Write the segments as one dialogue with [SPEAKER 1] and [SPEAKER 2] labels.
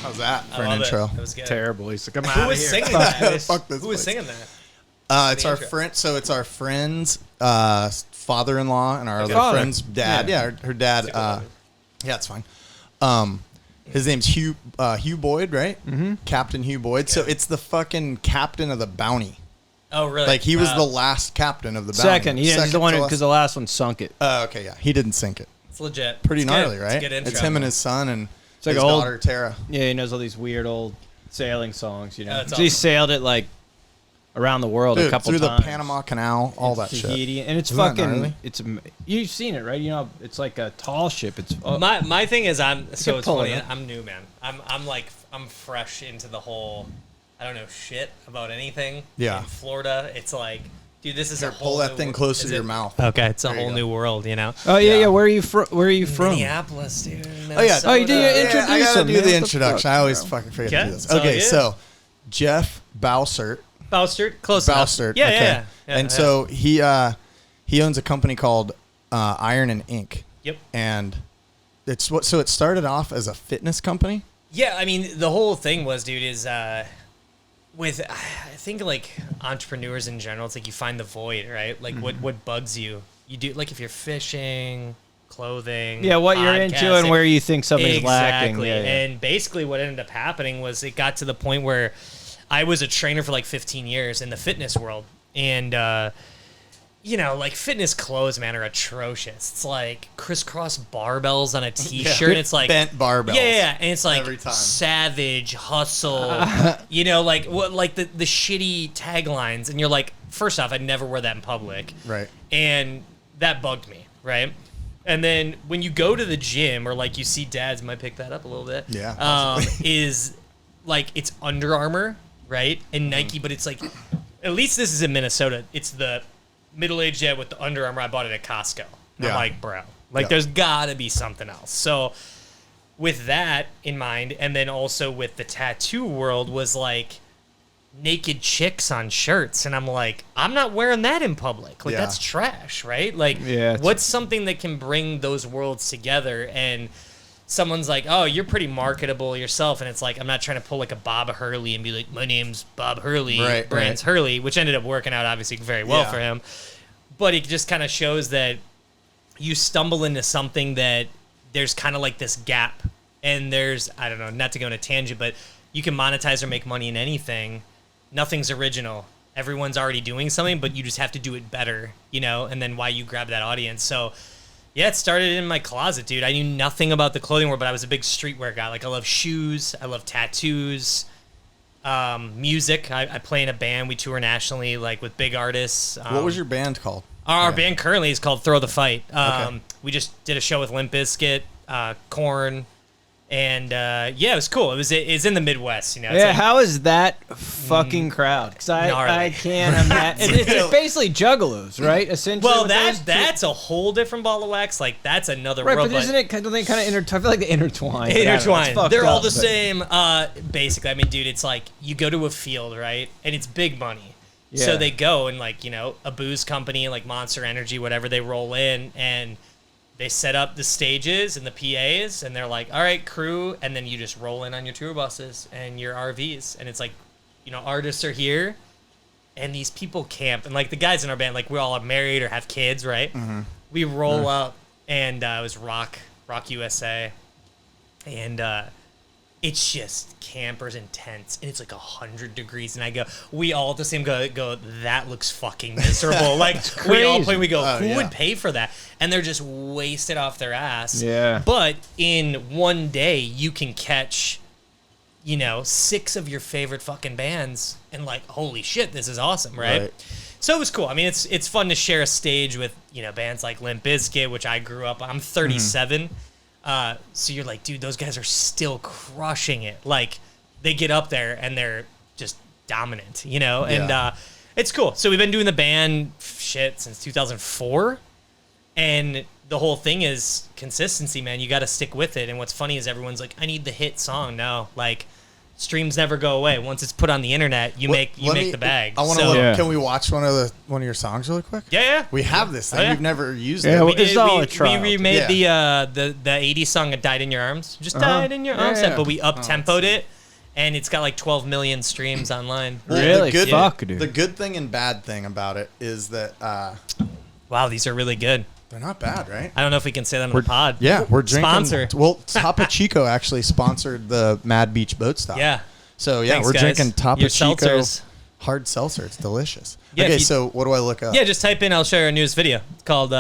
[SPEAKER 1] How's that for
[SPEAKER 2] I
[SPEAKER 1] an
[SPEAKER 2] love
[SPEAKER 1] intro?
[SPEAKER 2] It was good.
[SPEAKER 3] Terrible. He's like, I'm
[SPEAKER 2] Who
[SPEAKER 3] out
[SPEAKER 2] was
[SPEAKER 3] here.
[SPEAKER 2] singing that?
[SPEAKER 1] Fuck this
[SPEAKER 2] Who was
[SPEAKER 1] place.
[SPEAKER 2] singing that?
[SPEAKER 1] It's
[SPEAKER 2] the
[SPEAKER 1] our
[SPEAKER 2] intro?
[SPEAKER 1] friend. So it's our friend's father-in-law and our
[SPEAKER 2] Okay.
[SPEAKER 1] other
[SPEAKER 3] Father.
[SPEAKER 1] friend's dad. Yeah, her dad.
[SPEAKER 2] It's a cool
[SPEAKER 1] Yeah, it's fine. His name's Hugh Boyd, right? Mm-hmm. Captain Hugh Boyd. So it's the fucking captain of the Bounty.
[SPEAKER 2] Oh, really?
[SPEAKER 1] Like he was
[SPEAKER 2] Wow.
[SPEAKER 1] the last captain of the Bounty.
[SPEAKER 3] Second. He's the one
[SPEAKER 1] to
[SPEAKER 3] because the last one sunk it.
[SPEAKER 1] okay, yeah, he didn't sink it.
[SPEAKER 2] It's legit.
[SPEAKER 1] Pretty
[SPEAKER 2] It's
[SPEAKER 1] gnarly,
[SPEAKER 2] good.
[SPEAKER 1] right?
[SPEAKER 2] It's a good intro.
[SPEAKER 1] It's him and his son and
[SPEAKER 3] like
[SPEAKER 1] his
[SPEAKER 3] old-
[SPEAKER 1] daughter Tara.
[SPEAKER 3] Yeah, he knows all these weird old sailing songs, you know.
[SPEAKER 2] That's
[SPEAKER 3] So he
[SPEAKER 2] awesome.
[SPEAKER 3] sailed it like around the world a
[SPEAKER 1] Dude,
[SPEAKER 3] couple
[SPEAKER 1] through
[SPEAKER 3] times.
[SPEAKER 1] the Panama Canal, all that shit.
[SPEAKER 3] Tahiti, and it's
[SPEAKER 1] Isn't that
[SPEAKER 3] fucking.
[SPEAKER 1] gnarly?
[SPEAKER 3] You've seen it, right? You know, it's like a tall ship. It's
[SPEAKER 2] My thing is it's
[SPEAKER 3] pull it
[SPEAKER 2] funny.
[SPEAKER 3] up.
[SPEAKER 2] I'm new, man. I'm fresh into the whole. I don't know shit about anything.
[SPEAKER 1] Yeah.
[SPEAKER 2] In Florida, it's like, dude, this is a whole
[SPEAKER 1] Pull that
[SPEAKER 2] new
[SPEAKER 1] thing
[SPEAKER 2] wor-
[SPEAKER 1] closer
[SPEAKER 2] is
[SPEAKER 1] to your
[SPEAKER 2] it-
[SPEAKER 1] mouth.
[SPEAKER 2] Okay, it's a
[SPEAKER 1] There you
[SPEAKER 2] whole
[SPEAKER 1] go.
[SPEAKER 2] new world, you know.
[SPEAKER 3] oh yeah,
[SPEAKER 1] Yeah.
[SPEAKER 3] yeah. Where are you from? Where are you from?
[SPEAKER 2] Minneapolis, dude.
[SPEAKER 1] Oh yeah.
[SPEAKER 3] Oh, you did your
[SPEAKER 1] I gotta
[SPEAKER 3] introduce him,
[SPEAKER 1] do
[SPEAKER 3] man.
[SPEAKER 1] the
[SPEAKER 3] What the
[SPEAKER 1] introduction.
[SPEAKER 3] fuck,
[SPEAKER 1] I always
[SPEAKER 3] bro?
[SPEAKER 1] fucking forget
[SPEAKER 2] Okay,
[SPEAKER 1] to do this.
[SPEAKER 2] it's all
[SPEAKER 1] Okay,
[SPEAKER 2] good.
[SPEAKER 1] so Jeff Baustert.
[SPEAKER 2] Baustert, close enough.
[SPEAKER 1] Baustert.
[SPEAKER 2] Yeah,
[SPEAKER 1] okay.
[SPEAKER 2] yeah, yeah.
[SPEAKER 1] And so he owns a company called Iron and Ink.
[SPEAKER 2] Yep.
[SPEAKER 1] And so it started off as a fitness company.
[SPEAKER 2] Yeah, I mean, the whole thing was, dude, is with I think like entrepreneurs in general, it's like you find the void, right? Like what bugs you. You do like if you're fishing, clothing.
[SPEAKER 3] Yeah, what you're into
[SPEAKER 2] podcasting.
[SPEAKER 3] and where you think something's lacking.
[SPEAKER 2] Exactly.
[SPEAKER 3] Yeah, yeah.
[SPEAKER 2] And basically what ended up happening was it got to the point where I was a trainer for like 15 years in the fitness world. And, you know, like fitness clothes, man, are atrocious. It's like crisscross barbells on a t-shirt. And it's like
[SPEAKER 1] bent barbells.
[SPEAKER 2] Yeah. And it's like
[SPEAKER 1] Every time.
[SPEAKER 2] savage, hustle, you know, like what, like the shitty taglines. And you're like, first off, I'd never wear that in public.
[SPEAKER 1] Right.
[SPEAKER 2] And that bugged me, right? And then when you go to the gym or like you see dads, might pick that up a little bit.
[SPEAKER 1] Yeah,
[SPEAKER 2] Is like it's Under Armour, right? And Nike, but it's like at least this is in Minnesota. It's the middle-aged dad with the Under Armour I bought it at Costco. And I'm
[SPEAKER 1] Yeah.
[SPEAKER 2] like, bro, like
[SPEAKER 1] Yeah.
[SPEAKER 2] there's gotta be something else. So with that in mind, and then also with the tattoo world was like naked chicks on shirts, and I'm like, I'm not wearing that in public. Like
[SPEAKER 1] Yeah.
[SPEAKER 2] that's trash, right? Like,
[SPEAKER 3] Yeah, it's-
[SPEAKER 2] what's something that can bring those worlds together? And someone's like, oh, you're pretty marketable yourself, and it's like I'm not trying to pull like a Bob Hurley and be like, my name's Bob Hurley,
[SPEAKER 1] Right,
[SPEAKER 2] brand's
[SPEAKER 1] right.
[SPEAKER 2] Hurley, which ended up working out obviously very well
[SPEAKER 1] Yeah.
[SPEAKER 2] for him. But it just kind of shows that you stumble into something that there's kind of like this gap, and there's, I don't know, not to go on a tangent, but you can monetize or make money in anything. Nothing's original. Everyone's already doing something, but you just have to do it better, you know, and then why you grab that audience. So yeah, it started in my closet, dude. I knew nothing about the clothing world, but I was a big streetwear guy. Like I love shoes. I love tattoos, music. I play in a band. We tour nationally, like with big artists.
[SPEAKER 1] What was your band called?
[SPEAKER 2] Our band currently is called Throw the Fight.
[SPEAKER 1] Okay.
[SPEAKER 2] We just did a show with Limp Bizkit, Korn, and yeah, it was cool. It's in the Midwest, you know. It's
[SPEAKER 3] Yeah,
[SPEAKER 2] like-
[SPEAKER 3] how is that fucking crowd? Because
[SPEAKER 2] Gnarly.
[SPEAKER 3] I can't imagine. It's basically juggalos, right? Essentially.
[SPEAKER 2] well,
[SPEAKER 3] with those two-
[SPEAKER 2] that's a whole different ball of wax. Like that's another
[SPEAKER 3] right,
[SPEAKER 2] world.
[SPEAKER 3] but isn't it? Don't they kind of intertwine? I feel like they intertwine. but I don't know, it's
[SPEAKER 2] Intertwined.
[SPEAKER 3] fucked
[SPEAKER 2] They're all
[SPEAKER 3] up,
[SPEAKER 2] the
[SPEAKER 3] but-
[SPEAKER 2] same. Basically, I mean, dude, it's like you go to a field, right, and it's big money. So
[SPEAKER 3] Yeah.
[SPEAKER 2] they go and like, you know, a booze company like Monster Energy, whatever, they roll in and they set up the stages and the PAs, and they're like, all right, crew, and then you just roll in on your tour buses and your RVs, and it's like, you know, artists are here, and these people camp, and like the guys in our band, like we all are married or have kids, right?
[SPEAKER 1] Mm-hmm.
[SPEAKER 2] We roll up, and it was Rock USA, and it's just campers and tents, and it's like 100 degrees, and I go, we all at the same go, that looks fucking miserable. Like we all
[SPEAKER 3] crazy.
[SPEAKER 2] play, we go,
[SPEAKER 1] Oh,
[SPEAKER 2] who
[SPEAKER 1] yeah.
[SPEAKER 2] would pay for that? And they're just wasted off their ass.
[SPEAKER 3] Yeah.
[SPEAKER 2] But in one day, you can catch, you know, 6 of your favorite fucking bands, and like, holy shit, this is awesome, right?
[SPEAKER 1] Right.
[SPEAKER 2] So it was cool. I mean, it's fun to share a stage with, you know, bands like Limp Bizkit, which I grew up on. I'm 37. So you're like, dude, those guys are still crushing it. Like, they get up there and they're just dominant, you know? And
[SPEAKER 1] Yeah.
[SPEAKER 2] it's cool. So we've been doing the band shit since 2004. And the whole thing is consistency, man. You got to stick with it. And what's funny is everyone's like, I need the hit song. No, like, streams never go away. Once it's put on the internet, you make the bag.
[SPEAKER 1] I want to
[SPEAKER 2] So-
[SPEAKER 1] look.
[SPEAKER 3] Yeah.
[SPEAKER 1] Can we watch one of your songs really quick?
[SPEAKER 2] Yeah.
[SPEAKER 1] We have this thing.
[SPEAKER 2] Oh, yeah.
[SPEAKER 1] We've never used
[SPEAKER 3] Yeah,
[SPEAKER 1] it.
[SPEAKER 3] we- It's all a
[SPEAKER 2] we
[SPEAKER 3] trial.
[SPEAKER 2] remade the 80s song "Died in Your Arms," just died in your arms,
[SPEAKER 3] Yeah.
[SPEAKER 2] but we up-tempoed it, and it's got like 12 million streams online.
[SPEAKER 1] Well,
[SPEAKER 3] Really?
[SPEAKER 1] The good,
[SPEAKER 3] Fuck, dude.
[SPEAKER 1] The good thing and bad thing about it is that
[SPEAKER 2] Wow, these are really good.
[SPEAKER 1] they're not bad, right?
[SPEAKER 2] I don't know if we can say that on the pod.
[SPEAKER 1] Yeah, we're drinking.
[SPEAKER 2] Sponsor.
[SPEAKER 1] Well, Topo Chico actually sponsored the Mad Beach Boat Stop.
[SPEAKER 2] Yeah.
[SPEAKER 1] So yeah,
[SPEAKER 2] Thanks,
[SPEAKER 1] we're
[SPEAKER 2] guys.
[SPEAKER 1] drinking Topo
[SPEAKER 2] Your
[SPEAKER 1] Chico
[SPEAKER 2] seltzers.
[SPEAKER 1] hard seltzer. It's delicious.
[SPEAKER 2] Yeah,
[SPEAKER 1] okay,
[SPEAKER 2] if you-
[SPEAKER 1] so what do I look up?
[SPEAKER 2] Yeah, just type in. I'll show you our newest video. It's called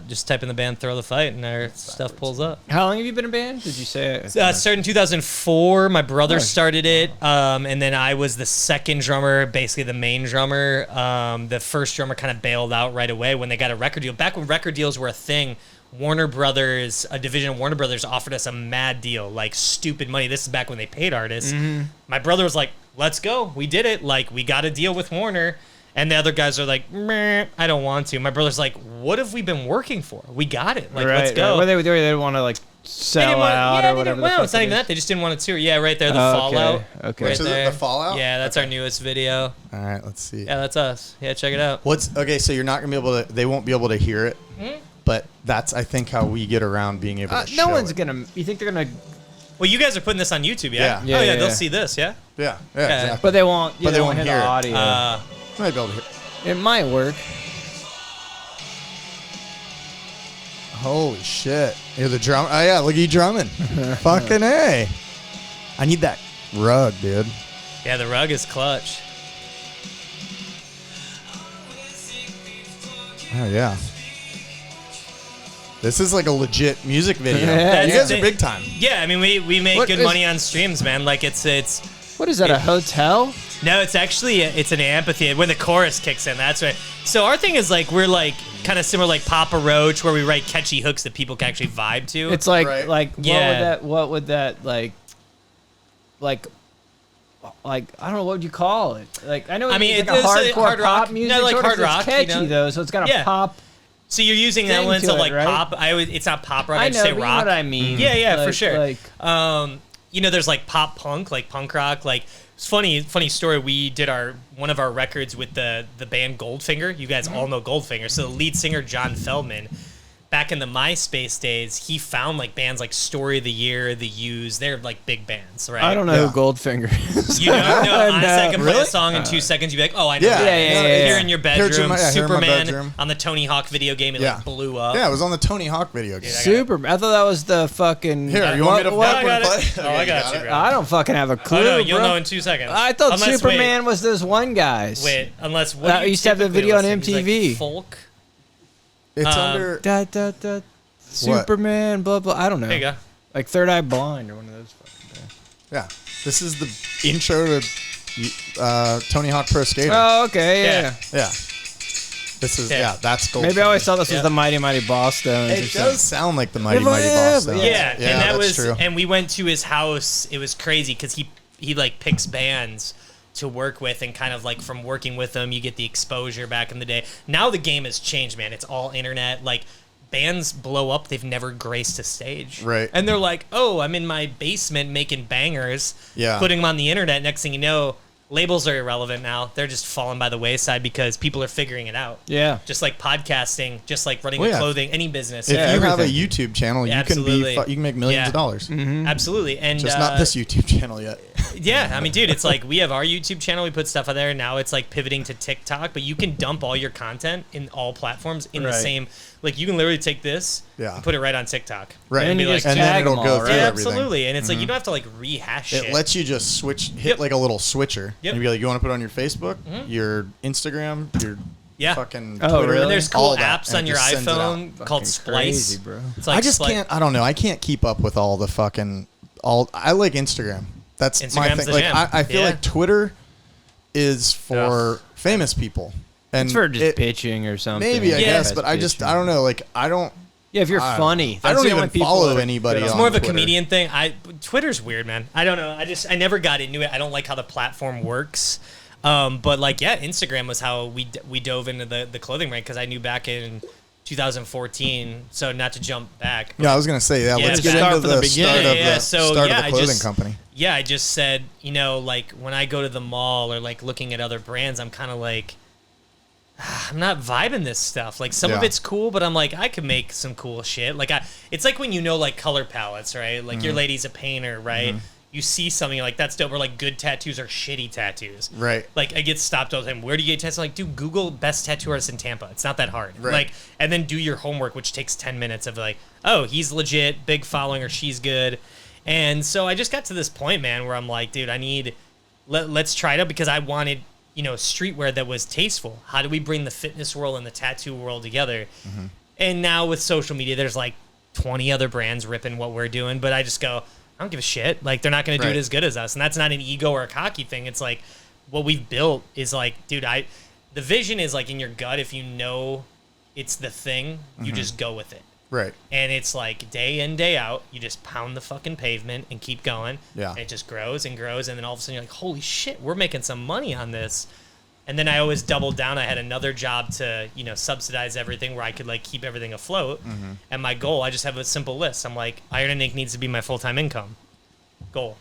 [SPEAKER 2] just type in the band "Throw the Fight" and our stuff pulls up.
[SPEAKER 3] How long have you been in a band? Did you say?
[SPEAKER 2] Started in 2004. My brother
[SPEAKER 3] Nice.
[SPEAKER 2] started it, and then I was the second drummer, basically the main drummer. The first drummer kind of bailed out right away when they got a record deal. Back when record deals were a thing, Warner Brothers, a division of Warner Brothers, offered us a mad deal, like stupid money. This is back when they paid artists. My brother was like, "Let's go. We did it. Like, we got a deal with Warner." And the other guys are like, "Meh, I don't want to." My brother's like, "What have we been working for? We got it. Like, let's go."
[SPEAKER 3] Well, they didn't want to like
[SPEAKER 2] They
[SPEAKER 3] sell
[SPEAKER 2] didn't want-
[SPEAKER 3] out
[SPEAKER 2] yeah,
[SPEAKER 3] or
[SPEAKER 2] they
[SPEAKER 3] whatever.
[SPEAKER 2] didn't-
[SPEAKER 3] the
[SPEAKER 2] well,
[SPEAKER 3] fuck
[SPEAKER 2] it's not
[SPEAKER 3] it
[SPEAKER 2] even
[SPEAKER 3] is.
[SPEAKER 2] that. They just didn't want to tour. Yeah, right there, the
[SPEAKER 3] Oh,
[SPEAKER 2] Fallout.
[SPEAKER 3] okay.
[SPEAKER 2] Right
[SPEAKER 1] Which is it,
[SPEAKER 2] there.
[SPEAKER 1] the Fallout?
[SPEAKER 2] Yeah, that's our newest video.
[SPEAKER 1] All right, let's see.
[SPEAKER 2] Yeah, that's us. Yeah, check it out.
[SPEAKER 1] What's okay? So you're not gonna be able to. They won't be able to hear it. But that's I think how we get around being able to.
[SPEAKER 3] No
[SPEAKER 1] show
[SPEAKER 3] one's
[SPEAKER 1] it.
[SPEAKER 3] gonna. You think they're gonna?
[SPEAKER 2] Well, you guys are putting this on YouTube, yeah?
[SPEAKER 1] Yeah.
[SPEAKER 3] Yeah,
[SPEAKER 2] Oh, yeah,
[SPEAKER 3] yeah,
[SPEAKER 2] they'll
[SPEAKER 3] yeah.
[SPEAKER 2] see this, yeah?
[SPEAKER 1] Yeah,
[SPEAKER 2] Yeah.
[SPEAKER 1] exactly.
[SPEAKER 3] But they won't.
[SPEAKER 1] But they won't
[SPEAKER 3] hear
[SPEAKER 1] hear
[SPEAKER 3] the
[SPEAKER 1] it.
[SPEAKER 3] audio.
[SPEAKER 1] Might be able to hear.
[SPEAKER 3] It might work.
[SPEAKER 1] Holy shit! You're the drum. Oh yeah, look at you drumming. Fucking A. I need that rug, dude.
[SPEAKER 2] Yeah, the rug is clutch.
[SPEAKER 1] Oh yeah. This is like a legit music video.
[SPEAKER 3] Yeah,
[SPEAKER 1] you
[SPEAKER 2] yeah.
[SPEAKER 1] guys are big time.
[SPEAKER 2] Yeah, I mean, we make
[SPEAKER 3] What
[SPEAKER 2] good
[SPEAKER 3] is-
[SPEAKER 2] money on streams, man. Like, it's
[SPEAKER 3] What is that? A hotel?
[SPEAKER 2] no, it's actually, it's an amphitheater. When the chorus kicks in, that's right. So our thing is, like, we're, like, kind of similar like Papa Roach, where we write catchy hooks that people can actually vibe to.
[SPEAKER 3] It's like
[SPEAKER 1] Right.
[SPEAKER 2] Yeah.
[SPEAKER 3] what would that like I don't know, what would you call it? Like I know
[SPEAKER 2] I mean,
[SPEAKER 3] it's
[SPEAKER 2] it's
[SPEAKER 3] like a hardcore
[SPEAKER 2] hard rock.
[SPEAKER 3] pop music,
[SPEAKER 2] No, like
[SPEAKER 3] sort of,
[SPEAKER 2] hard rock,
[SPEAKER 3] It's catchy
[SPEAKER 2] you know?
[SPEAKER 3] though, so it's got a
[SPEAKER 2] Yeah.
[SPEAKER 3] pop.
[SPEAKER 2] So you're using
[SPEAKER 3] thing
[SPEAKER 2] elements
[SPEAKER 3] to
[SPEAKER 2] of
[SPEAKER 3] it,
[SPEAKER 2] like
[SPEAKER 3] right?
[SPEAKER 2] pop. It's not pop rock.
[SPEAKER 3] I
[SPEAKER 2] I
[SPEAKER 3] know,
[SPEAKER 2] just say
[SPEAKER 3] but you know
[SPEAKER 2] rock.
[SPEAKER 3] what I mean.
[SPEAKER 2] Yeah, for
[SPEAKER 3] Like-
[SPEAKER 2] sure.
[SPEAKER 3] like-
[SPEAKER 2] You know, there's like pop punk, like punk rock. Like it's funny story. We did one of our records with the band Goldfinger. You guys all know Goldfinger. So the lead singer John Feldman, back in the MySpace days, he found like bands like Story of the Year, The Used. They're like big bands, right?
[SPEAKER 3] I don't know
[SPEAKER 1] Yeah.
[SPEAKER 3] who Goldfinger is.
[SPEAKER 2] You don't know. Honestly, I can play
[SPEAKER 1] Really?
[SPEAKER 2] a song in 2 seconds. You'd be like, oh, I know.
[SPEAKER 1] Yeah.
[SPEAKER 2] that.
[SPEAKER 3] Yeah, yeah,
[SPEAKER 2] Here
[SPEAKER 3] yeah.
[SPEAKER 2] in your
[SPEAKER 1] Here in
[SPEAKER 2] bedroom,
[SPEAKER 1] my- yeah, here in my
[SPEAKER 2] Superman
[SPEAKER 1] bedroom.
[SPEAKER 2] on the Tony Hawk video game. It
[SPEAKER 1] Yeah.
[SPEAKER 2] like blew up.
[SPEAKER 1] Yeah, it was on the Tony Hawk video game.
[SPEAKER 3] Super. I thought that was the fucking.
[SPEAKER 1] Here, you want me to
[SPEAKER 3] what-
[SPEAKER 2] I got
[SPEAKER 1] play?
[SPEAKER 2] it. Oh, I got you,
[SPEAKER 1] it.
[SPEAKER 2] bro.
[SPEAKER 3] I don't fucking have a clue.
[SPEAKER 2] Oh no, you'll
[SPEAKER 3] bro.
[SPEAKER 2] know in 2 seconds.
[SPEAKER 3] I thought
[SPEAKER 2] Unless,
[SPEAKER 3] Superman was those one guys.
[SPEAKER 2] Wait, unless what
[SPEAKER 3] That
[SPEAKER 2] do you
[SPEAKER 3] used to have the
[SPEAKER 2] typically
[SPEAKER 3] video on
[SPEAKER 2] listen to?
[SPEAKER 3] MTV.
[SPEAKER 2] Like folk.
[SPEAKER 1] It's
[SPEAKER 2] Um,
[SPEAKER 1] under.
[SPEAKER 3] Da, da, da, Superman, blah blah. I don't know.
[SPEAKER 2] There you go.
[SPEAKER 3] Like Third Eye Blind or one of those fucking things.
[SPEAKER 1] Yeah, this is the intro to Tony Hawk Pro Skater.
[SPEAKER 3] Oh, okay,
[SPEAKER 2] Yeah.
[SPEAKER 3] yeah.
[SPEAKER 1] Yeah, this is
[SPEAKER 2] Yeah.
[SPEAKER 1] that's gold.
[SPEAKER 3] Maybe I always thought this
[SPEAKER 2] Yeah.
[SPEAKER 3] was the Mighty Mighty Bosstones. or
[SPEAKER 1] It
[SPEAKER 3] something.
[SPEAKER 1] does sound like the Mighty
[SPEAKER 3] Yeah,
[SPEAKER 1] Mighty
[SPEAKER 3] yeah,
[SPEAKER 1] Boss.
[SPEAKER 3] but
[SPEAKER 1] though.
[SPEAKER 2] Yeah, and that
[SPEAKER 1] that's
[SPEAKER 2] was,
[SPEAKER 1] true.
[SPEAKER 2] and we went to his house. It was crazy because he like picks bands to work with, and kind of like from working with them, you get the exposure. Back in the day, now the game has changed, man. It's all internet. Like bands blow up, they've never graced a stage,
[SPEAKER 1] Right.
[SPEAKER 2] And they're like, oh, I'm in my basement making bangers,
[SPEAKER 1] Yeah.
[SPEAKER 2] putting them on the internet. Next thing you know, labels are irrelevant now. They're just falling by the wayside because people are figuring it out.
[SPEAKER 3] Yeah.
[SPEAKER 2] Just like podcasting, just like running
[SPEAKER 1] Well,
[SPEAKER 2] a
[SPEAKER 1] yeah.
[SPEAKER 2] clothing, any business.
[SPEAKER 1] If you have a
[SPEAKER 3] everything.
[SPEAKER 1] YouTube channel, you
[SPEAKER 2] Absolutely.
[SPEAKER 1] can you can make millions
[SPEAKER 2] Yeah.
[SPEAKER 1] of dollars.
[SPEAKER 2] Absolutely. And
[SPEAKER 1] Just not this YouTube channel yet.
[SPEAKER 2] Yeah, I mean, dude, it's like we have our YouTube channel. We put stuff on there. Now it's like pivoting to TikTok, but you can dump all your content in all platforms in the
[SPEAKER 3] Right.
[SPEAKER 2] same. Like you can literally take this
[SPEAKER 1] Yeah.
[SPEAKER 2] and put it right on TikTok.
[SPEAKER 1] Right.
[SPEAKER 3] And
[SPEAKER 2] And be
[SPEAKER 3] you
[SPEAKER 2] like,
[SPEAKER 3] just
[SPEAKER 1] and then
[SPEAKER 3] tag
[SPEAKER 1] it'll
[SPEAKER 3] them
[SPEAKER 1] go
[SPEAKER 3] all,
[SPEAKER 1] through
[SPEAKER 3] right?
[SPEAKER 1] everything.
[SPEAKER 2] absolutely. And it's like you don't have to like rehash
[SPEAKER 1] It
[SPEAKER 2] shit.
[SPEAKER 1] lets you just switch, hit
[SPEAKER 2] Yep.
[SPEAKER 1] like a little switcher.
[SPEAKER 2] Yep.
[SPEAKER 1] And be like, you want to put it on your Facebook, your Instagram, your
[SPEAKER 2] Yeah.
[SPEAKER 1] fucking
[SPEAKER 3] Oh,
[SPEAKER 1] Twitter.
[SPEAKER 3] really?
[SPEAKER 2] And there's
[SPEAKER 1] all
[SPEAKER 2] cool
[SPEAKER 1] that,
[SPEAKER 2] apps
[SPEAKER 1] and
[SPEAKER 2] on
[SPEAKER 1] it
[SPEAKER 2] your
[SPEAKER 1] just sends it out.
[SPEAKER 2] iPhone called
[SPEAKER 3] Fucking
[SPEAKER 2] Splice.
[SPEAKER 3] crazy, bro.
[SPEAKER 2] It's like
[SPEAKER 1] I just can't. I don't know. I can't keep up with all the fucking all. I like Instagram. That's my
[SPEAKER 2] Instagram's
[SPEAKER 1] thing.
[SPEAKER 2] the
[SPEAKER 1] Like
[SPEAKER 2] jam.
[SPEAKER 1] I feel
[SPEAKER 2] Yeah.
[SPEAKER 1] like Twitter is for
[SPEAKER 2] Ugh.
[SPEAKER 1] famous people, and
[SPEAKER 3] It's for just
[SPEAKER 1] it-
[SPEAKER 3] bitching or something.
[SPEAKER 1] maybe I
[SPEAKER 2] Yeah.
[SPEAKER 1] guess, but I just I don't know. Like I don't.
[SPEAKER 3] Yeah, if you're
[SPEAKER 1] I-
[SPEAKER 3] funny.
[SPEAKER 1] I
[SPEAKER 3] That's
[SPEAKER 1] don't
[SPEAKER 3] the
[SPEAKER 1] even
[SPEAKER 3] only people
[SPEAKER 1] follow
[SPEAKER 3] that are
[SPEAKER 1] anybody
[SPEAKER 3] good
[SPEAKER 2] It's
[SPEAKER 1] on
[SPEAKER 2] more of a
[SPEAKER 1] Twitter.
[SPEAKER 2] comedian thing. Twitter's weird, man. I don't know. I never got into it. I don't like how the platform works. But like, yeah, Instagram was how we dove into the clothing brand because I knew back in 2014. So not to jump back.
[SPEAKER 1] Yeah, I was gonna say
[SPEAKER 2] Yeah,
[SPEAKER 1] let's
[SPEAKER 2] just
[SPEAKER 1] get
[SPEAKER 3] start
[SPEAKER 1] into
[SPEAKER 3] from the
[SPEAKER 1] the start
[SPEAKER 3] beginning.
[SPEAKER 1] of
[SPEAKER 2] Yeah,
[SPEAKER 1] the
[SPEAKER 2] so,
[SPEAKER 1] start
[SPEAKER 2] yeah,
[SPEAKER 1] of the
[SPEAKER 2] I
[SPEAKER 1] clothing
[SPEAKER 2] just-
[SPEAKER 1] company.
[SPEAKER 2] yeah, I just said, you know, like when I go to the mall or like looking at other brands, I'm kind of like, I'm not vibing this stuff. Like some of it's cool, but I'm like, I could make some cool shit. Like it's like when you know like color palettes, right? Like your lady's a painter, right? You see something, you're like, that's dope. Or like good tattoos are shitty tattoos.
[SPEAKER 1] Right.
[SPEAKER 2] Like I get stopped all the time. Where do you get tattoos? I'm like, dude, Google best tattoo artist in Tampa. It's not that hard.
[SPEAKER 1] Right.
[SPEAKER 2] Like, and then do your homework, which takes 10 minutes of like, oh, he's legit, big following, or she's good. And so I just got to this point, man, where I'm like, dude, I need, let's try it out, because I wanted, you know, streetwear that was tasteful. How do we bring the fitness world and the tattoo world together? And now with social media, there's like 20 other brands ripping what we're doing, but I just go, I don't give a shit. Like, they're not going to do it as good as us. And that's not an ego or a cocky thing. It's like, what we've built is like, dude, the vision is like in your gut. If you know it's the thing, you just go with it.
[SPEAKER 1] Right.
[SPEAKER 2] And it's like day in, day out, you just pound the fucking pavement and keep going. Yeah. And it just grows and grows. And then all of a sudden you're like, holy shit, we're making some money on this. And then I always doubled down. I had another job to, you know, subsidize everything where I could like keep everything afloat. And my goal, I just have a simple list. I'm like, Iron and Ink needs to be my full-time income goal.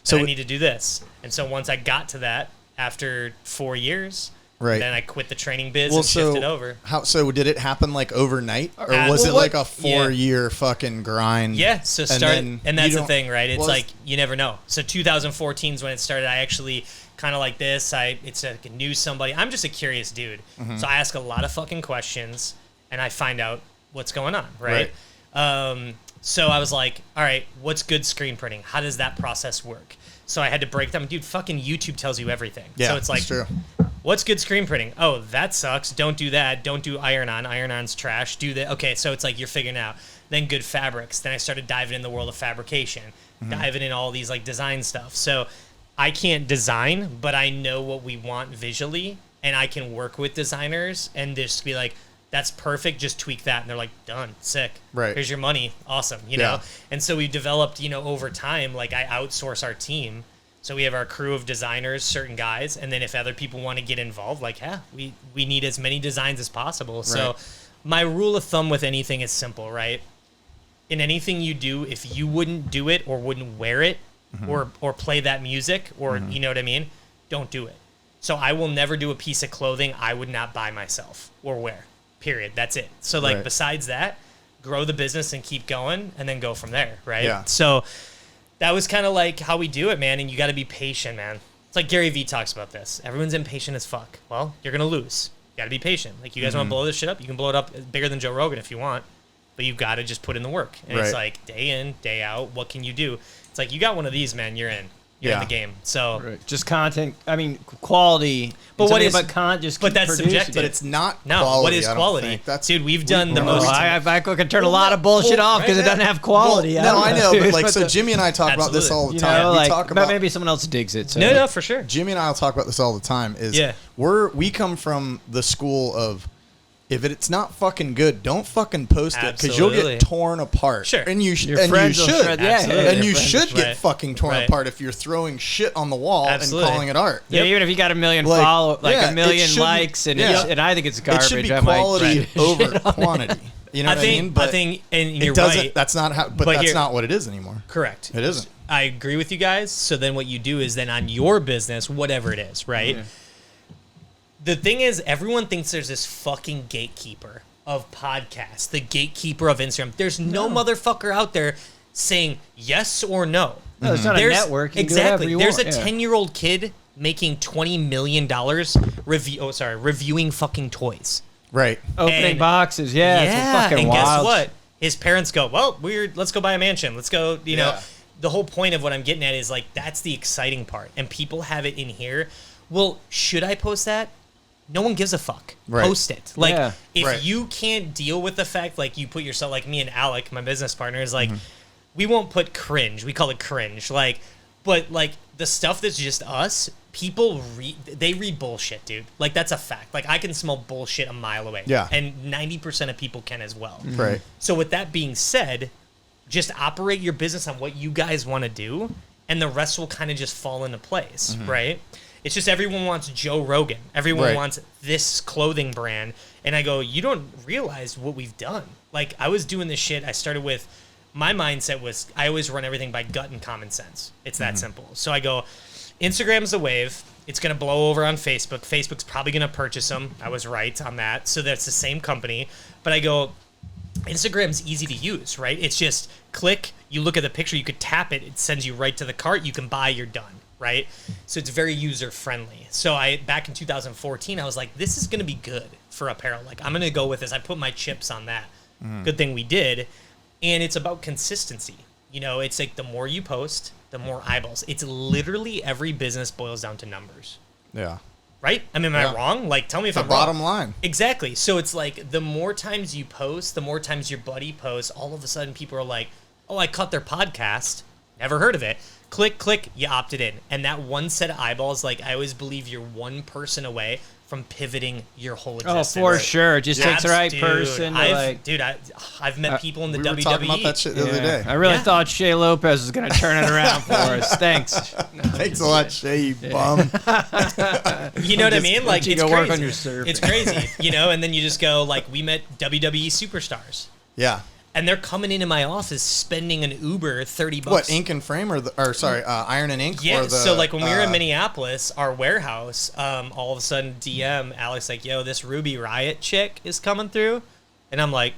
[SPEAKER 2] So I need to do this. And so once I got to that after 4 years, then I quit the training biz and shifted over.
[SPEAKER 1] So did it happen like overnight, or was it like a 4-year fucking grind?
[SPEAKER 2] Yeah. So and that's the thing, right? It's like you never know. So 2014 is when it started. I actually kind of like this. It's like I knew somebody. I'm just a curious dude, so I ask a lot of fucking questions and I find out what's going on, right? So I was like, all right, what's good screen printing? How does that process work? So I had to break down. Dude, fucking YouTube tells you everything.
[SPEAKER 1] Yeah,
[SPEAKER 2] so it's like,
[SPEAKER 1] true.
[SPEAKER 2] What's good screen printing? Oh, that sucks. Don't do that. Don't do iron-on. Iron-on's trash. Do that. Okay, so it's like you're figuring out. Then good fabrics. Then I started diving in the world of fabrication, diving in all these like design stuff. So I can't design, but I know what we want visually, and I can work with designers and just be like, that's perfect, just tweak that. And they're like, done, sick.
[SPEAKER 1] Right.
[SPEAKER 2] Here's your money. Awesome, you know? And so we've developed, you know, over time, like I outsource our team. So we have our crew of designers, certain guys, and then if other people want to get involved, like, we need as many designs as possible. Right. So my rule of thumb with anything is simple, right? In anything you do, if you wouldn't do it or wouldn't wear it or play that music or, you know what I mean, don't do it. So I will never do a piece of clothing I would not buy myself or wear, period. That's it. So, like, besides that, grow the business and keep going and then go from there, right? Yeah. So that was kind of like how we do it, man. And you got to be patient, man. It's like Gary Vee talks about this. Everyone's impatient as fuck. Well, you're going to lose. You got to be patient. Like, you guys want to blow this shit up? You can blow it up bigger than Joe Rogan if you want. But you got to just put in the work. And it's like day in, day out. What can you do? It's like, you got one of these, man. You're in. You're in the game. So
[SPEAKER 3] just content. I mean, quality.
[SPEAKER 2] But what is?
[SPEAKER 3] But that's
[SPEAKER 2] producing.
[SPEAKER 3] subjective.
[SPEAKER 1] But it's not.
[SPEAKER 2] No.
[SPEAKER 1] Quality,
[SPEAKER 2] What is quality? Dude, we've done the most.
[SPEAKER 3] I can turn a lot of bullshit off because it doesn't have quality.
[SPEAKER 1] No, I know. But like, so Jimmy and I talk about this all the time.
[SPEAKER 3] You know,
[SPEAKER 1] we talk about
[SPEAKER 3] maybe someone else digs it. So.
[SPEAKER 2] No, for sure.
[SPEAKER 1] Jimmy and I will talk about this all the time. We come from the school of, if it's not fucking good, don't fucking post it because you'll get torn apart.
[SPEAKER 2] Sure.
[SPEAKER 1] And you should. And you should get fucking torn apart if you're throwing shit on the wall and calling it art.
[SPEAKER 3] Yeah, even if you got a million a million likes, and I think it's garbage.
[SPEAKER 1] It should be quality over quantity. You know what I mean?
[SPEAKER 2] I think, and you're right.
[SPEAKER 1] That's not how. But that's not what it is anymore.
[SPEAKER 2] Correct.
[SPEAKER 1] It isn't.
[SPEAKER 2] I agree with you guys. So then what you do is then on your business, whatever it is, right? Yeah. The thing is, everyone thinks there's this fucking gatekeeper of podcasts, the gatekeeper of Instagram. There's no motherfucker out there saying yes or no.
[SPEAKER 3] No, it's not a network. You
[SPEAKER 2] exactly. There's a 10-year-old kid making $20 million reviewing fucking toys.
[SPEAKER 1] Right.
[SPEAKER 3] Opening boxes. Yeah. It's fucking
[SPEAKER 2] and
[SPEAKER 3] wild.
[SPEAKER 2] Guess what? His parents go, well, let's go buy a mansion. Let's go, you know. The whole point of what I'm getting at is, like, that's the exciting part. And people have it in here. Well, should I post that? No one gives a fuck. Right. Post it. Like, if you can't deal with the fact, like, you put yourself, like me and Alec, my business partner, is like, we won't put cringe. We call it cringe. Like, but, like, the stuff that's just us, people read bullshit, dude. Like, that's a fact. Like, I can smell bullshit a mile away. Yeah. And 90% of people can as well.
[SPEAKER 1] Right.
[SPEAKER 2] So with that being said, just operate your business on what you guys want to do, and the rest will kind of just fall into place, right? It's just everyone wants Joe Rogan. Everyone wants this clothing brand. And I go, you don't realize what we've done. Like, I was doing this shit. I started with my mindset was I always run everything by gut and common sense. It's that simple. So I go, Instagram's the wave. It's going to blow over on Facebook. Facebook's probably going to purchase them. I was right on that. So that's the same company. But I go, Instagram's easy to use, right? It's just click, you look at the picture, you could tap it, it sends you right to the cart, you can buy, you're done, right? So it's very user friendly. So back in 2014, I was like, this is going to be good for apparel. Like, I'm going to go with this. I put my chips on that. Good thing we did. And it's about consistency. You know, it's like the more you post, the more eyeballs. It's literally every business boils down to numbers.
[SPEAKER 1] Yeah.
[SPEAKER 2] Right? I mean, am I wrong? Like, tell me if I'm wrong.
[SPEAKER 1] The bottom line.
[SPEAKER 2] Exactly. So it's like the more times you post, the more times your buddy posts, all of a sudden people are like, oh, I caught their podcast. Never heard of it. Click, you opted in. And that one set of eyeballs, like, I always believe you're one person away from pivoting your whole existence.
[SPEAKER 3] Oh, for sure. It just takes the right person.
[SPEAKER 2] I've met people in the WWE.
[SPEAKER 1] We were talking about that shit the other day.
[SPEAKER 3] I really thought Shea Lopez was going to turn it around for us. Thanks.
[SPEAKER 1] Thanks a lot, Shea, you bum.
[SPEAKER 2] You know what I mean? Like, it's
[SPEAKER 3] crazy.
[SPEAKER 2] Work
[SPEAKER 3] on your surf.
[SPEAKER 2] It's crazy, you know? And then you just go, like, we met WWE superstars.
[SPEAKER 1] Yeah.
[SPEAKER 2] And they're coming into my office spending an Uber $30.
[SPEAKER 1] What, Ink and Frame Iron and Ink?
[SPEAKER 2] Yeah.
[SPEAKER 1] Or
[SPEAKER 2] So like when we were in Minneapolis, our warehouse, all of a sudden DM Alex like, "Yo, this Ruby Riot chick is coming through," and I'm like,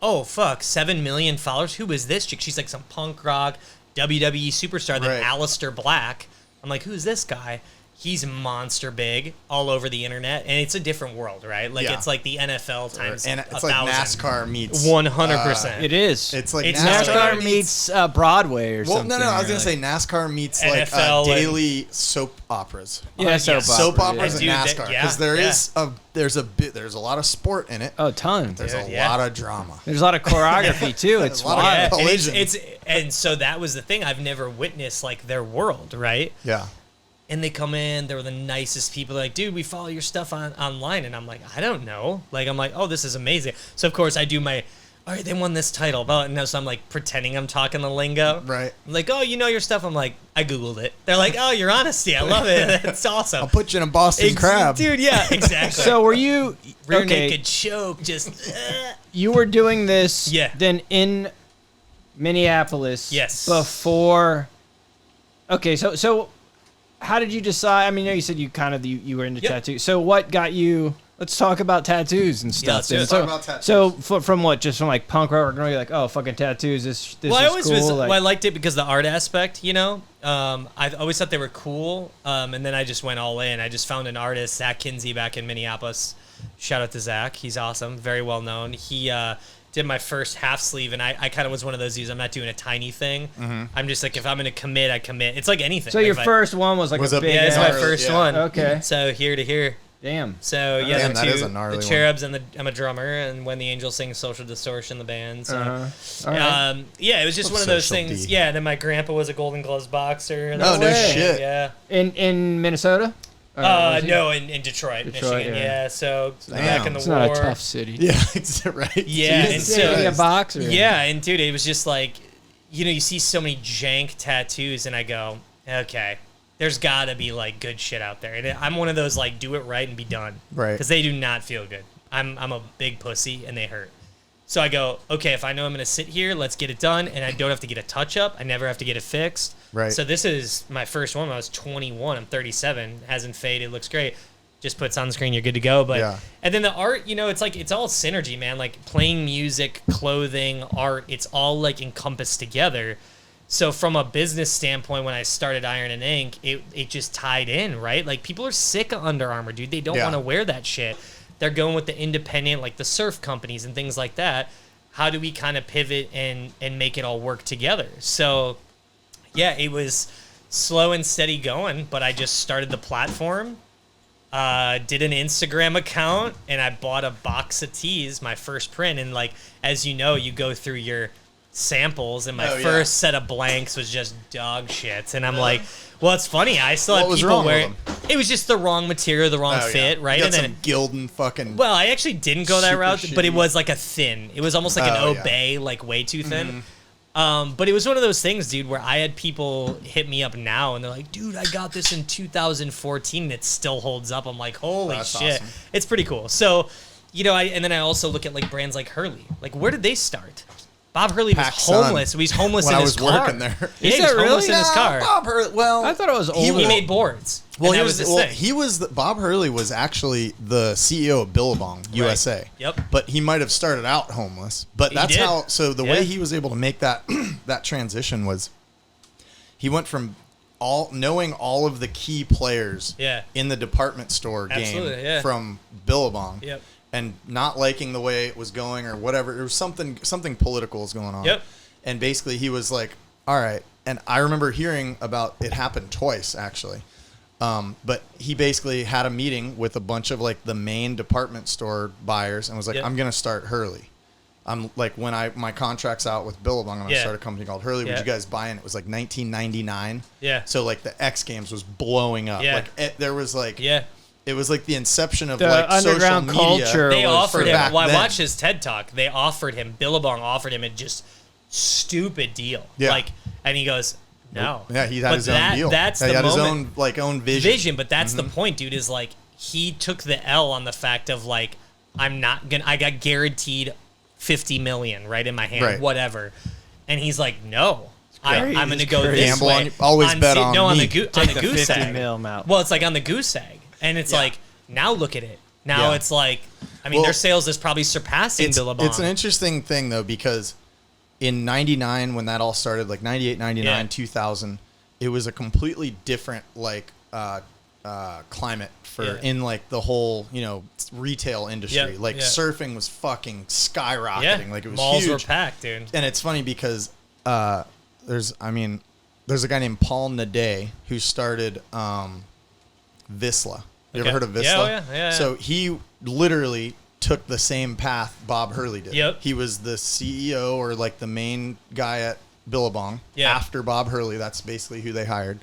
[SPEAKER 2] "Oh fuck, 7 million followers. Who is this chick?" She's like some punk rock WWE superstar. Then Aleister Black. I'm like, "Who's this guy?" He's monster big all over the internet, and it's a different world, right? Like it's like the NFL times
[SPEAKER 1] and it's
[SPEAKER 2] 1,000.
[SPEAKER 1] like NASCAR meets
[SPEAKER 2] 100%.
[SPEAKER 3] It is.
[SPEAKER 1] It's like
[SPEAKER 3] NASCAR meets Broadway or something.
[SPEAKER 1] No. I was gonna say NASCAR meets
[SPEAKER 2] NFL
[SPEAKER 1] like daily soap operas.
[SPEAKER 3] Yeah,
[SPEAKER 1] soap operas and
[SPEAKER 2] Dude,
[SPEAKER 1] NASCAR because there's a lot of sport in it.
[SPEAKER 3] Oh, tons.
[SPEAKER 1] There's a lot of drama.
[SPEAKER 3] There's a lot of choreography too. It's
[SPEAKER 1] a lot of
[SPEAKER 3] wild.
[SPEAKER 1] collision.
[SPEAKER 2] And so that was the thing. I've never witnessed like their world, right?
[SPEAKER 1] Yeah.
[SPEAKER 2] And they come in, they were the nicest people. They're like, dude, we follow your stuff online. And I'm like, I don't know. Like, I'm like, oh, this is amazing. So, of course, I do all right, they won this title. And so I'm like pretending I'm talking the lingo.
[SPEAKER 1] Right.
[SPEAKER 2] I'm like, oh, you know your stuff? I'm like, I Googled it. They're like, oh, your honesty. I love it. It's awesome.
[SPEAKER 1] I'll put you in a Boston crab.
[SPEAKER 2] Dude, yeah, exactly.
[SPEAKER 3] So were you...
[SPEAKER 2] Rear naked choke, just...
[SPEAKER 3] You were doing this then in Minneapolis before... Okay, so how did you decide? I mean, you said you were into tattoos. So what got you? Let's talk about tattoos and stuff.
[SPEAKER 1] Let's talk about tattoos.
[SPEAKER 3] So from what? Just from like punk rock, you're like, oh, fucking tattoos. This is cool.
[SPEAKER 2] I liked it because the art aspect. You know, I always thought they were cool. And then I just went all in. I just found an artist, Zach Kinsey, back in Minneapolis. Shout out to Zach. He's awesome. Very well known. He did my first half sleeve, and I kind of was one of those dudes. I'm not doing a tiny thing. I'm just like, if I'm going to commit, I commit. It's like anything.
[SPEAKER 3] So your first one was like a big...
[SPEAKER 2] Yeah, it's my first one.
[SPEAKER 3] Okay.
[SPEAKER 2] So here to here.
[SPEAKER 3] Damn.
[SPEAKER 2] So
[SPEAKER 1] that is a gnarly
[SPEAKER 2] the Cherubs and I'm a drummer, and When the Angels Sing, Social Distortion, the band. So,
[SPEAKER 3] right.
[SPEAKER 2] it was just one of those things. Yeah. And then my grandpa was a Golden Gloves boxer.
[SPEAKER 1] No shit.
[SPEAKER 2] Yeah.
[SPEAKER 3] In Minnesota.
[SPEAKER 2] No, in Detroit, Michigan. Yeah. So back in the war.
[SPEAKER 3] It's not a tough city.
[SPEAKER 1] Yeah, right.
[SPEAKER 2] Yeah, and so
[SPEAKER 3] a boxer.
[SPEAKER 2] Yeah, and dude, it was just like, you see so many jank tattoos, and I go, okay, there's got to be like good shit out there, and I'm one of those like do it right and be done,
[SPEAKER 1] right?
[SPEAKER 2] Because they do not feel good. I'm a big pussy, and they hurt. So I go, okay, if I know I'm going to sit here, let's get it done, and I don't have to get a touch-up. I never have to get it fixed.
[SPEAKER 1] Right.
[SPEAKER 2] So this is my first one when I was 21. I'm 37. Hasn't faded. Looks great. Just put sunscreen, you're good to go. But And then the art, it's like it's all synergy, man. Like playing music, clothing, art, it's all like encompassed together. So from a business standpoint, when I started Iron and Ink, it just tied in, right? Like people are sick of Under Armour, dude. They don't want to wear that shit. They're going with the independent, like the surf companies and things like that. How do we kind of pivot and make it all work together? So, yeah, it was slow and steady going, but I just started the platform, did an Instagram account, and I bought a box of tees, my first print. And, like, as you know, you go through your samples, and my first set of blanks was just dog shit. And I'm like... Well, it's funny. I still have people wearing. It was just the wrong material, the wrong fit, right?
[SPEAKER 1] You got some Gildan fucking.
[SPEAKER 2] Well, I actually didn't go that route, but it was like a thin. It was almost like an Obey, like way too thin. But it was one of those things, dude, where I had people hit me up now, and they're like, "Dude, I got this in 2014, and it still holds up." I'm like, "Holy shit!" Awesome. It's pretty cool. So, and then I also look at like brands like Hurley. Like, where did they start? Bob Hurley was homeless. He's homeless in his car. When I was working there.
[SPEAKER 3] Is that really?
[SPEAKER 2] Homeless in his car.
[SPEAKER 1] Bob Hurley, well,
[SPEAKER 3] I thought it was old.
[SPEAKER 2] He made boards.
[SPEAKER 1] Well, Bob Hurley was actually the CEO of Billabong USA.
[SPEAKER 2] Yep.
[SPEAKER 1] But he might have started out homeless. But that's how. So the way he was able to make that that transition was, he went from knowing all of the key players in the department store game from Billabong.
[SPEAKER 2] Yep.
[SPEAKER 1] And not liking the way it was going or whatever. There was something political was going on.
[SPEAKER 2] Yep.
[SPEAKER 1] And basically he was like, all right. And I remember hearing about it happened twice, actually. But he basically had a meeting with a bunch of like the main department store buyers and was like, I'm going to start Hurley. I'm like, when my contract's out with Billabong, I'm going to start a company called Hurley. Would you guys buy in? It was like 1999.
[SPEAKER 2] Yeah.
[SPEAKER 1] So like the X Games was blowing up.
[SPEAKER 2] Yeah.
[SPEAKER 1] Like there was like, it was like the inception of
[SPEAKER 3] the
[SPEAKER 1] like
[SPEAKER 3] underground
[SPEAKER 1] social media.
[SPEAKER 3] culture.
[SPEAKER 2] They offered him. Well, I watched
[SPEAKER 1] then.
[SPEAKER 2] his TED Talk. They offered him. Billabong offered him a just stupid deal.
[SPEAKER 1] Yeah.
[SPEAKER 2] Like, and he goes, no.
[SPEAKER 1] Yeah, he had his own deal.
[SPEAKER 2] That's
[SPEAKER 1] he
[SPEAKER 2] the
[SPEAKER 1] had
[SPEAKER 2] moment.
[SPEAKER 1] his own vision.
[SPEAKER 2] But that's the point, dude. Is like he took the L on the fact of like I got guaranteed $50 million right in my hand, whatever. And he's like, no. I'm going to go this
[SPEAKER 1] Gamble
[SPEAKER 2] way.
[SPEAKER 1] Always bet on me.
[SPEAKER 2] On the goose egg.
[SPEAKER 3] Mil
[SPEAKER 2] Well, it's like on the goose egg. And it's like, now look at it. Now it's like, I mean, their sales is probably surpassing Billabong.
[SPEAKER 1] It's an interesting thing, though, because in 99, when that all started, like 98, 99, 2000, it was a completely different, like, climate for in like the whole retail industry. Surfing was fucking skyrocketing. Like it was
[SPEAKER 2] malls
[SPEAKER 1] huge.
[SPEAKER 2] Were packed, dude.
[SPEAKER 1] And it's funny because there's a guy named Paul Naday who started Vissla. You ever heard of Vissla?
[SPEAKER 2] Yeah.
[SPEAKER 1] So he literally took the same path Bob Hurley did.
[SPEAKER 2] Yep.
[SPEAKER 1] He was the CEO or like the main guy at Billabong after Bob Hurley. That's basically who they hired.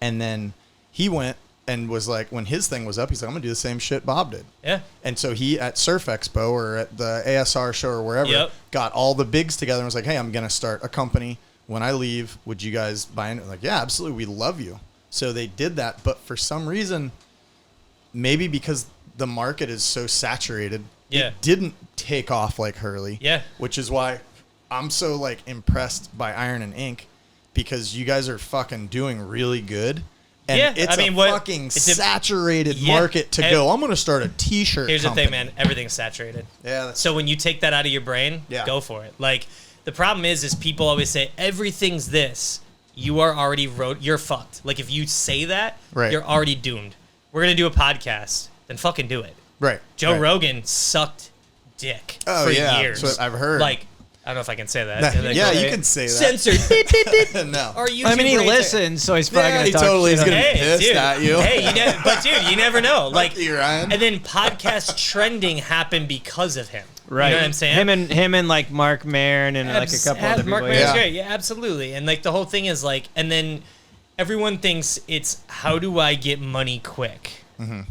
[SPEAKER 1] And then he went and was like, when his thing was up, he's like, I'm going to do the same shit Bob did.
[SPEAKER 2] Yeah.
[SPEAKER 1] And so he, at Surf Expo or at the ASR show or wherever, got all the bigs together and was like, hey, I'm going to start a company. When I leave, would you guys buy in? Like, yeah, absolutely. We love you. So they did that. But for some reason, maybe because the market is so saturated, it didn't take off like Hurley.
[SPEAKER 2] Yeah.
[SPEAKER 1] Which is why I'm so like impressed by Iron and Ink, because you guys are fucking doing really good. And it's fucking saturated market to go, I'm going to start a T-shirt
[SPEAKER 2] Here's
[SPEAKER 1] company.
[SPEAKER 2] the thing, man. Everything's saturated.
[SPEAKER 1] Yeah.
[SPEAKER 2] So when you take that out of your brain, go for it. Like, the problem is people always say, everything's this. You are already you're fucked. Like, if you say that, you're already doomed. We're going to do a podcast. Then fucking do it.
[SPEAKER 1] Right.
[SPEAKER 2] Joe Rogan sucked dick for years.
[SPEAKER 1] That's what I've heard.
[SPEAKER 2] Like, I don't know if I can say that.
[SPEAKER 1] You can say that.
[SPEAKER 2] Censored.
[SPEAKER 1] No.
[SPEAKER 2] Or you.
[SPEAKER 3] I mean, he listens, so he's probably going to talk
[SPEAKER 1] totally
[SPEAKER 3] shit
[SPEAKER 1] is going to be pissed at you.
[SPEAKER 2] You never know. Like,
[SPEAKER 1] you, Ryan.
[SPEAKER 2] And then podcast trending happened because of him. Right. You know what I'm saying?
[SPEAKER 3] Him and like Mark Maron and like a couple other people.
[SPEAKER 2] Mark Maron's great. Yeah, absolutely. And like the whole thing is like, and then everyone thinks it's how do I get money quick? Mm-hmm.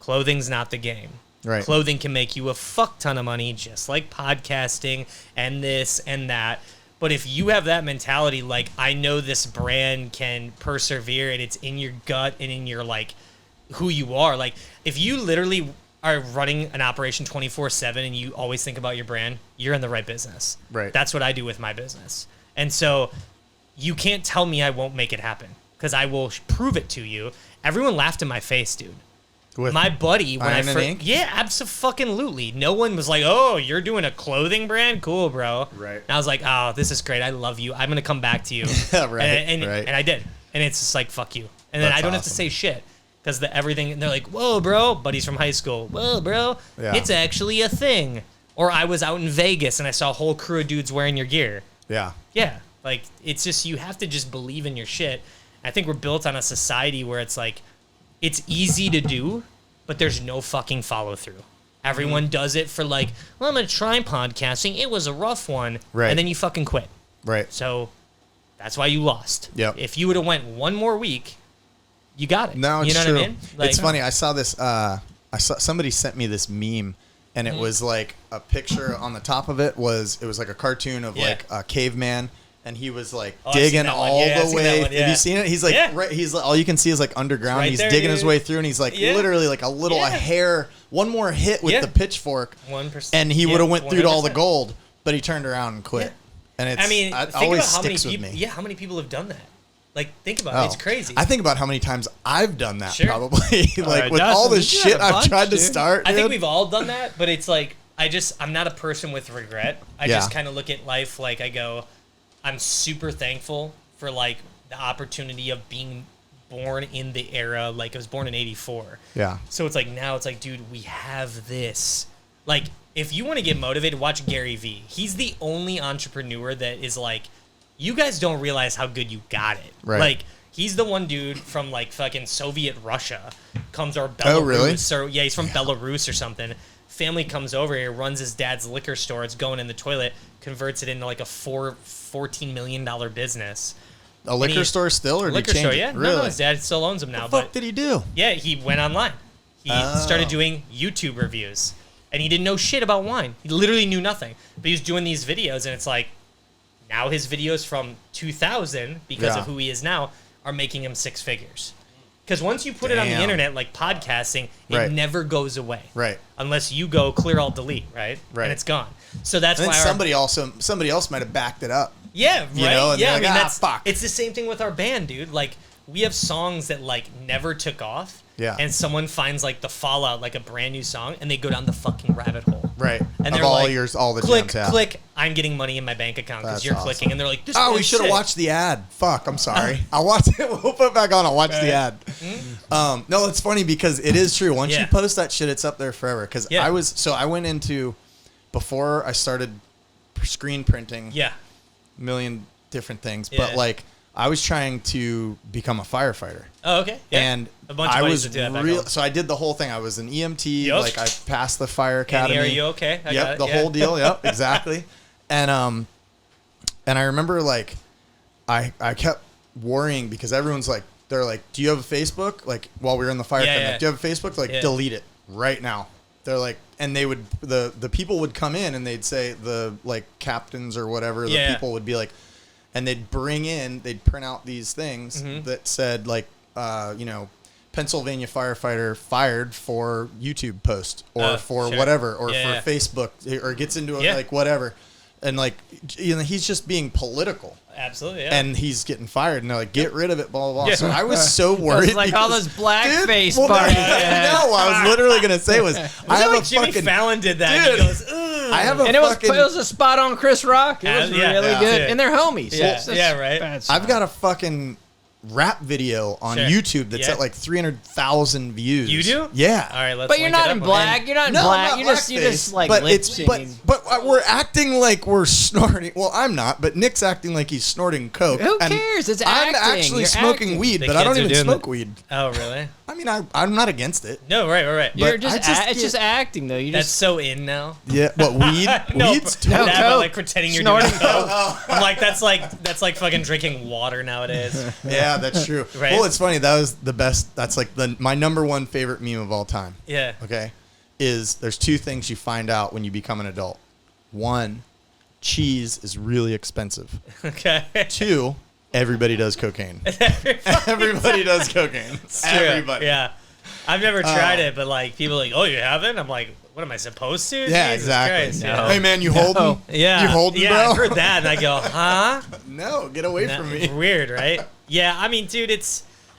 [SPEAKER 2] Clothing's not the game.
[SPEAKER 1] Right.
[SPEAKER 2] Clothing can make you a fuck ton of money, just like podcasting and this and that. But if you have that mentality, like, I know this brand can persevere and it's in your gut and in your, like, who you are. Like, if you literally are running an operation 24/7 and you always think about your brand, you're in the right business.
[SPEAKER 1] Right.
[SPEAKER 2] That's what I do with my business. And so you can't tell me I won't make it happen, because I will prove it to you. Everyone laughed in my face, dude. With my buddy, when
[SPEAKER 1] Iron and Ink?
[SPEAKER 2] Yeah, absolutely. No one was like, "Oh, you're doing a clothing brand? Cool, bro."
[SPEAKER 1] Right.
[SPEAKER 2] And I was like, "Oh, this is great. I love you. I'm gonna come back to you."
[SPEAKER 1] Right.
[SPEAKER 2] And I did. And it's just like, fuck you. And then I don't have to say shit, because everything. And they're like, "Whoa, bro." Buddies from high school. "Whoa, bro.
[SPEAKER 1] Yeah.
[SPEAKER 2] It's actually a thing." Or I was out in Vegas and I saw a whole crew of dudes wearing your gear.
[SPEAKER 1] Yeah.
[SPEAKER 2] Yeah. Like, it's just, you have to just believe in your shit. I think we're built on a society where it's like, it's easy to do, but there's no fucking follow through. Everyone does it for like, well, I'm going to try podcasting. It was a rough one.
[SPEAKER 1] Right.
[SPEAKER 2] And then you fucking quit.
[SPEAKER 1] Right.
[SPEAKER 2] So that's why you lost.
[SPEAKER 1] Yep.
[SPEAKER 2] If you would have went one more week, you got it.
[SPEAKER 1] No, it's
[SPEAKER 2] you know
[SPEAKER 1] true.
[SPEAKER 2] what I mean? Like,
[SPEAKER 1] it's funny. I saw this. Somebody sent me this meme, and it was like a picture on the top of it was like a cartoon of like a caveman. And he was like digging all the way. Have you seen it? He's like, he's like, all you can see is like underground. He's digging his way through, and he's like literally like a hair, one more hit with the pitchfork.
[SPEAKER 2] 1%.
[SPEAKER 1] And he would have went through all the gold, but he turned around and quit. And it's,
[SPEAKER 2] I mean,
[SPEAKER 1] it
[SPEAKER 2] think
[SPEAKER 1] always
[SPEAKER 2] about how many
[SPEAKER 1] sticks with
[SPEAKER 2] people.
[SPEAKER 1] me.
[SPEAKER 2] Yeah, how many people have done that? Like, think about it. It's crazy.
[SPEAKER 1] I think about how many times I've done that.
[SPEAKER 2] Sure.
[SPEAKER 1] Probably like with
[SPEAKER 3] Dustin,
[SPEAKER 1] all the
[SPEAKER 3] you
[SPEAKER 1] shit
[SPEAKER 3] had a
[SPEAKER 1] I've
[SPEAKER 3] bunch,
[SPEAKER 1] tried to
[SPEAKER 3] dude.
[SPEAKER 1] start.
[SPEAKER 2] I think
[SPEAKER 1] dude.
[SPEAKER 2] we've all done that, but it's like I'm not a person with regret. I
[SPEAKER 1] Yeah.
[SPEAKER 2] just kind of look at life like I go, I'm super thankful for like the opportunity of being born in the era. Like I was born in '84.
[SPEAKER 1] Yeah.
[SPEAKER 2] So it's like now it's like, dude, we have this. Like if you want to get motivated, watch Gary Vee. He's the only entrepreneur that is like, you guys don't realize how good you got it.
[SPEAKER 1] Right.
[SPEAKER 2] Like he's the one dude from like fucking Soviet Russia, comes or Belarus.
[SPEAKER 1] Oh, really?
[SPEAKER 2] Or yeah, he's from Belarus or something. Family comes over here, runs his dad's liquor store. It's going in the toilet, converts it into like a $14 million business.
[SPEAKER 1] A liquor store still, or
[SPEAKER 2] Liquor
[SPEAKER 1] did he change
[SPEAKER 2] store, yeah.
[SPEAKER 1] it? Really?
[SPEAKER 2] No, his dad still owns them now.
[SPEAKER 1] What the fuck
[SPEAKER 2] But
[SPEAKER 1] did he do?
[SPEAKER 2] yeah, he went online. He started doing YouTube reviews, and he didn't know shit about wine. He literally knew nothing. But he was doing these videos, and it's like now his videos from 2000, because
[SPEAKER 1] Yeah.
[SPEAKER 2] of who he is now, are making him six figures. Because once you put it on the
[SPEAKER 1] Damn.
[SPEAKER 2] internet, like podcasting, it
[SPEAKER 1] Right.
[SPEAKER 2] never goes away.
[SPEAKER 1] Right.
[SPEAKER 2] Unless you go clear alt delete, right?
[SPEAKER 1] Right.
[SPEAKER 2] And it's gone. So that's
[SPEAKER 1] And
[SPEAKER 2] why
[SPEAKER 1] then somebody else might have backed it up.
[SPEAKER 2] yeah, right.
[SPEAKER 1] You know, and
[SPEAKER 2] yeah,
[SPEAKER 1] they're like,
[SPEAKER 2] that's
[SPEAKER 1] fuck.
[SPEAKER 2] it's the same thing with our band, dude. Like we have songs that like never took off.
[SPEAKER 1] Yeah.
[SPEAKER 2] And someone finds like the fallout, like a brand new song, and they go down the fucking rabbit hole.
[SPEAKER 1] Right.
[SPEAKER 2] And
[SPEAKER 1] of
[SPEAKER 2] they're
[SPEAKER 1] all
[SPEAKER 2] like,
[SPEAKER 1] all the
[SPEAKER 2] click,
[SPEAKER 1] jams have.
[SPEAKER 2] click. I'm getting money in my bank account because
[SPEAKER 1] That's
[SPEAKER 2] you're
[SPEAKER 1] awesome.
[SPEAKER 2] clicking, and they're like, this.
[SPEAKER 1] Oh, we
[SPEAKER 2] band's
[SPEAKER 1] should have
[SPEAKER 2] sick.
[SPEAKER 1] watched the ad. Fuck, I'm sorry. I'll watch it. We'll put it back on. I'll watch the ad. No, it's funny because it is true. Once
[SPEAKER 2] Yeah.
[SPEAKER 1] you post that shit, it's up there forever. Because
[SPEAKER 2] Yeah.
[SPEAKER 1] I went into, before I started screen printing,
[SPEAKER 2] Yeah.
[SPEAKER 1] a million different things.
[SPEAKER 2] Yeah.
[SPEAKER 1] But like, I was trying to become a firefighter.
[SPEAKER 2] Oh, okay. Yeah.
[SPEAKER 1] And
[SPEAKER 2] a bunch of
[SPEAKER 1] I
[SPEAKER 2] ways
[SPEAKER 1] was
[SPEAKER 2] to do that back
[SPEAKER 1] real.
[SPEAKER 2] home.
[SPEAKER 1] So I did the whole thing. I was an EMT.
[SPEAKER 2] Yup.
[SPEAKER 1] Like I passed the fire academy.
[SPEAKER 2] Annie, are you okay? I got
[SPEAKER 1] Yep,
[SPEAKER 2] it,
[SPEAKER 1] the
[SPEAKER 2] yeah.
[SPEAKER 1] whole deal. Yep, exactly. And I remember like I kept worrying because everyone's like, they're like, do you have a Facebook? Like while we were in the fire academy,
[SPEAKER 2] yeah.
[SPEAKER 1] like, do you have a Facebook? Like
[SPEAKER 2] Yeah.
[SPEAKER 1] delete it right now. They're like, and they would the people would come in and they'd say the like captains or whatever.
[SPEAKER 2] Yeah.
[SPEAKER 1] The people would be like, and they'd print out these things that said like, Pennsylvania firefighter fired for YouTube post or for
[SPEAKER 2] sure.
[SPEAKER 1] whatever or
[SPEAKER 2] Yeah.
[SPEAKER 1] for Facebook or gets into
[SPEAKER 2] Yeah.
[SPEAKER 1] like whatever, and like he's just being political.
[SPEAKER 2] Absolutely. Yeah.
[SPEAKER 1] And he's getting fired, and they're like, "Get rid of it." Blah blah blah.
[SPEAKER 2] Yeah.
[SPEAKER 1] So I was so worried.
[SPEAKER 3] It's like all
[SPEAKER 1] because-
[SPEAKER 3] those blackface
[SPEAKER 1] Dude, well,
[SPEAKER 3] parties.
[SPEAKER 1] No, I was literally gonna say was I have
[SPEAKER 2] like
[SPEAKER 1] a
[SPEAKER 2] Jimmy
[SPEAKER 1] fucking
[SPEAKER 2] Fallon did that. And
[SPEAKER 1] Dude.
[SPEAKER 2] he goes, ugh.
[SPEAKER 1] I have a
[SPEAKER 3] And it was
[SPEAKER 1] fucking
[SPEAKER 3] a spot on Chris Rock. It was
[SPEAKER 2] Yeah,
[SPEAKER 3] really
[SPEAKER 2] yeah.
[SPEAKER 3] good,
[SPEAKER 2] Yeah.
[SPEAKER 3] and they're homies.
[SPEAKER 2] Yeah.
[SPEAKER 3] That's
[SPEAKER 2] Yeah, right.
[SPEAKER 3] bad
[SPEAKER 1] I've
[SPEAKER 3] stuff.
[SPEAKER 1] got a fucking rap video on
[SPEAKER 2] Sure.
[SPEAKER 1] YouTube that's
[SPEAKER 2] Yeah.
[SPEAKER 1] at like 300,000 views.
[SPEAKER 2] You do?
[SPEAKER 1] Yeah.
[SPEAKER 2] All right, let's.
[SPEAKER 3] But you're
[SPEAKER 2] link it
[SPEAKER 3] not
[SPEAKER 2] up.
[SPEAKER 3] in black. You're not in
[SPEAKER 1] No,
[SPEAKER 3] black.
[SPEAKER 1] I'm
[SPEAKER 3] You
[SPEAKER 1] not
[SPEAKER 3] just
[SPEAKER 1] blackface,
[SPEAKER 3] like
[SPEAKER 1] but
[SPEAKER 3] lip
[SPEAKER 1] it's
[SPEAKER 3] syncing.
[SPEAKER 1] but we're acting like we're snorting. Well, I'm not, but Nick's acting like he's snorting coke.
[SPEAKER 3] Who
[SPEAKER 1] and
[SPEAKER 3] cares? It's
[SPEAKER 1] I'm
[SPEAKER 3] acting.
[SPEAKER 1] actually
[SPEAKER 3] You're
[SPEAKER 1] smoking
[SPEAKER 3] acting.
[SPEAKER 1] weed,
[SPEAKER 2] The
[SPEAKER 1] but I don't
[SPEAKER 2] kids are
[SPEAKER 1] even
[SPEAKER 2] doing
[SPEAKER 1] smoke
[SPEAKER 2] it.
[SPEAKER 1] weed.
[SPEAKER 2] Oh, really?
[SPEAKER 1] I mean, I'm not against it.
[SPEAKER 2] No, right.
[SPEAKER 3] You're
[SPEAKER 1] But
[SPEAKER 3] just
[SPEAKER 1] I just
[SPEAKER 3] it's
[SPEAKER 1] get-
[SPEAKER 3] just acting though. You
[SPEAKER 2] That's
[SPEAKER 3] just
[SPEAKER 2] so in now.
[SPEAKER 1] Yeah, what weed?
[SPEAKER 2] No,
[SPEAKER 1] Weed's
[SPEAKER 3] No,
[SPEAKER 2] that,
[SPEAKER 3] coke.
[SPEAKER 2] but like pretending you're
[SPEAKER 3] Snorting
[SPEAKER 2] doing coke. I'm like, that's like fucking drinking water nowadays.
[SPEAKER 1] Yeah, that's true.
[SPEAKER 2] Right.
[SPEAKER 1] Well, it's funny. That was the best. That's like my number one favorite meme of all time.
[SPEAKER 2] Yeah.
[SPEAKER 1] Okay, is there's two things you find out when you become an adult. One, cheese is really expensive.
[SPEAKER 2] Okay.
[SPEAKER 1] Two, everybody does cocaine. Everybody does cocaine.
[SPEAKER 2] It's true.
[SPEAKER 1] Everybody.
[SPEAKER 2] Yeah. I've never tried it, but like people are like, oh, you haven't? I'm like, what am I supposed to?
[SPEAKER 1] Yeah,
[SPEAKER 2] Jesus
[SPEAKER 1] exactly.
[SPEAKER 2] Christ,
[SPEAKER 3] No.
[SPEAKER 2] yeah.
[SPEAKER 1] Hey man, you holding?
[SPEAKER 2] Yeah.
[SPEAKER 1] You holding,
[SPEAKER 2] yeah,
[SPEAKER 1] bro?
[SPEAKER 2] I've heard that, and I go, huh?
[SPEAKER 1] No, get away from me.
[SPEAKER 2] Weird, right? Yeah, I mean, dude,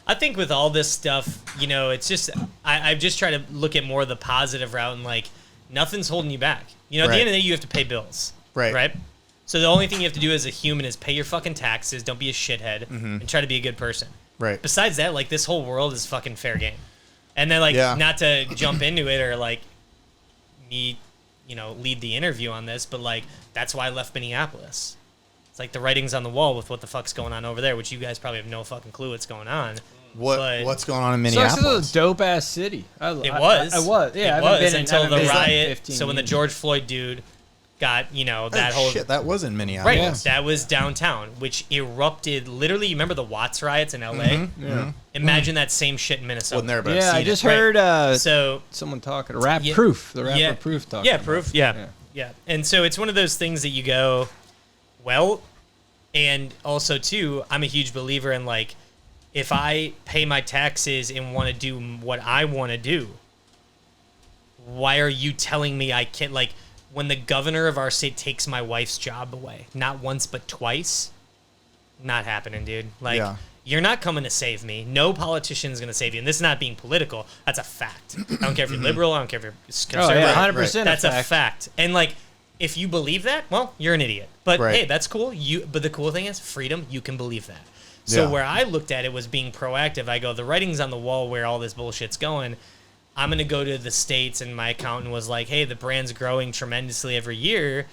[SPEAKER 2] I think with all this stuff, it's just, I've just tried to look at more of the positive route and like, nothing's holding you back. At the
[SPEAKER 1] Right.
[SPEAKER 2] end of the day, you have to pay bills.
[SPEAKER 1] Right.
[SPEAKER 2] Right? So the only thing you have to do as a human is pay your fucking taxes, don't be a shithead,
[SPEAKER 1] Mm-hmm.
[SPEAKER 2] and try to be a good person.
[SPEAKER 1] Right.
[SPEAKER 2] Besides that, like, this whole world is fucking fair game. And then, like,
[SPEAKER 1] Yeah.
[SPEAKER 2] not to jump into it or, like, me, lead the interview on this, but, like, that's why I left Minneapolis. It's like the writing's on the wall with what the fuck's going on over there, which you guys probably have no fucking clue what's going on. But
[SPEAKER 1] What's going on in
[SPEAKER 3] Sucks
[SPEAKER 1] Minneapolis?
[SPEAKER 3] it's a dope ass city.
[SPEAKER 2] It was.
[SPEAKER 3] I was. Yeah, I
[SPEAKER 2] it
[SPEAKER 3] haven't
[SPEAKER 2] was
[SPEAKER 3] been in-
[SPEAKER 2] until
[SPEAKER 3] I haven't
[SPEAKER 2] the
[SPEAKER 3] been in
[SPEAKER 2] riot.
[SPEAKER 3] 15
[SPEAKER 2] So when the
[SPEAKER 3] years.
[SPEAKER 2] George Floyd dude got, that
[SPEAKER 1] Oh,
[SPEAKER 2] whole
[SPEAKER 1] shit, that was in Minneapolis.
[SPEAKER 2] right,
[SPEAKER 3] Yeah.
[SPEAKER 2] that was downtown, which erupted. Literally, you remember the Watts riots in LA?
[SPEAKER 1] Mm-hmm.
[SPEAKER 3] Yeah.
[SPEAKER 2] Imagine that same shit in Minnesota.
[SPEAKER 1] Wasn't there, but I've
[SPEAKER 3] Yeah, I
[SPEAKER 1] seen
[SPEAKER 3] just
[SPEAKER 1] it.
[SPEAKER 3] heard
[SPEAKER 2] So
[SPEAKER 3] someone talking. Rap
[SPEAKER 2] Yeah.
[SPEAKER 3] Proof. The rapper
[SPEAKER 2] Yeah.
[SPEAKER 3] Proof talking.
[SPEAKER 2] yeah,
[SPEAKER 3] about
[SPEAKER 2] proof.
[SPEAKER 3] it.
[SPEAKER 2] Yeah. And so it's one of those things that you go, well, and also too, I'm a huge believer in like, if I pay my taxes and want to do what I want to do, why are you telling me I can't? Like, when the governor of our state takes my wife's job away, not once but twice, not happening, dude. Like, you're not coming to save me. No politician's going to save you. And this is not being political. That's a fact. I don't care if you're liberal. I don't care if you're conservative.
[SPEAKER 3] Oh, yeah, 100%
[SPEAKER 2] That's a fact. And, like, if you believe that, well, you're an idiot. But, hey, that's cool. But the cool thing is, freedom, you can believe that. So where I looked at it was being proactive. I go, the writing's on the wall where all this bullshit's going. I'm going to go to the States, and my accountant was like, hey, the brand's growing tremendously every year.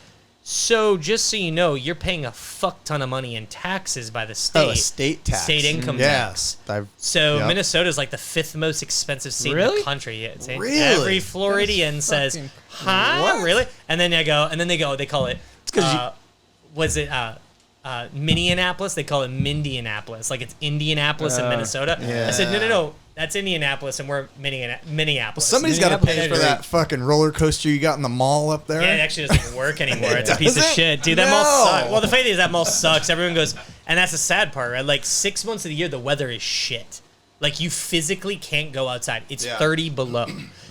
[SPEAKER 2] So just so you know, you're paying a fuck ton of money in taxes by the state.
[SPEAKER 1] Oh, a state tax.
[SPEAKER 2] State income tax. So Minnesota's like the 5th most expensive state in the country. Yeah,
[SPEAKER 1] really?
[SPEAKER 2] Every Floridian says, huh? What? Really? And then they call it, Minneapolis? They call it Mindianapolis. Like it's Indianapolis in Minnesota.
[SPEAKER 1] Yeah.
[SPEAKER 2] I said, no. That's Indianapolis, and we're Minneapolis.
[SPEAKER 1] Well, somebody's got to pay for that fucking roller coaster you got in the mall up there.
[SPEAKER 2] Yeah, it actually doesn't even work anymore. It's a piece of shit. Dude, that mall sucks. Well, the funny thing is that mall sucks. Everyone goes, and that's the sad part, right? Like 6 months of the year, the weather is shit. Like you physically can't go outside. It's 30 below.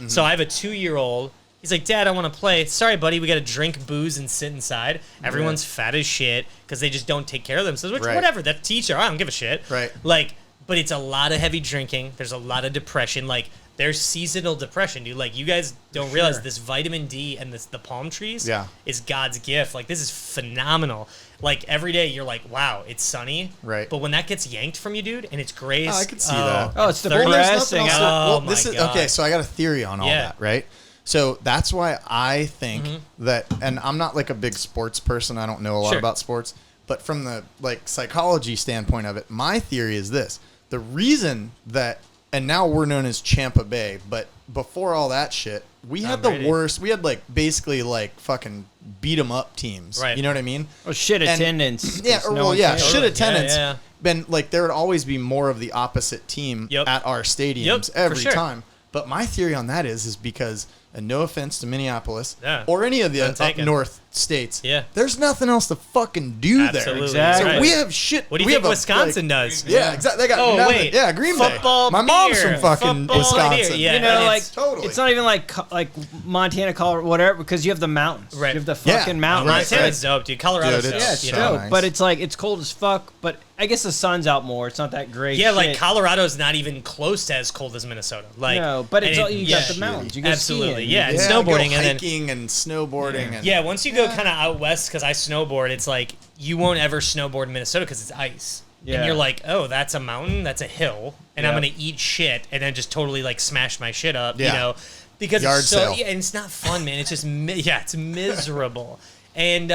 [SPEAKER 2] So I have a 2-year-old. He's like, Dad, I want to play. Sorry, buddy, we got to drink booze and sit inside. Everyone's fat as shit because they just don't take care of themselves. Which, whatever, that's teacher. I don't give a shit.
[SPEAKER 1] Right.
[SPEAKER 2] Like, but it's a lot of heavy drinking. There's a lot of depression. Like, there's seasonal depression, dude. Like, you guys don't realize this vitamin D and the palm trees is God's gift. Like, this is phenomenal. Like, every day you're like, wow, it's sunny.
[SPEAKER 1] Right.
[SPEAKER 2] But when that gets yanked from you, dude, and it's gray.
[SPEAKER 1] I could see that.
[SPEAKER 3] Oh, it's depressing.
[SPEAKER 1] Okay, so I got a theory on all that, right? So that's why I think that, and I'm not like a big sports person. I don't know a lot about sports. But from the like psychology standpoint of it, my theory is this. The reason that, and now we're known as Champa Bay, but before all that shit, we had the worst. We had like basically like fucking beat 'em up teams. Right. You know what I mean?
[SPEAKER 3] Oh, shit attendance.
[SPEAKER 1] Yeah. Shit attendance. Yeah. Been like there would always be more of the opposite team at our stadiums every time. But my theory on that is because, and no offense to Minneapolis or any of the up north states, there's nothing else to fucking do there.
[SPEAKER 3] Exactly.
[SPEAKER 1] So we have shit.
[SPEAKER 2] What do you think Wisconsin does?
[SPEAKER 1] Yeah, exactly. They got nothing. Yeah, Green Bay.
[SPEAKER 2] Football,
[SPEAKER 1] my mom's from fucking Wisconsin.
[SPEAKER 3] Yeah, you know, like totally. It's not even like Montana, Colorado, whatever, because you have the mountains. Right. You have the fucking mountains.
[SPEAKER 2] Montana's dope, dude. Colorado's dope.
[SPEAKER 3] It's dope, nice. But it's like it's cold as fuck. But I guess the sun's out more. It's not that great.
[SPEAKER 2] Yeah, like Colorado's not even close to as cold as Minnesota. Like
[SPEAKER 3] no, but it's you got the mountains. You go
[SPEAKER 2] absolutely,
[SPEAKER 3] skiing.
[SPEAKER 2] and snowboarding,
[SPEAKER 1] and hiking and snowboarding.
[SPEAKER 2] Yeah, once you go kind of out west, because I snowboard, it's like you won't ever snowboard in Minnesota because it's ice. Yeah. And you're like, oh, that's a mountain, that's a hill, and I'm gonna eat shit and then just totally like smash my shit up, you know, because it's so and it's not fun, man. It's just it's miserable. And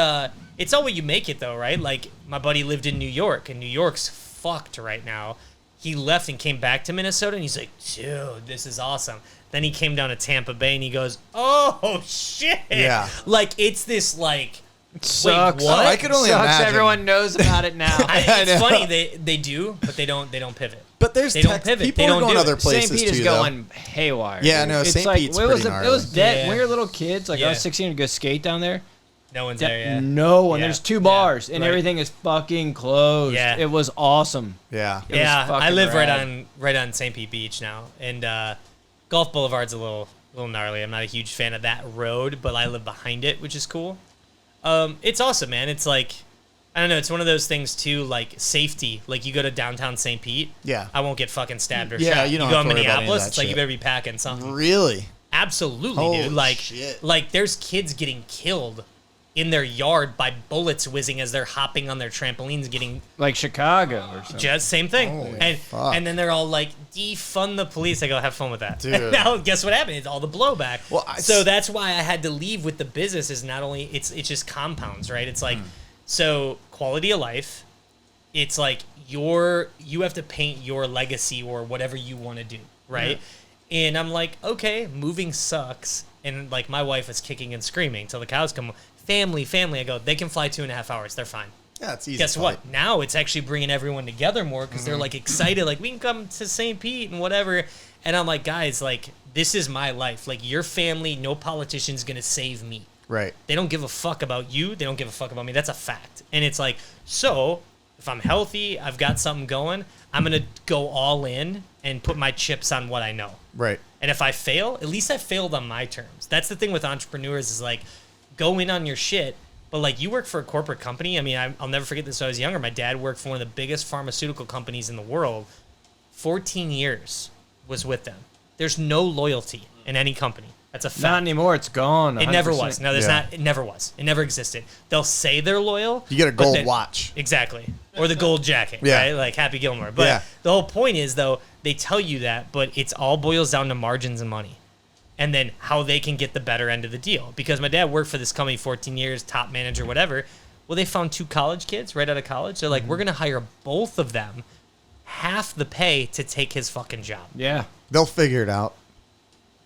[SPEAKER 2] it's all what you make it, though, right? Like, my buddy lived in New York, and New York's fucked right now. He left and came back to Minnesota, and he's like, dude, this is awesome. Then he came down to Tampa Bay, and he goes, oh, shit. Yeah. Like, it's this, like,
[SPEAKER 3] sucks.
[SPEAKER 2] Wait, what?
[SPEAKER 1] I could only imagine.
[SPEAKER 3] Everyone knows about it now.
[SPEAKER 2] It's funny. They do, but they don't pivot.
[SPEAKER 1] But there's
[SPEAKER 2] they don't pivot.
[SPEAKER 1] People
[SPEAKER 2] they don't
[SPEAKER 1] are going
[SPEAKER 2] do
[SPEAKER 1] other places
[SPEAKER 3] St. Pete is going haywire.
[SPEAKER 1] Yeah, no, St. Pete's pretty gnarly.
[SPEAKER 3] It was dead. When we were little kids, like I was 16 to go skate down there.
[SPEAKER 2] No one's there,
[SPEAKER 3] No one. There's 2 bars, and everything is fucking closed. Yeah. It was awesome.
[SPEAKER 1] Yeah.
[SPEAKER 2] I live right on St. Pete Beach now, and Golf Boulevard's a little gnarly. I'm not a huge fan of that road, but I live behind it, which is cool. It's awesome, man. It's like, I don't know. It's one of those things too, like safety. Like you go to downtown St. Pete, I won't get fucking stabbed or shot.
[SPEAKER 1] Yeah, you don't have to worry about any of
[SPEAKER 2] Minneapolis,
[SPEAKER 1] that
[SPEAKER 2] it's like
[SPEAKER 1] shit.
[SPEAKER 2] you better be packing something.
[SPEAKER 1] Really?
[SPEAKER 2] Absolutely,
[SPEAKER 1] Holy
[SPEAKER 2] dude. Like,
[SPEAKER 1] shit.
[SPEAKER 2] like there's kids getting killed in their yard by bullets whizzing as they're hopping on their trampolines, getting
[SPEAKER 3] like Chicago or something.
[SPEAKER 2] Just same thing.
[SPEAKER 1] Holy fuck.
[SPEAKER 2] And then they're all like, defund the police. I go, have fun with that.
[SPEAKER 1] Dude.
[SPEAKER 2] And now guess what happened? It's all the blowback.
[SPEAKER 1] Well,
[SPEAKER 2] so that's why I had to leave with the business. Is not only it's just compounds, right? It's like so quality of life. It's like you have to paint your legacy or whatever you want to do, right? Yeah. And I'm like, okay, moving sucks. And like my wife is kicking and screaming till the cows come. Family. I go, they can fly 2.5 hours. They're fine.
[SPEAKER 1] Yeah, it's easy.
[SPEAKER 2] Guess what? Now it's actually bringing everyone together more because they're like excited. Like, we can come to St. Pete and whatever. And I'm like, guys, like, this is my life. Like, your family, no politician's going to save me.
[SPEAKER 1] Right.
[SPEAKER 2] They don't give a fuck about you. They don't give a fuck about me. That's a fact. And it's like, so if I'm healthy, I've got something going, I'm going to go all in and put my chips on what I know.
[SPEAKER 1] Right.
[SPEAKER 2] And if I fail, at least I failed on my terms. That's the thing with entrepreneurs is like, go in on your shit. But like you work for a corporate company. I mean, I'll never forget this. When I was younger, my dad worked for one of the biggest pharmaceutical companies in the world. 14 years was with them. There's no loyalty in any company. That's a fact.
[SPEAKER 3] Not anymore. It's gone. 100%.
[SPEAKER 2] It never was. No, there's not. It never was. It never existed. They'll say they're loyal.
[SPEAKER 1] You get a gold watch.
[SPEAKER 2] Exactly. Or the gold jacket, right? Like Happy Gilmore. But the whole point is, though, they tell you that, but it's all boils down to margins and money. And then how they can get the better end of the deal. Because my dad worked for this company 14 years, top manager, whatever. Well, they found 2 college kids right out of college. They're like, we're going to hire both of them half the pay to take his fucking job.
[SPEAKER 3] Yeah.
[SPEAKER 1] They'll figure it out.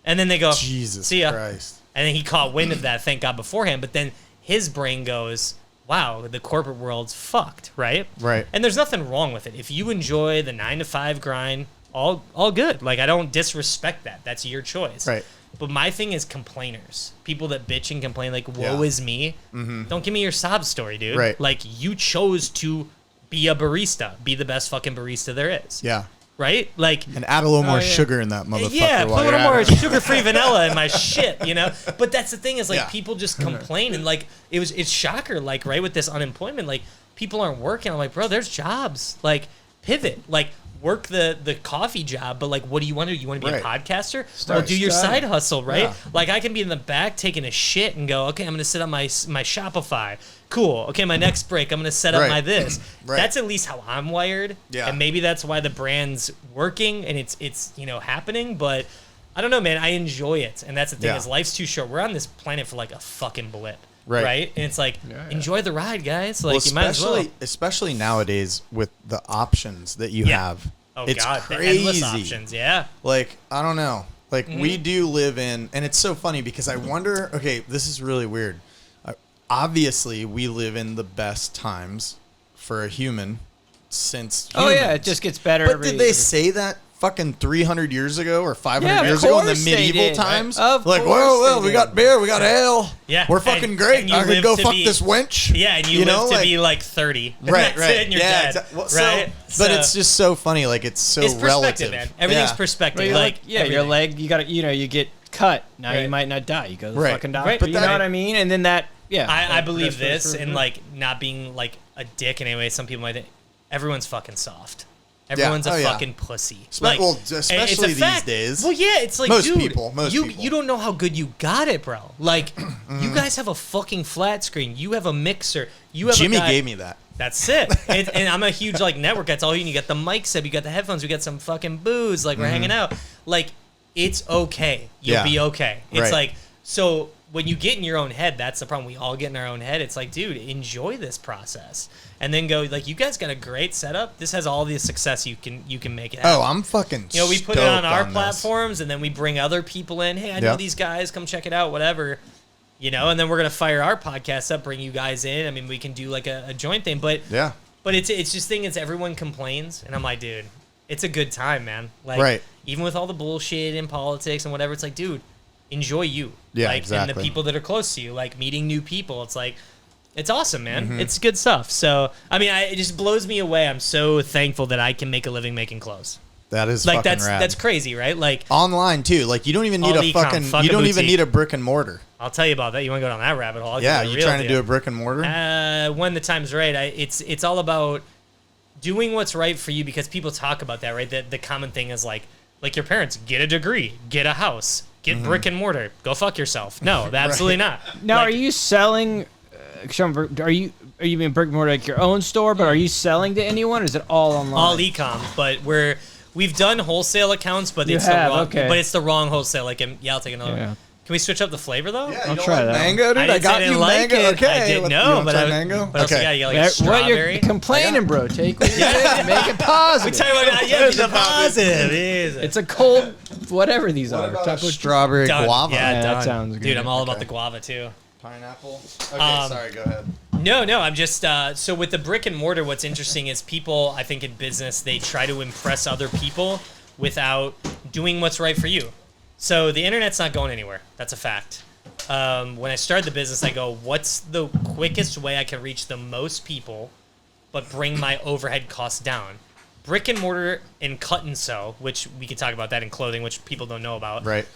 [SPEAKER 2] And then they go,
[SPEAKER 1] Jesus
[SPEAKER 2] see ya.
[SPEAKER 1] Christ.
[SPEAKER 2] And then he caught wind of that, thank God, beforehand. But then his brain goes, wow, the corporate world's fucked, right?
[SPEAKER 1] Right.
[SPEAKER 2] And there's nothing wrong with it. If you enjoy the 9-to-5 grind, all good. Like, I don't disrespect that. That's your choice.
[SPEAKER 1] Right.
[SPEAKER 2] But my thing is complainers. People that bitch and complain like, woe is me. Mm-hmm. Don't give me your sob story, dude.
[SPEAKER 1] Right.
[SPEAKER 2] Like, you chose to be a barista. Be the best fucking barista there is.
[SPEAKER 1] Yeah.
[SPEAKER 2] Right? Like,
[SPEAKER 1] and add a little more sugar in that motherfucker.
[SPEAKER 2] Yeah, put a little more sugar-free vanilla in my shit, you know? But that's the thing is, like, people just complain. And, like, it's shocker, like, right, with this unemployment. Like, people aren't working. I'm like, bro, there's jobs. Like, pivot. Like, work the coffee job, but, like, what do you want to do? You want to be a podcaster? Or do your side hustle, right? Yeah. Like, I can be in the back taking a shit and go, okay, I'm going to sit on my Shopify. Cool. Okay, my next break, I'm going to set up my this. That's at least how I'm wired. Yeah. And maybe that's why the brand's working and it's happening. But I don't know, man. I enjoy it. And that's the thing is life's too short. We're on this planet for like a fucking blip. Right? And it's like, enjoy the ride, guys. Like, you might as well.
[SPEAKER 1] Especially nowadays with the options that you have.
[SPEAKER 2] Oh,
[SPEAKER 1] it's
[SPEAKER 2] God.
[SPEAKER 1] crazy.
[SPEAKER 2] The endless options,
[SPEAKER 1] Like, I don't know. Like, we do live in, and it's so funny because I wonder, okay, this is really weird. Obviously, we live in the best times for a human since humans.
[SPEAKER 3] Oh, yeah, it just gets better.
[SPEAKER 1] But did they say that fucking 300 years ago or 500 years ago in the medieval times?
[SPEAKER 3] Of
[SPEAKER 1] like, well, we got beer, we got ale. Yeah. We're fucking great. I could go fuck this wench.
[SPEAKER 2] Yeah, and you live to be like 30.
[SPEAKER 1] Right.
[SPEAKER 2] And you're dead.
[SPEAKER 1] Well, right? But it's just so funny. Like, it's so relative.
[SPEAKER 2] Man. Everything's perspective.
[SPEAKER 3] Your leg, you got to, you get cut. Now you might not die. You go to the fucking doctor. But you know what I mean? And then that,
[SPEAKER 2] I believe this, and like not being like a dick in any way. Some people might think everyone's fucking soft. Everyone's a fucking pussy.
[SPEAKER 1] Like, well, especially these days.
[SPEAKER 2] Well, yeah, it's like,
[SPEAKER 1] most
[SPEAKER 2] dude,
[SPEAKER 1] people.
[SPEAKER 2] You don't know how good you got it, bro. Like, you guys have a fucking flat screen. You have a mixer. You have
[SPEAKER 1] Jimmy gave me that.
[SPEAKER 2] That's it. And I'm a huge like network. That's all you need. You got the mic set. You got the headphones. We got some fucking booze. Like, we're hanging out. Like, it's okay. You'll be okay. It's like, so when you get in your own head, that's the problem. We all get in our own head. It's like, dude, enjoy this process. And then go, like, you guys got a great setup. This has all the success you can make it happen.
[SPEAKER 1] Oh, I'm fucking
[SPEAKER 2] we put it on our platforms, and then we bring other people in. Hey, I know these guys. Come check it out, whatever. And then we're going to fire our podcast up, bring you guys in. I mean, we can do, like, a joint thing. But but it's just thing is everyone complains, and I'm like, dude, it's a good time, man. Like, even with all the bullshit in politics and whatever, it's like, dude, enjoy you.
[SPEAKER 1] Yeah,
[SPEAKER 2] like,
[SPEAKER 1] exactly.
[SPEAKER 2] And the people that are close to you, like, meeting new people. It's like, it's awesome, man. It's good stuff. So, I mean, it just blows me away. I'm so thankful that I can make a living making clothes.
[SPEAKER 1] That is
[SPEAKER 2] like
[SPEAKER 1] fucking rad.
[SPEAKER 2] That's crazy, right? Like,
[SPEAKER 1] online too. Like, you don't even need you don't even need a brick and mortar.
[SPEAKER 2] I'll tell you about that. You want to go down that rabbit hole?
[SPEAKER 1] Yeah, you trying to do a brick and mortar?
[SPEAKER 2] When the time's right. It's all about doing what's right for you, because people talk about that, right? The common thing is like your parents, get a degree, get a house, get brick and mortar, go fuck yourself. No, absolutely not.
[SPEAKER 3] Now, are you selling? Are you being brick and mortar like your own store, but are you selling to anyone, or is it all online?
[SPEAKER 2] All e-com, but we've done wholesale accounts, but it's the wrong wholesale. Like, I'll take another one. Can we switch up the flavor though?
[SPEAKER 1] Yeah, I'll try that. Mango, dude. I got you mango. Okay.
[SPEAKER 2] I didn't know, but
[SPEAKER 1] mango.
[SPEAKER 2] But okay. You got like strawberry.
[SPEAKER 3] What you're complaining, bro? Take what you get, make it positive.
[SPEAKER 2] We talk about the positive.
[SPEAKER 3] It's a cold, whatever these are.
[SPEAKER 1] What about strawberry guava?
[SPEAKER 3] Yeah, that sounds good.
[SPEAKER 2] Dude, I'm all about the guava too.
[SPEAKER 1] Pineapple. Okay, sorry. Go ahead.
[SPEAKER 2] No, I'm just so with the brick and mortar. What's interesting is people, I think, in business, they try to impress other people without doing what's right for you. So the internet's not going anywhere. That's a fact. When I started the business, I go, what's the quickest way I can reach the most people, but bring my overhead costs down? Brick and mortar and cut and sew, which we can talk about that in clothing, which people don't know about.
[SPEAKER 1] Right.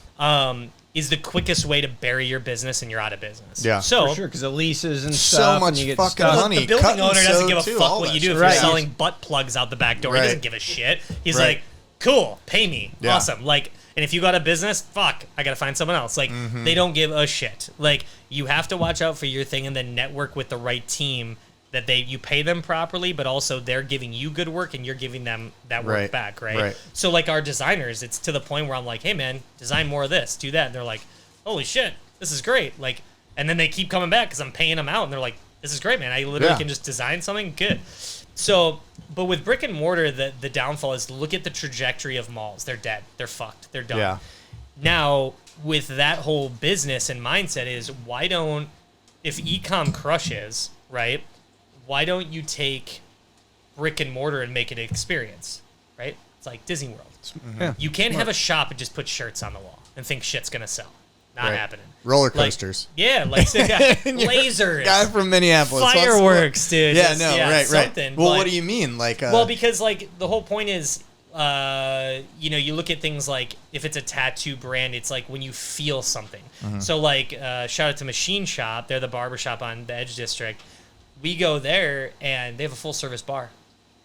[SPEAKER 2] is the quickest way to bury your business and you're out of business.
[SPEAKER 1] Yeah.
[SPEAKER 2] So
[SPEAKER 3] for sure, because the leases and
[SPEAKER 1] so
[SPEAKER 3] stuff.
[SPEAKER 1] much
[SPEAKER 3] and you get
[SPEAKER 1] fucking
[SPEAKER 3] stuff.
[SPEAKER 1] money.
[SPEAKER 2] the building
[SPEAKER 1] Cutting
[SPEAKER 2] owner doesn't
[SPEAKER 1] so
[SPEAKER 2] give a
[SPEAKER 1] too,
[SPEAKER 2] fuck
[SPEAKER 1] all
[SPEAKER 2] what
[SPEAKER 1] that
[SPEAKER 2] you do
[SPEAKER 1] shit.
[SPEAKER 2] if you're
[SPEAKER 3] Right.
[SPEAKER 2] selling butt plugs out the back door. He
[SPEAKER 1] Right.
[SPEAKER 2] doesn't give a shit. He's
[SPEAKER 1] Right.
[SPEAKER 2] like, cool, pay me.
[SPEAKER 1] Yeah.
[SPEAKER 2] Awesome. Like, and if you got a business, fuck, I gotta find someone else. Like, they don't give a shit. Like, you have to watch out for your thing and then network with the right team that you pay them properly, but also they're giving you good work and you're giving them that work back, right? So like our designers, it's to the point where I'm like, hey man, design more of this, do that. And they're like, holy shit, this is great. Like, and then they keep coming back because I'm paying them out and they're like, this is great, man. I literally can just design something good. So, but with brick and mortar, the downfall is look at the trajectory of malls. They're dead. They're fucked. They're done.
[SPEAKER 1] Yeah.
[SPEAKER 2] Now, with that whole business and mindset is if e-com crushes, right? Why don't you take brick and mortar and make it an experience, right? It's like Disney World.
[SPEAKER 3] Yeah.
[SPEAKER 2] You can't have a shop and just put shirts on the wall and think shit's going to sell. Not happening.
[SPEAKER 1] Roller coasters.
[SPEAKER 2] Lasers.
[SPEAKER 1] Guy from Minneapolis.
[SPEAKER 2] Fireworks, dude.
[SPEAKER 1] Yeah, right.
[SPEAKER 2] Something.
[SPEAKER 1] Well, what do you mean? Like,
[SPEAKER 2] well, because like the whole point is, you look at things like if it's a tattoo brand, it's like when you feel something. So like, shout out to Machine Shop. They're the barbershop on the Edge District. We go there and they have a full service bar,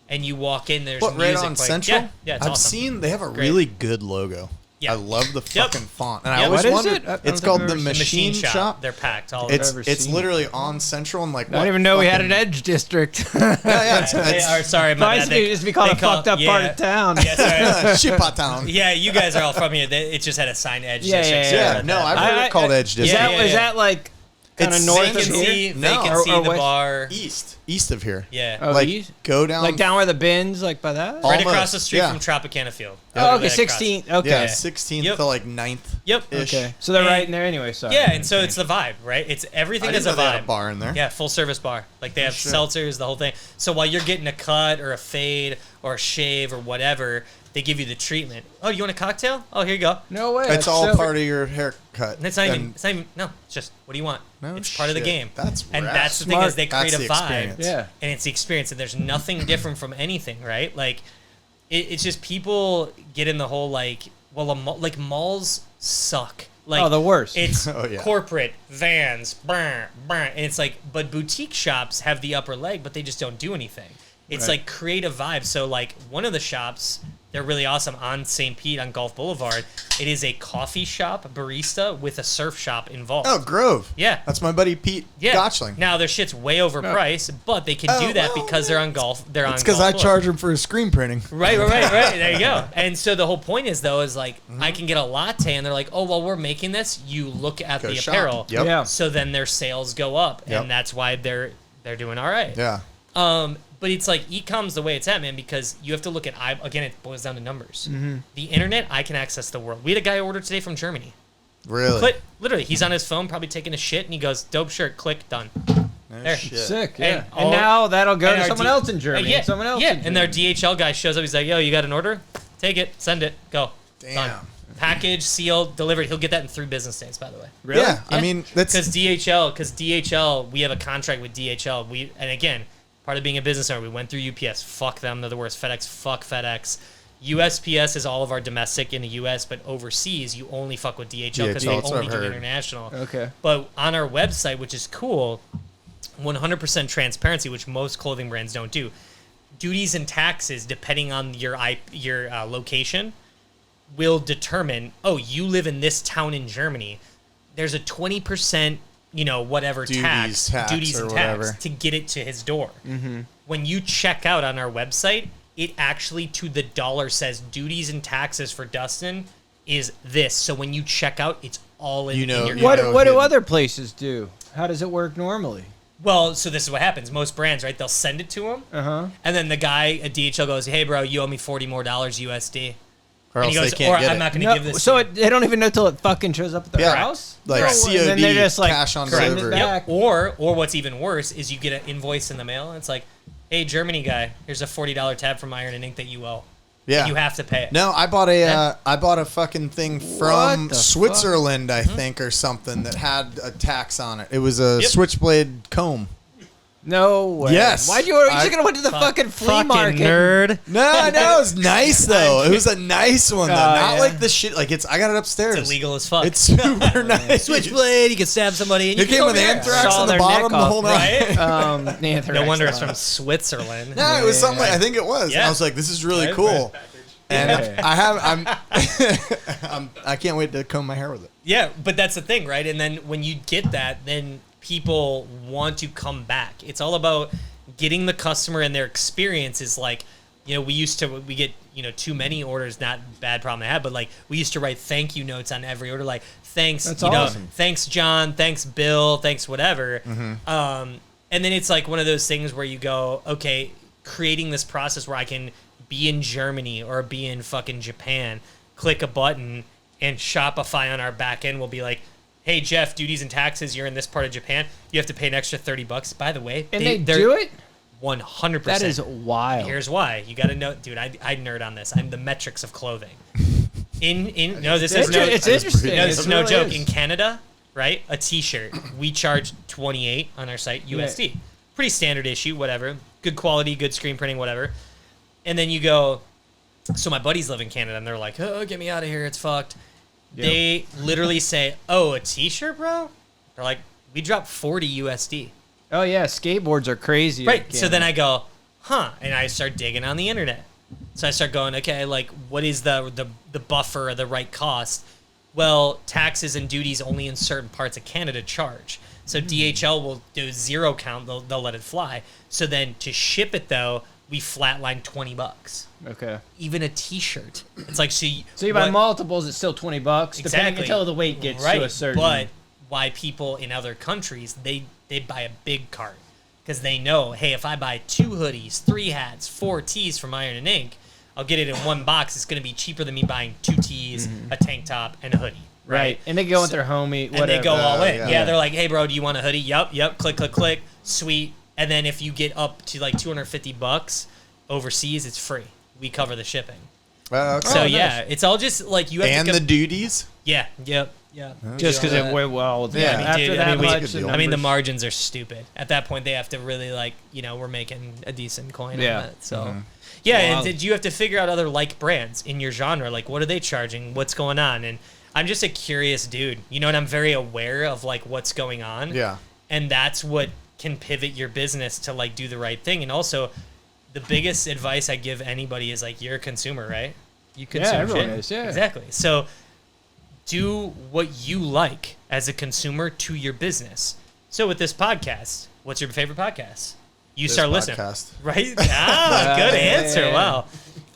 [SPEAKER 2] and you walk in. There's music
[SPEAKER 1] right on
[SPEAKER 2] playing.
[SPEAKER 1] Central.
[SPEAKER 2] Yeah, it's
[SPEAKER 1] I've
[SPEAKER 2] awesome.
[SPEAKER 1] seen they have a really good logo.
[SPEAKER 2] Yeah.
[SPEAKER 1] I love the fucking font, and I
[SPEAKER 2] Yep.
[SPEAKER 1] always
[SPEAKER 3] What is
[SPEAKER 1] wondered.
[SPEAKER 3] it?
[SPEAKER 1] It's called the Machine Shop.
[SPEAKER 2] They're packed. All
[SPEAKER 1] It's literally on Central and like.
[SPEAKER 3] I didn't even know we had an Edge district.
[SPEAKER 2] Sorry, my bad.
[SPEAKER 3] It used to be called a fucked up part of town.
[SPEAKER 2] Yeah,
[SPEAKER 1] Shitpot town.
[SPEAKER 2] yeah, you guys are all from here. It just had a sign Edge.
[SPEAKER 3] Yeah,
[SPEAKER 2] District,
[SPEAKER 3] yeah.
[SPEAKER 1] No, I've heard it called Edge
[SPEAKER 3] Is
[SPEAKER 1] District.
[SPEAKER 3] that like kind of
[SPEAKER 1] It's
[SPEAKER 3] north of
[SPEAKER 2] Vacancy,
[SPEAKER 3] here?
[SPEAKER 2] vacancy,
[SPEAKER 1] No.
[SPEAKER 2] the
[SPEAKER 3] west?
[SPEAKER 2] bar.
[SPEAKER 1] East of here.
[SPEAKER 2] Yeah.
[SPEAKER 3] Oh,
[SPEAKER 1] Like
[SPEAKER 3] east?
[SPEAKER 1] go down.
[SPEAKER 3] Like down where the bins, like by that?
[SPEAKER 2] Right
[SPEAKER 1] almost,
[SPEAKER 2] across the street
[SPEAKER 1] yeah.
[SPEAKER 2] from Tropicana Field.
[SPEAKER 3] Oh, okay,
[SPEAKER 2] Right
[SPEAKER 3] 16. Okay.
[SPEAKER 1] Yeah, 16th
[SPEAKER 2] Yep.
[SPEAKER 1] to like 9th.
[SPEAKER 2] Yep.
[SPEAKER 3] Okay. So they're
[SPEAKER 2] And-
[SPEAKER 3] right in there anyway, sorry.
[SPEAKER 2] Yeah, and so it's the vibe, right? It's everything
[SPEAKER 1] I
[SPEAKER 2] is
[SPEAKER 1] didn't
[SPEAKER 2] a
[SPEAKER 1] know they had
[SPEAKER 2] vibe.
[SPEAKER 1] a bar in there.
[SPEAKER 2] Yeah, full service bar. Like they have
[SPEAKER 1] shit.
[SPEAKER 2] seltzers, the whole thing. So while you're getting a cut or a fade or a shave or whatever, they give you the treatment. Oh, you want a cocktail? Oh, here you go.
[SPEAKER 3] No way.
[SPEAKER 1] It's all part of your haircut.
[SPEAKER 2] And it's not even. No, it's just what do you want?
[SPEAKER 1] No
[SPEAKER 2] it's part of the
[SPEAKER 1] shit.
[SPEAKER 2] game.
[SPEAKER 1] That's
[SPEAKER 2] and
[SPEAKER 1] rad.
[SPEAKER 2] that's the thing
[SPEAKER 3] Smart.
[SPEAKER 2] is they create
[SPEAKER 1] That's
[SPEAKER 2] a
[SPEAKER 1] the
[SPEAKER 2] vibe.
[SPEAKER 1] experience.
[SPEAKER 3] Yeah.
[SPEAKER 2] And it's the experience, and there's nothing different from anything, right? Like, it's just people get in the whole like, well, like malls suck. Like,
[SPEAKER 3] Oh, the worst.
[SPEAKER 2] It's
[SPEAKER 1] Oh, yeah.
[SPEAKER 2] corporate vans, brr, brr, and it's like, but boutique shops have the upper leg, but they just don't do anything. It's
[SPEAKER 3] Right.
[SPEAKER 2] like create a vibe. So like one of the shops, they're really awesome on St. Pete on Gulf Boulevard. It is a coffee shop barista with a surf shop involved.
[SPEAKER 1] Oh, Grove.
[SPEAKER 2] Yeah.
[SPEAKER 1] That's my buddy Pete Gotchling.
[SPEAKER 2] Now their shit's way overpriced, but they can do that because they're on golf. They're on.
[SPEAKER 1] It's because
[SPEAKER 2] Golf
[SPEAKER 1] I charge him for his screen printing.
[SPEAKER 2] Right. There you go. And so the whole point is though is like I can get a latte, and they're like, oh well, we're making this. You look at
[SPEAKER 1] Go
[SPEAKER 2] the
[SPEAKER 1] shop.
[SPEAKER 2] apparel.
[SPEAKER 1] Yep.
[SPEAKER 3] Yeah.
[SPEAKER 2] So then their sales go up,
[SPEAKER 1] Yep.
[SPEAKER 2] and that's why they're doing all right.
[SPEAKER 1] Yeah.
[SPEAKER 2] But it's like e-com's the way it's at, man, because you have to look at again. It boils down to numbers. The internet, I can access the world. We had a guy order today from Germany.
[SPEAKER 1] Really?
[SPEAKER 2] Literally, he's on his phone, probably taking a shit, and he goes, "Dope shirt, click, done."
[SPEAKER 1] No
[SPEAKER 2] There.
[SPEAKER 1] shit.
[SPEAKER 3] Sick, yeah.
[SPEAKER 2] And
[SPEAKER 3] And now that'll go
[SPEAKER 2] and
[SPEAKER 3] to
[SPEAKER 2] our
[SPEAKER 3] someone else in Germany.
[SPEAKER 2] Yeah,
[SPEAKER 3] and someone else
[SPEAKER 2] yeah.
[SPEAKER 3] in
[SPEAKER 2] And their
[SPEAKER 3] Germany.
[SPEAKER 2] DHL guy shows up. He's like, "Yo, you got an order? Take it, send it, go."
[SPEAKER 1] Damn.
[SPEAKER 2] Done. Package, sealed, delivered. He'll get that in 3 business days, by the way.
[SPEAKER 3] Really?
[SPEAKER 1] Yeah. I mean, that's
[SPEAKER 2] Because DHL, we have a contract with DHL. And again, part of being a business owner, we went through UPS. Fuck them, they're the worst. FedEx, fuck FedEx. USPS is all of our domestic in the US, but overseas you only fuck with DHL because
[SPEAKER 1] DHL,
[SPEAKER 2] they
[SPEAKER 1] that's what
[SPEAKER 2] only
[SPEAKER 1] I've
[SPEAKER 2] do
[SPEAKER 1] heard.
[SPEAKER 2] international.
[SPEAKER 3] Okay.
[SPEAKER 2] But on our website, which is cool, 100% transparency, which most clothing brands don't do. Duties and taxes, depending on your location, will determine, oh, you live in this town in Germany. There's a 20%, whatever
[SPEAKER 1] Duties, tax
[SPEAKER 2] duties
[SPEAKER 1] or
[SPEAKER 2] and
[SPEAKER 1] whatever.
[SPEAKER 2] tax to get it to his door. When you check out on our website, it actually to the dollar says duties and taxes for Dustin is this. So when you check out, it's all in,
[SPEAKER 1] You know-
[SPEAKER 2] in your
[SPEAKER 1] you
[SPEAKER 3] What
[SPEAKER 1] know
[SPEAKER 3] do
[SPEAKER 1] hidden.
[SPEAKER 3] other places do? How does it work normally?
[SPEAKER 2] Well, so this is what happens. Most brands, right? They'll send it to them, and then the guy at DHL goes, "Hey, bro, you owe me $40 more USD."
[SPEAKER 1] or
[SPEAKER 2] And
[SPEAKER 1] else
[SPEAKER 2] he goes,
[SPEAKER 1] they can't
[SPEAKER 2] "Or
[SPEAKER 1] get
[SPEAKER 2] I'm
[SPEAKER 1] it.
[SPEAKER 2] not going to
[SPEAKER 3] No,
[SPEAKER 2] give this."
[SPEAKER 3] so
[SPEAKER 2] to you."
[SPEAKER 3] they don't even know till it fucking shows up at their
[SPEAKER 1] Yeah.
[SPEAKER 3] house?
[SPEAKER 1] Like
[SPEAKER 3] No,
[SPEAKER 1] COD,
[SPEAKER 3] and then they're just like,
[SPEAKER 1] cash on
[SPEAKER 3] send it
[SPEAKER 1] delivery.
[SPEAKER 3] back.
[SPEAKER 2] Or what's even worse is you get an invoice in the mail, and it's like, "Hey, Germany guy, here's a $40 tab from Iron and Ink that you owe.
[SPEAKER 1] Yeah.
[SPEAKER 2] And you have to pay it."
[SPEAKER 1] No, I bought a fucking thing from
[SPEAKER 3] What the
[SPEAKER 1] Switzerland, I think, or something that had a tax on it. It was a
[SPEAKER 2] Yep.
[SPEAKER 1] switchblade comb.
[SPEAKER 3] No way.
[SPEAKER 1] Yes.
[SPEAKER 3] Why'd you should have went to the fucking flea market.
[SPEAKER 2] Nerd.
[SPEAKER 1] No, it was nice though. It was a nice one though. Not like the shit. Like I got it upstairs.
[SPEAKER 2] It's illegal as fuck.
[SPEAKER 1] It's super nice.
[SPEAKER 2] Switchblade. You can stab somebody. And
[SPEAKER 1] it came with anthrax on the bottom. The whole night.
[SPEAKER 2] Right? No wonder it's from Switzerland.
[SPEAKER 1] No, it was something. I think it was. Yeah. I was like, this is really cool. And I can't wait to comb my hair with it.
[SPEAKER 2] Yeah, but that's the thing, right? And then when you get that, then people want to come back. It's all about getting the customer, and their experience is like, we get, too many orders, not bad problem to have, but like we used to write thank you notes on every order, like thanks,
[SPEAKER 3] that's awesome.
[SPEAKER 2] Thanks John, thanks Bill, thanks whatever. And then it's like one of those things where you go, okay, creating this process where I can be in Germany or be in fucking Japan, click a button, and Shopify on our back end will be like, hey, Jeff, duties and taxes, you're in this part of Japan. You have to pay an extra $30. By the way.
[SPEAKER 3] And they do it?
[SPEAKER 2] 100%.
[SPEAKER 3] That is wild.
[SPEAKER 2] Here's why. You got to know, dude, I nerd on this. I'm the metrics of clothing. It's
[SPEAKER 3] interesting.
[SPEAKER 2] No, this is no joke. In Canada, right, a T-shirt, we charge $28 on our site, USD. Yeah. Pretty standard issue, whatever. Good quality, good screen printing, whatever. And then you go, so my buddies live in Canada, and they're like, oh, get me out of here, it's fucked. Yep. They literally say, oh, a T-shirt, bro? They're like, we dropped 40 USD.
[SPEAKER 3] Oh, yeah, skateboards are crazy.
[SPEAKER 2] Right, so then I go, huh, and I start digging on the internet. So I start going, okay, like, what is the buffer or the right cost? Well, taxes and duties only in certain parts of Canada charge. So DHL will do zero count, they'll let it fly. So then to ship it, though, we flatline $20.
[SPEAKER 3] Okay.
[SPEAKER 2] Even a T-shirt. It's like, so
[SPEAKER 3] you buy multiples, it's still $20. Depending until the weight gets to a certain.
[SPEAKER 2] But why people in other countries, they buy a big cart because they know, hey, if I buy 2 hoodies, 3 hats, 4 tees from Iron and Ink, I'll get it in one box. It's going to be cheaper than me buying 2 tees, a tank top, and a hoodie.
[SPEAKER 3] Right. And they go with their homie, whatever.
[SPEAKER 2] And they go all in. Yeah, they're like, hey, bro, do you want a hoodie? Yep. Click. Sweet. And then if you get up to like $250 overseas, it's free. We cover the shipping.
[SPEAKER 1] Okay.
[SPEAKER 2] So nice. It's all just like you have
[SPEAKER 1] and the duties.
[SPEAKER 2] Yeah. Yep.
[SPEAKER 3] Just because it went well.
[SPEAKER 2] The margins are stupid. At that point, they have to really we're making a decent coin on it. So and you have to figure out other like brands in your genre. Like, what are they charging? What's going on? And I'm just a curious dude, and I'm very aware of like what's going on.
[SPEAKER 1] Yeah.
[SPEAKER 2] And that's what can pivot your business to like do the right thing. And also, the biggest advice I give anybody is like, you're a consumer, right? You consume
[SPEAKER 3] everyone
[SPEAKER 2] shit.
[SPEAKER 3] is, yeah.
[SPEAKER 2] Exactly. So do what you like as a consumer to your business. So with this podcast, what's your favorite podcast? You start listening, right? Good answer. Yeah. Wow.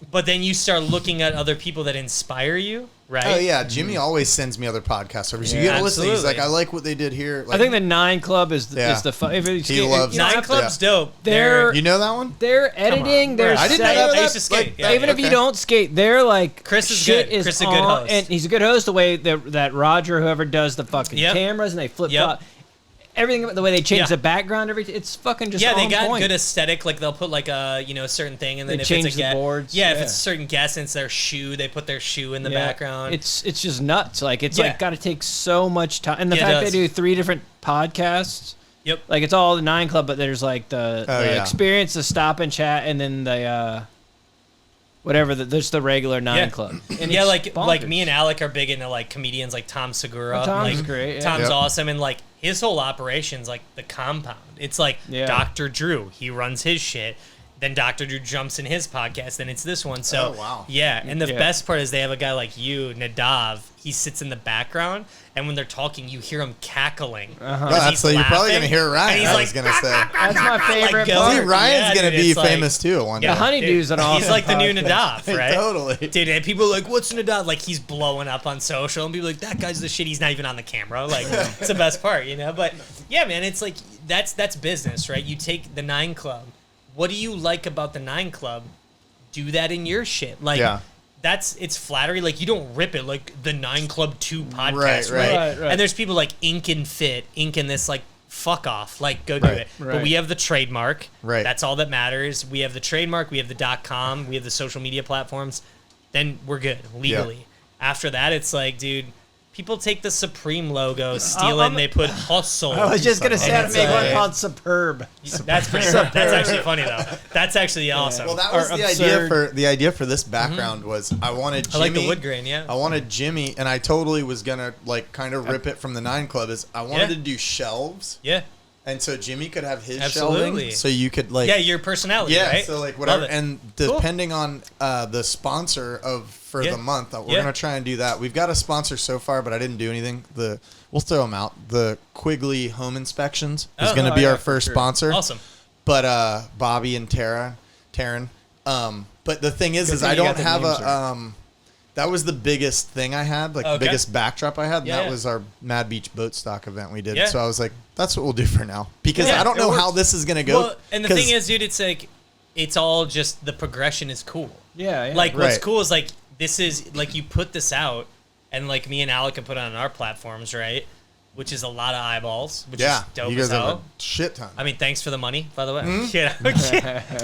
[SPEAKER 2] But then you start looking at other people that inspire you, right?
[SPEAKER 1] Oh, yeah. Jimmy always sends me other podcasts over. So you got to listen. He's like, I like what they did here. Like,
[SPEAKER 3] I think the 9 Club is the fun.
[SPEAKER 1] He loves
[SPEAKER 2] 9 Club's dope.
[SPEAKER 1] You know that one?
[SPEAKER 3] Their editing, their
[SPEAKER 1] I didn't know that.
[SPEAKER 2] I used to skate.
[SPEAKER 3] Even if you don't skate, they're like
[SPEAKER 2] Chris is good. Chris is a good host.
[SPEAKER 3] And he's a good host. The way that Roger, whoever does the fucking cameras, and they flip flop. Everything, the way they change the background, everything, it's fucking just
[SPEAKER 2] they got good aesthetic. Like they'll put like a certain thing, and then
[SPEAKER 3] they
[SPEAKER 2] if
[SPEAKER 3] change
[SPEAKER 2] it's
[SPEAKER 3] the boards.
[SPEAKER 2] If it's a certain guest and it's their shoe, they put their shoe in the background.
[SPEAKER 3] It's just nuts. Like it's like got to take so much time, and the fact they do 3 different podcasts.
[SPEAKER 2] Yep.
[SPEAKER 3] Like it's all the 9 Club, but there's like the experience, the stop and chat, and then the whatever. There's the regular 9 Club. And
[SPEAKER 2] like me and Alec are big into like comedians like Tom Segura.
[SPEAKER 3] Tom's great. Yeah.
[SPEAKER 2] Tom's awesome, and like his whole operation's like the compound. It's like Dr. Drew. He runs his shit. Then Dr. Drew jumps in his podcast, then it's this one. So and the best part is they have a guy like you, Nadav. He sits in the background, and when they're talking, you hear him cackling.
[SPEAKER 1] So you're probably gonna hear Ryan. I was gonna say
[SPEAKER 3] that's my favorite part.
[SPEAKER 1] Ryan's gonna be famous too one day.
[SPEAKER 3] The Honeydews and all.
[SPEAKER 2] He's like the new Nadav, right?
[SPEAKER 1] Totally,
[SPEAKER 2] dude. And people are like, "What's Nadav?" Like he's blowing up on social, and people are like, "That guy's the shit." He's not even on the camera. Like it's the best part, But yeah, man, it's like that's business, right? You take the 9 Club. What do you like about the 9 Club? Do that in your shit. Like, it's flattery. Like, you don't rip it like the 9 Club 2 podcast, right? And there's people like Ink and Fit, Ink and this, like, fuck off. Like, go do it. Right. But we have the trademark.
[SPEAKER 1] Right.
[SPEAKER 2] That's all that matters. We have the trademark. We have the .com. We have the social media platforms. Then we're good legally. After that, it's like, dude, People take the Supreme logo, steal it, and they put hustle.
[SPEAKER 3] I was just gonna say how to make one called Superb.
[SPEAKER 2] That's pretty. That's actually funny though. That's actually awesome.
[SPEAKER 1] Well, that was the idea for this background was I wanted Jimmy.
[SPEAKER 2] I like the wood grain, yeah.
[SPEAKER 1] I wanted Jimmy, and I totally was gonna like kind of rip it from the 9 Club. Is I wanted to do shelves.
[SPEAKER 2] Yeah.
[SPEAKER 1] And so Jimmy could have his
[SPEAKER 2] Absolutely.
[SPEAKER 1] shelving, so you could like
[SPEAKER 2] your personality, right?
[SPEAKER 1] So like whatever, and depending on the sponsor for the month, we're gonna try and do that. We've got a sponsor so far, but I didn't do anything. We'll throw them out. The Quigley Home Inspections is gonna be our first sponsor.
[SPEAKER 2] Awesome.
[SPEAKER 1] But Bobby and Taryn. But the thing is I don't have a. That was the biggest thing I had, like the biggest backdrop I had. And that was our Mad Beach boat stock event we did. So I was like, that's what we'll do for now. Because I don't know how this is going to go.
[SPEAKER 2] Well, and the thing is, dude, it's like, it's all just the progression is cool.
[SPEAKER 3] Yeah.
[SPEAKER 2] Like, what's cool is like, this is, like, you put this out, and like me and Alec can put it on our platforms, right? Which is a lot of eyeballs, which is dope
[SPEAKER 1] you guys
[SPEAKER 2] as hell.
[SPEAKER 1] have a shit ton.
[SPEAKER 2] I mean, thanks for the money, by the way.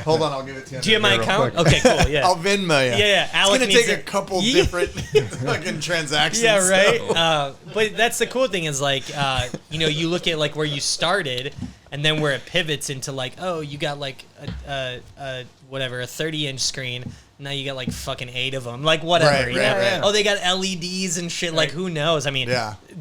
[SPEAKER 1] Hold on, I'll give it to you.
[SPEAKER 2] Do you have my account? Okay, cool. Yeah,
[SPEAKER 1] I'll Venmo you.
[SPEAKER 2] Yeah.
[SPEAKER 1] Alec it's gonna take a couple different fucking transactions.
[SPEAKER 2] Yeah, right. So. But that's the cool thing is like, you look at like where you started, and then where it pivots into like, oh, you got like a 30-inch screen. Now you got like fucking 8 of them, like whatever. Right. Oh, they got LEDs and shit. Right. Like who knows? I mean,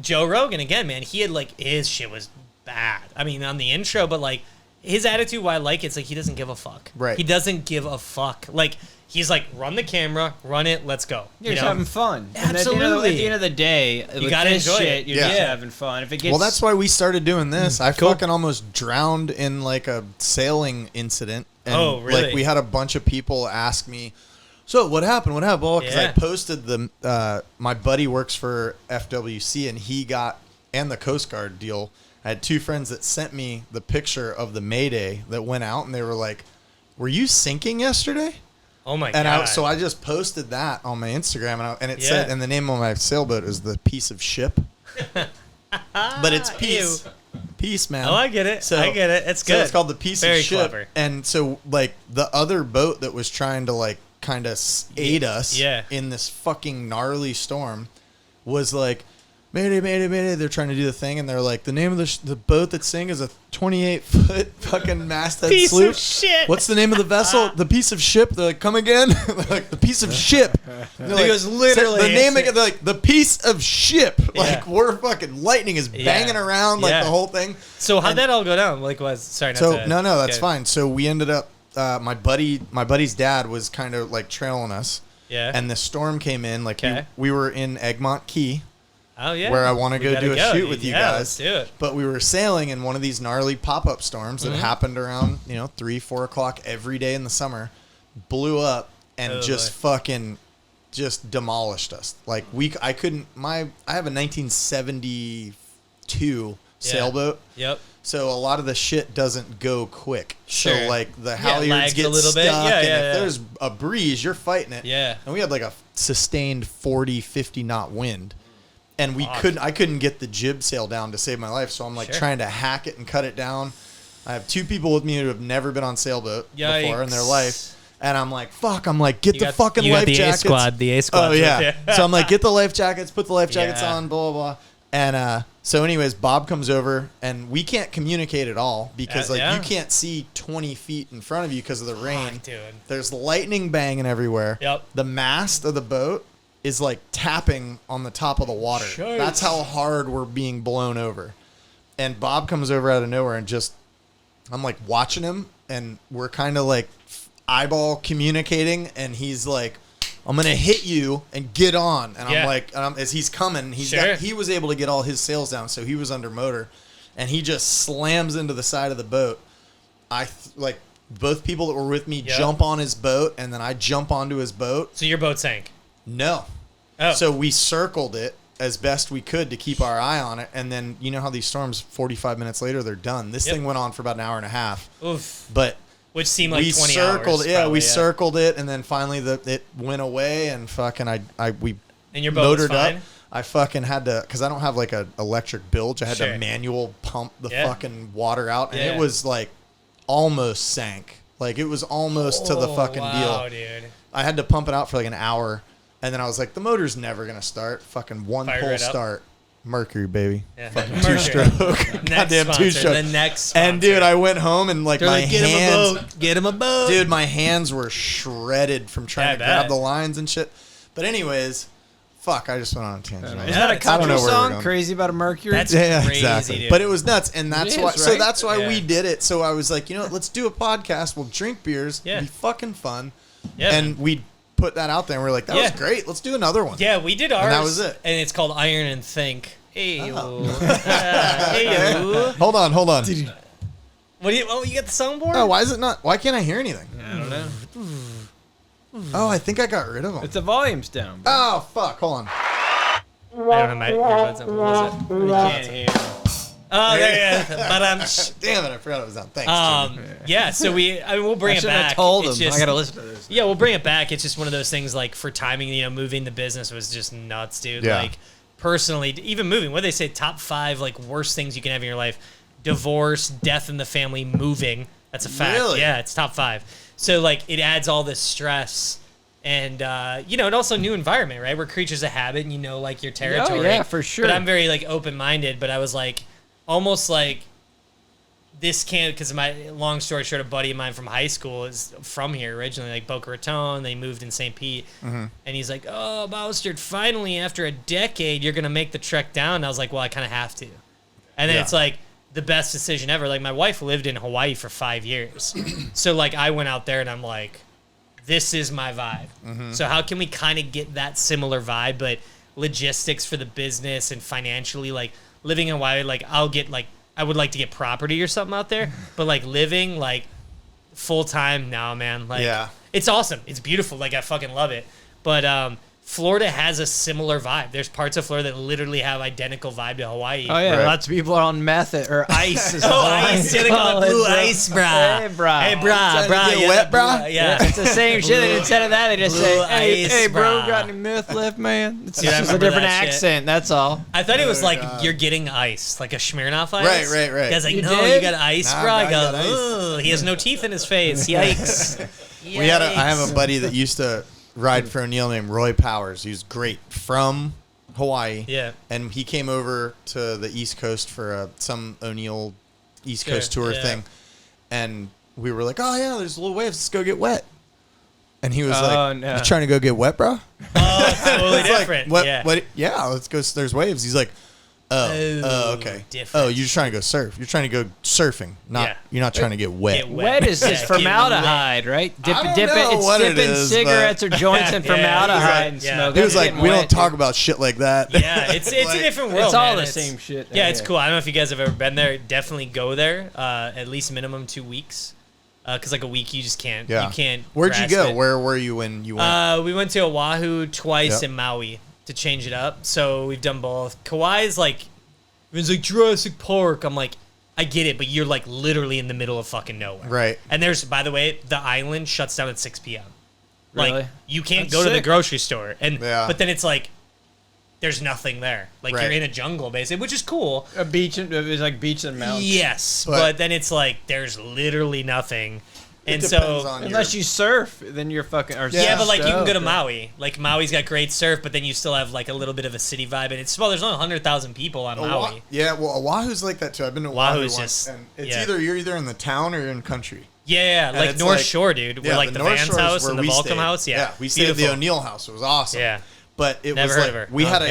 [SPEAKER 2] Joe Rogan again, man. He had like his shit was bad. I mean, on the intro, but like his attitude, why I like it's like he doesn't give a fuck.
[SPEAKER 1] Right.
[SPEAKER 2] He doesn't give a fuck. Like he's like, run the camera, run it, let's go.
[SPEAKER 3] You're just having fun.
[SPEAKER 2] Absolutely.
[SPEAKER 3] At the end of the day,
[SPEAKER 2] you gotta enjoy
[SPEAKER 3] it. You're just having fun. If it gets
[SPEAKER 1] that's why we started doing this. I fucking almost drowned in like a sailing incident. And,
[SPEAKER 2] really?
[SPEAKER 1] Like we had a bunch of people ask me. So what happened? What happened? Well, because I posted my buddy works for FWC and the Coast Guard deal. I had 2 friends that sent me the picture of the Mayday that went out, and they were like, "Were you sinking yesterday?"
[SPEAKER 2] Oh my god!
[SPEAKER 1] So I just posted that on my Instagram, and it said, and the name of my sailboat is the Piece of Ship, but it's peace. Peace, man.
[SPEAKER 2] Oh, I get it.
[SPEAKER 1] So,
[SPEAKER 2] I get it. It's good.
[SPEAKER 1] So it's called the Piece of Ship.
[SPEAKER 2] Clever.
[SPEAKER 1] And so like the other boat that was trying to like kind of aid us in this fucking gnarly storm was like, Mayday, Mayday, Mayday. They're trying to do the thing, and they're like, the name of the boat that's sinking is a 28-foot fucking masthead
[SPEAKER 2] piece
[SPEAKER 1] sloop.
[SPEAKER 2] Of shit.
[SPEAKER 1] What's the name of the vessel? The Piece of Ship. They're like, come again? They're like, the Piece of Ship.
[SPEAKER 2] It was literally
[SPEAKER 1] the name again. They're like, the Piece of Ship. Like we're fucking lightning is banging around like the whole thing.
[SPEAKER 2] So how'd that all go down? Like,
[SPEAKER 1] That's fine. So we ended up. My buddy's dad was kind of like trailing us. Yeah. And the storm came in. Like we were in Egmont Key.
[SPEAKER 2] Oh yeah.
[SPEAKER 1] Where I want to go do a shoot with you guys.
[SPEAKER 2] Let's do it.
[SPEAKER 1] But we were sailing in one of these gnarly pop-up storms that happened around 3-4 o'clock every day in the summer, blew up and fucking demolished us. Like I have a 1972 sailboat.
[SPEAKER 2] Yep.
[SPEAKER 1] So a lot of the shit doesn't go quick. Sure. So like the halyards get
[SPEAKER 2] a little
[SPEAKER 1] stuck,
[SPEAKER 2] bit.
[SPEAKER 1] and if there's a breeze, you're fighting it.
[SPEAKER 2] Yeah.
[SPEAKER 1] And we had like a sustained 40, 50 knot wind, and I couldn't get the jib sail down to save my life. So I'm like trying to hack it and cut it down. I have 2 people with me who have never been on sailboat before in their life. And I'm like, fuck. I'm like, get the fucking life jackets.
[SPEAKER 2] The A squad.
[SPEAKER 1] Oh yeah. So I'm like, get the life jackets, put the life jackets on, blah blah blah. And so anyways, Bob comes over, and we can't communicate at all because you can't see 20 feet in front of you because of the rain.
[SPEAKER 2] Dude.
[SPEAKER 1] There's lightning banging everywhere.
[SPEAKER 2] Yep.
[SPEAKER 1] The mast of the boat is like tapping on the top of the water.
[SPEAKER 2] Sure.
[SPEAKER 1] That's how hard we're being blown over. And Bob comes over out of nowhere and I'm like watching him, and we're kind of like eyeball communicating, and he's like, I'm gonna hit you and get on, and I'm like, as he's coming, he was able to get all his sails down, so he was under motor, and he just slams into the side of the boat. Both people that were with me jump on his boat, and then I jump onto his boat.
[SPEAKER 2] So your boat sank?
[SPEAKER 1] No. Oh. So we circled it as best we could to keep our eye on it, and then you know how these storms, 45 minutes later, they're done. This thing went on for about an hour and a half.
[SPEAKER 2] Oof.
[SPEAKER 1] But
[SPEAKER 2] which seemed like 20
[SPEAKER 1] circled,
[SPEAKER 2] hours.
[SPEAKER 1] Yeah, we circled it, and then finally it went away, and fucking we
[SPEAKER 2] and your boat
[SPEAKER 1] motored
[SPEAKER 2] was fine?
[SPEAKER 1] up. I fucking had to, because I don't have like an electric bilge. I had to manual pump the fucking water out, and it was like almost sank. Like it was almost to the fucking deal.
[SPEAKER 2] Dude.
[SPEAKER 1] I had to pump it out for like an hour And then I was like, the motor's never going to start. Fucking one
[SPEAKER 2] Fired
[SPEAKER 1] pull
[SPEAKER 2] right up.
[SPEAKER 1] start. Mercury, baby.
[SPEAKER 2] Yeah.
[SPEAKER 1] Fucking
[SPEAKER 2] Mercury.
[SPEAKER 1] 2-stroke. Goddamn
[SPEAKER 2] sponsor,
[SPEAKER 1] 2-stroke.
[SPEAKER 2] the next sponsor.
[SPEAKER 1] And dude, I went home and like
[SPEAKER 2] They're
[SPEAKER 1] my
[SPEAKER 2] like, get him a
[SPEAKER 1] hands,
[SPEAKER 2] boat. Get him a boat.
[SPEAKER 1] dude, my hands were shredded from trying to grab the lines and shit. But anyways, fuck, I just went on a tangent.
[SPEAKER 3] Isn't that a country song? Crazy About a Mercury?
[SPEAKER 2] That's
[SPEAKER 1] yeah,
[SPEAKER 2] crazy,
[SPEAKER 1] exactly.
[SPEAKER 2] dude.
[SPEAKER 1] But it was nuts, and that's why.
[SPEAKER 3] Right?
[SPEAKER 1] So that's why we did it. So I was like, you know what, let's do a podcast. We'll drink beers.
[SPEAKER 2] Yeah.
[SPEAKER 1] It'll be fucking fun.
[SPEAKER 2] Yeah,
[SPEAKER 1] and we put that out there, and we're like, that was great. Let's do another one.
[SPEAKER 2] Yeah, we did ours.
[SPEAKER 1] And that was it.
[SPEAKER 2] And it's called Iron and Think. Hey,
[SPEAKER 1] Hold on.
[SPEAKER 2] What do you? Oh, you got the soundboard?
[SPEAKER 1] Oh, why is it not? Why can't I hear anything?
[SPEAKER 3] I don't know.
[SPEAKER 1] Oh, I think I got rid of them.
[SPEAKER 3] It's the volume's down.
[SPEAKER 1] Oh fuck! Hold on.
[SPEAKER 2] I don't have my earbuds up. What was it?
[SPEAKER 3] You can't hear.
[SPEAKER 2] Oh, there you go.
[SPEAKER 1] Damn it! I forgot it was down. Thanks. Jimmy.
[SPEAKER 2] Yeah. So we'll bring it back.
[SPEAKER 3] I told him.
[SPEAKER 2] It's just,
[SPEAKER 3] I gotta listen to this.
[SPEAKER 2] Yeah, we'll bring it back. It's just one of those things. Like for timing, moving the business was just nuts, dude.
[SPEAKER 1] Yeah.
[SPEAKER 2] Like personally, even moving. What do they say? Top 5 like worst things you can have in your life: divorce, death in the family, moving. That's a fact.
[SPEAKER 1] Really?
[SPEAKER 2] Yeah, it's top 5. So like it adds all this stress. And and also new environment, right? We're creatures of habit, and like your territory.
[SPEAKER 3] Oh, yeah, for sure.
[SPEAKER 2] But I'm very like open-minded. But I was like, almost like this can't, because my long story short, a buddy of mine from high school is from here originally, like Boca Raton. They moved in St. Pete, and he's like, "Oh, Baustert, finally after a decade, you're gonna make the trek down." And I was like, "Well, I kind of have to." And then it's like the best decision ever. Like my wife lived in Hawaii for 5 years, so like I went out there and I'm like, this is my vibe. So how can we kind of get that similar vibe, but logistics for the business and financially, like living in Hawaii, like I would like to get property or something out there, but like living like full time now, man, like it's awesome. It's beautiful. Like I fucking love it. But Florida has a similar vibe. There's parts of Florida that literally have identical vibe to Hawaii.
[SPEAKER 3] Oh yeah,
[SPEAKER 1] Right.
[SPEAKER 3] lots of people are on meth or ice.
[SPEAKER 2] Ice. Yeah, they call it blue ice, brah.
[SPEAKER 3] Hey, brah.
[SPEAKER 2] Hey, brah.
[SPEAKER 1] Get wet, brah?
[SPEAKER 2] Yeah.
[SPEAKER 3] It's the same shit. Instead of that, they just say,
[SPEAKER 2] Blue
[SPEAKER 3] "Hey,
[SPEAKER 2] ice,
[SPEAKER 3] hey, bro,
[SPEAKER 2] brah."
[SPEAKER 3] got any meth left, man?" It's
[SPEAKER 2] Dude, I
[SPEAKER 3] just a
[SPEAKER 2] remember
[SPEAKER 3] different
[SPEAKER 2] that shit.
[SPEAKER 3] accent. That's all.
[SPEAKER 2] I thought it was like
[SPEAKER 1] God.
[SPEAKER 2] you're getting ice, like a Smirnoff ice.
[SPEAKER 1] Right.
[SPEAKER 2] Guys like,
[SPEAKER 3] You
[SPEAKER 2] no,
[SPEAKER 3] did?
[SPEAKER 2] you got ice,
[SPEAKER 1] Nah,
[SPEAKER 2] bro. I
[SPEAKER 1] I
[SPEAKER 2] go,
[SPEAKER 1] got ice.
[SPEAKER 2] ugh, he has no teeth in his face. Yikes.
[SPEAKER 1] I have a buddy that used to ride for O'Neill named Roy Powers. He's great from Hawaii.
[SPEAKER 2] Yeah.
[SPEAKER 1] And he came over to the East Coast for some O'Neill East Coast tour thing. And we were like, oh, yeah, there's little waves. Let's go get wet. And he was like,
[SPEAKER 3] no.
[SPEAKER 1] you trying to go get wet, bro?
[SPEAKER 2] Oh, it's totally
[SPEAKER 1] It's like,
[SPEAKER 2] different.
[SPEAKER 1] what,
[SPEAKER 2] yeah.
[SPEAKER 1] what, yeah, let's go. There's waves. He's like, oh, okay.
[SPEAKER 2] different.
[SPEAKER 1] Oh, you're just trying to go surf. You're trying to go surfing. You're not trying to get wet.
[SPEAKER 2] Get
[SPEAKER 3] Wet is just
[SPEAKER 2] Yeah,
[SPEAKER 3] formaldehyde, right?
[SPEAKER 1] I don't know
[SPEAKER 3] It's
[SPEAKER 1] what it
[SPEAKER 3] dipping
[SPEAKER 1] is,
[SPEAKER 3] cigarettes or joints in
[SPEAKER 2] Yeah,
[SPEAKER 3] formaldehyde and
[SPEAKER 2] yeah.
[SPEAKER 3] smoke.
[SPEAKER 1] He was like,
[SPEAKER 3] Getting
[SPEAKER 1] we don't
[SPEAKER 3] wet,
[SPEAKER 1] talk
[SPEAKER 3] dude.
[SPEAKER 1] about shit like that.
[SPEAKER 2] Yeah, it's a
[SPEAKER 1] Like,
[SPEAKER 2] different world.
[SPEAKER 3] It's all
[SPEAKER 2] man.
[SPEAKER 3] the same shit.
[SPEAKER 2] Yeah, it's cool. I don't know if you guys have ever been there. Definitely go there. At least minimum 2 weeks. Because like a week, you just can't.
[SPEAKER 1] Yeah.
[SPEAKER 2] You can't.
[SPEAKER 1] Where'd you
[SPEAKER 2] grasp
[SPEAKER 1] go?
[SPEAKER 2] it.
[SPEAKER 1] Where were you when you went?
[SPEAKER 2] We went to Oahu twice
[SPEAKER 1] Yep.
[SPEAKER 2] and Maui to change it up. So we've done both. Kauai's like, it's like Jurassic Park. I'm like, I get it, but you're like literally in the middle of fucking nowhere.
[SPEAKER 1] Right.
[SPEAKER 2] And there's, by the way, the island shuts down at 6 p.m. Like
[SPEAKER 3] Really?
[SPEAKER 2] you can't
[SPEAKER 3] That's
[SPEAKER 2] go to the
[SPEAKER 3] sick.
[SPEAKER 2] grocery store, and
[SPEAKER 1] Yeah.
[SPEAKER 2] but then it's like there's nothing there. Like
[SPEAKER 1] Right.
[SPEAKER 2] you're in a jungle basically, which is cool.
[SPEAKER 3] A beach, it was like beach and mountains.
[SPEAKER 2] Yes,
[SPEAKER 1] But-
[SPEAKER 2] but then it's like there's literally nothing, and
[SPEAKER 1] It
[SPEAKER 2] so
[SPEAKER 1] depends on
[SPEAKER 3] Unless you surf, then you're fucking. Or
[SPEAKER 2] yeah, but like you can go to
[SPEAKER 3] stoked,
[SPEAKER 2] Maui. Like Maui's got great surf, but then you still have like a little bit of a city vibe, and it's small. There's only 100,000 people on Maui.
[SPEAKER 1] Yeah, well, Oahu's like that too. I've been to Oahu
[SPEAKER 2] Oahu's
[SPEAKER 1] once,
[SPEAKER 2] just-
[SPEAKER 1] and it's
[SPEAKER 2] yeah.
[SPEAKER 1] you're either in the town or you're in country.
[SPEAKER 2] Yeah,
[SPEAKER 1] And
[SPEAKER 2] like
[SPEAKER 1] it's
[SPEAKER 2] North
[SPEAKER 1] like-
[SPEAKER 2] Shore, dude. Where like the
[SPEAKER 1] North
[SPEAKER 2] Vans
[SPEAKER 1] Shore is
[SPEAKER 2] house
[SPEAKER 1] where
[SPEAKER 2] and the
[SPEAKER 1] we
[SPEAKER 2] Balcom
[SPEAKER 1] stayed.
[SPEAKER 2] house. Yeah,
[SPEAKER 1] we stayed at the
[SPEAKER 2] beautiful.
[SPEAKER 1] O'Neill house. It was awesome.
[SPEAKER 2] Yeah.
[SPEAKER 1] But it
[SPEAKER 2] Never
[SPEAKER 1] was
[SPEAKER 2] heard
[SPEAKER 1] like
[SPEAKER 2] of her.
[SPEAKER 1] we
[SPEAKER 2] No,
[SPEAKER 1] had
[SPEAKER 2] I'm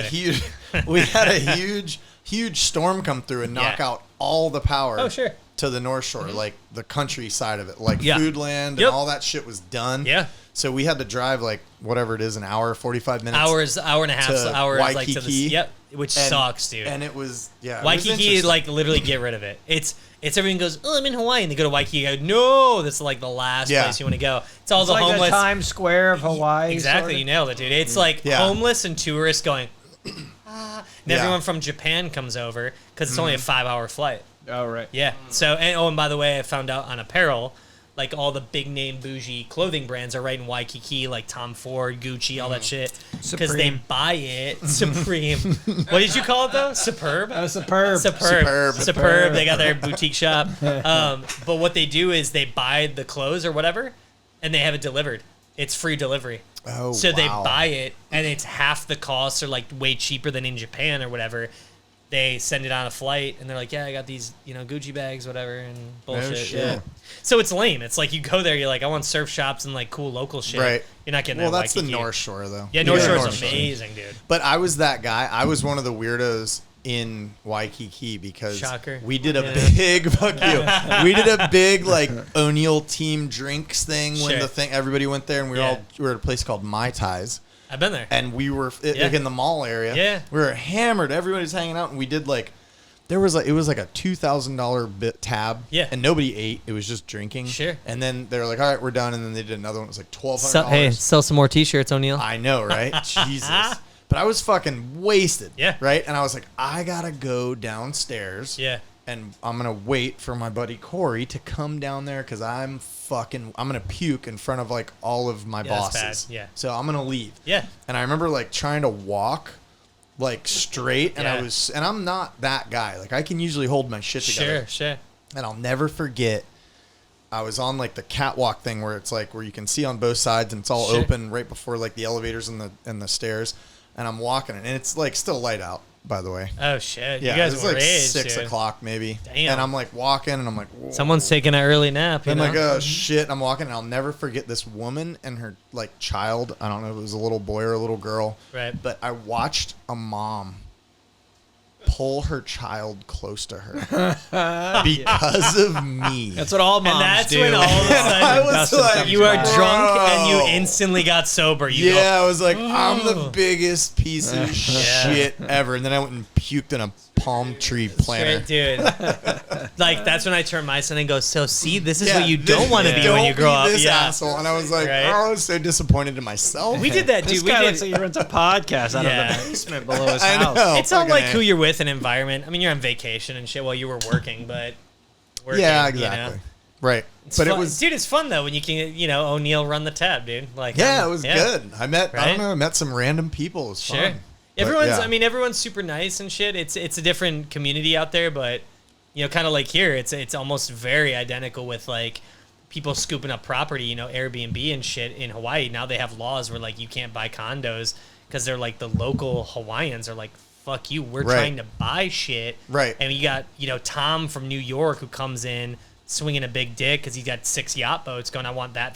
[SPEAKER 1] a huge huge storm come through and knock out all the power
[SPEAKER 2] Oh, sure.
[SPEAKER 1] to the North Shore, like the countryside of it, like
[SPEAKER 2] Yeah.
[SPEAKER 1] food land
[SPEAKER 2] Yep.
[SPEAKER 1] and all that shit was done.
[SPEAKER 2] Yeah.
[SPEAKER 1] So we had to drive like whatever it is, an hour, 45 minutes.
[SPEAKER 2] Hour and a half,
[SPEAKER 1] to
[SPEAKER 2] hours like to
[SPEAKER 1] Waikiki.
[SPEAKER 2] the which
[SPEAKER 1] And-
[SPEAKER 2] sucks, dude.
[SPEAKER 1] And it was it was
[SPEAKER 2] Waikiki,
[SPEAKER 1] interesting.
[SPEAKER 2] like literally get rid of it. It's everyone goes, oh, I'm in Hawaii, and they go to Waikiki. I go, no, that's like the last
[SPEAKER 1] Yeah.
[SPEAKER 2] place you want to go. It's all
[SPEAKER 3] It's
[SPEAKER 2] the
[SPEAKER 3] like
[SPEAKER 2] homeless.
[SPEAKER 3] the Times Square of Hawaii.
[SPEAKER 2] Exactly, you nailed it, dude. It's like
[SPEAKER 1] Yeah.
[SPEAKER 2] homeless and tourists going, and
[SPEAKER 1] Yeah.
[SPEAKER 2] everyone from Japan comes over because it's only a 5-hour flight.
[SPEAKER 3] Oh right.
[SPEAKER 2] Yeah. So and by the way, I found out on apparel, like all the big name bougie clothing brands are right in Waikiki, like Tom Ford, Gucci, all that shit, because they
[SPEAKER 3] Supreme.
[SPEAKER 2] buy it. Supreme. What did you call it though? Superb.
[SPEAKER 3] Superb.
[SPEAKER 2] Superb. They got their boutique shop. But what they do is they buy the clothes or whatever, and they have it delivered. It's free delivery.
[SPEAKER 1] Oh,
[SPEAKER 2] so they buy it, and it's half the cost, or like way cheaper than in Japan or whatever. They send it on a flight, and they're like, yeah, I got these, Gucci bags, whatever, and bullshit.
[SPEAKER 1] shit.
[SPEAKER 2] Yeah. So it's lame. It's like you go there, you're like, I want surf shops and like cool local shit.
[SPEAKER 1] Right.
[SPEAKER 2] You're not getting
[SPEAKER 1] Well,
[SPEAKER 2] that.
[SPEAKER 1] that's
[SPEAKER 2] Waikiki.
[SPEAKER 1] the North Shore, though.
[SPEAKER 2] Yeah, North Shore is amazing, dude.
[SPEAKER 1] But I was that guy. I was one of the weirdos in Waikiki because
[SPEAKER 2] Shocker.
[SPEAKER 1] we did a big fuck you. We did a big like O'Neill team drinks thing when everybody went there, and we were at a place called Mai Tais.
[SPEAKER 2] I've been there.
[SPEAKER 1] And we were like in the mall area.
[SPEAKER 2] Yeah.
[SPEAKER 1] We were hammered. Everybody's hanging out, and we did like it was like a $2,000 tab.
[SPEAKER 2] Yeah.
[SPEAKER 1] And nobody ate. It was just drinking.
[SPEAKER 2] Sure.
[SPEAKER 1] And then they were like, all right, we're done. And then they did another one. It was like $1,200.
[SPEAKER 2] Hey, sell some more T-shirts, O'Neill.
[SPEAKER 1] I know, right? Jesus. But I was fucking wasted.
[SPEAKER 2] Yeah.
[SPEAKER 1] Right? And I was like, I got to go downstairs.
[SPEAKER 2] Yeah.
[SPEAKER 1] And I'm going to wait for my buddy Corey to come down there because I'm going to puke in front of like all of my bosses.
[SPEAKER 2] That's bad. Yeah.
[SPEAKER 1] So I'm going to leave.
[SPEAKER 2] Yeah.
[SPEAKER 1] And I remember like trying to walk like straight, and
[SPEAKER 2] Yeah.
[SPEAKER 1] I'm not that guy. Like I can usually hold my shit together.
[SPEAKER 2] Sure.
[SPEAKER 1] And I'll never forget, I was on like the catwalk thing where it's like where you can see on both sides and it's all open right before like the elevators and the stairs, and I'm walking and it's like still light out, by the way.
[SPEAKER 2] Oh shit!
[SPEAKER 1] Yeah,
[SPEAKER 2] you guys
[SPEAKER 1] it's
[SPEAKER 2] were
[SPEAKER 1] like
[SPEAKER 2] raised,
[SPEAKER 1] 6
[SPEAKER 2] dude.
[SPEAKER 1] o'clock maybe.
[SPEAKER 2] Damn.
[SPEAKER 1] And I'm like walking and I'm like, whoa.
[SPEAKER 2] Someone's taking an early nap.
[SPEAKER 1] I'm like, oh shit! I'm walking and I'll never forget this woman and her like child. I don't know if it was a little boy or a little girl.
[SPEAKER 2] Right.
[SPEAKER 1] But I watched a mom pull her child close to her because of me.
[SPEAKER 3] That's what all moms
[SPEAKER 2] And that's
[SPEAKER 3] do.
[SPEAKER 2] when all of a
[SPEAKER 1] I was
[SPEAKER 2] sudden
[SPEAKER 1] like,
[SPEAKER 2] you are
[SPEAKER 1] bro.
[SPEAKER 2] drunk and you instantly got sober. You
[SPEAKER 1] Yeah,
[SPEAKER 2] go,
[SPEAKER 1] I was like, I'm the biggest piece of shit ever. And then I went and puked in a palm tree planter.
[SPEAKER 2] straight, dude. Like that's when I turned my son and go, so see, this is what you don't want to be
[SPEAKER 1] Don't
[SPEAKER 2] when you grow
[SPEAKER 1] be
[SPEAKER 2] up.
[SPEAKER 1] this
[SPEAKER 2] Yeah.
[SPEAKER 1] asshole. And I was like,
[SPEAKER 2] Right?
[SPEAKER 1] oh, I was so disappointed in myself.
[SPEAKER 2] We did that,
[SPEAKER 3] This
[SPEAKER 2] dude. We
[SPEAKER 3] guy
[SPEAKER 2] did.
[SPEAKER 3] looks like he runs a podcast out
[SPEAKER 2] Yeah.
[SPEAKER 3] of the basement below his
[SPEAKER 1] I
[SPEAKER 3] house.
[SPEAKER 1] know.
[SPEAKER 2] It's all
[SPEAKER 1] fucking
[SPEAKER 2] like
[SPEAKER 1] A.
[SPEAKER 2] who you're with and environment. I mean, you're on vacation and shit while you were working, but working,
[SPEAKER 1] Yeah,
[SPEAKER 2] you know?
[SPEAKER 1] exactly. Right.
[SPEAKER 2] It's
[SPEAKER 1] But
[SPEAKER 2] fun.
[SPEAKER 1] it was,
[SPEAKER 2] dude, it's fun though when you can, O'Neill run the tab, dude. Like,
[SPEAKER 1] yeah, it was good. I met, I
[SPEAKER 2] Right?
[SPEAKER 1] don't know, I met some random people. It was
[SPEAKER 2] Sure.
[SPEAKER 1] fun. But,
[SPEAKER 2] Everyone's,
[SPEAKER 1] yeah.
[SPEAKER 2] I mean, everyone's super nice and shit. It's a different community out there, but kind of like here, it's almost very identical with like people scooping up property, Airbnb and shit in Hawaii. Now they have laws where like you can't buy condos because they're like the local Hawaiians are like, fuck you, we're
[SPEAKER 1] Right.
[SPEAKER 2] trying to buy shit.
[SPEAKER 1] Right.
[SPEAKER 2] And you got, Tom from New York who comes in swinging a big dick because he's got 6 yacht boats going, I want that.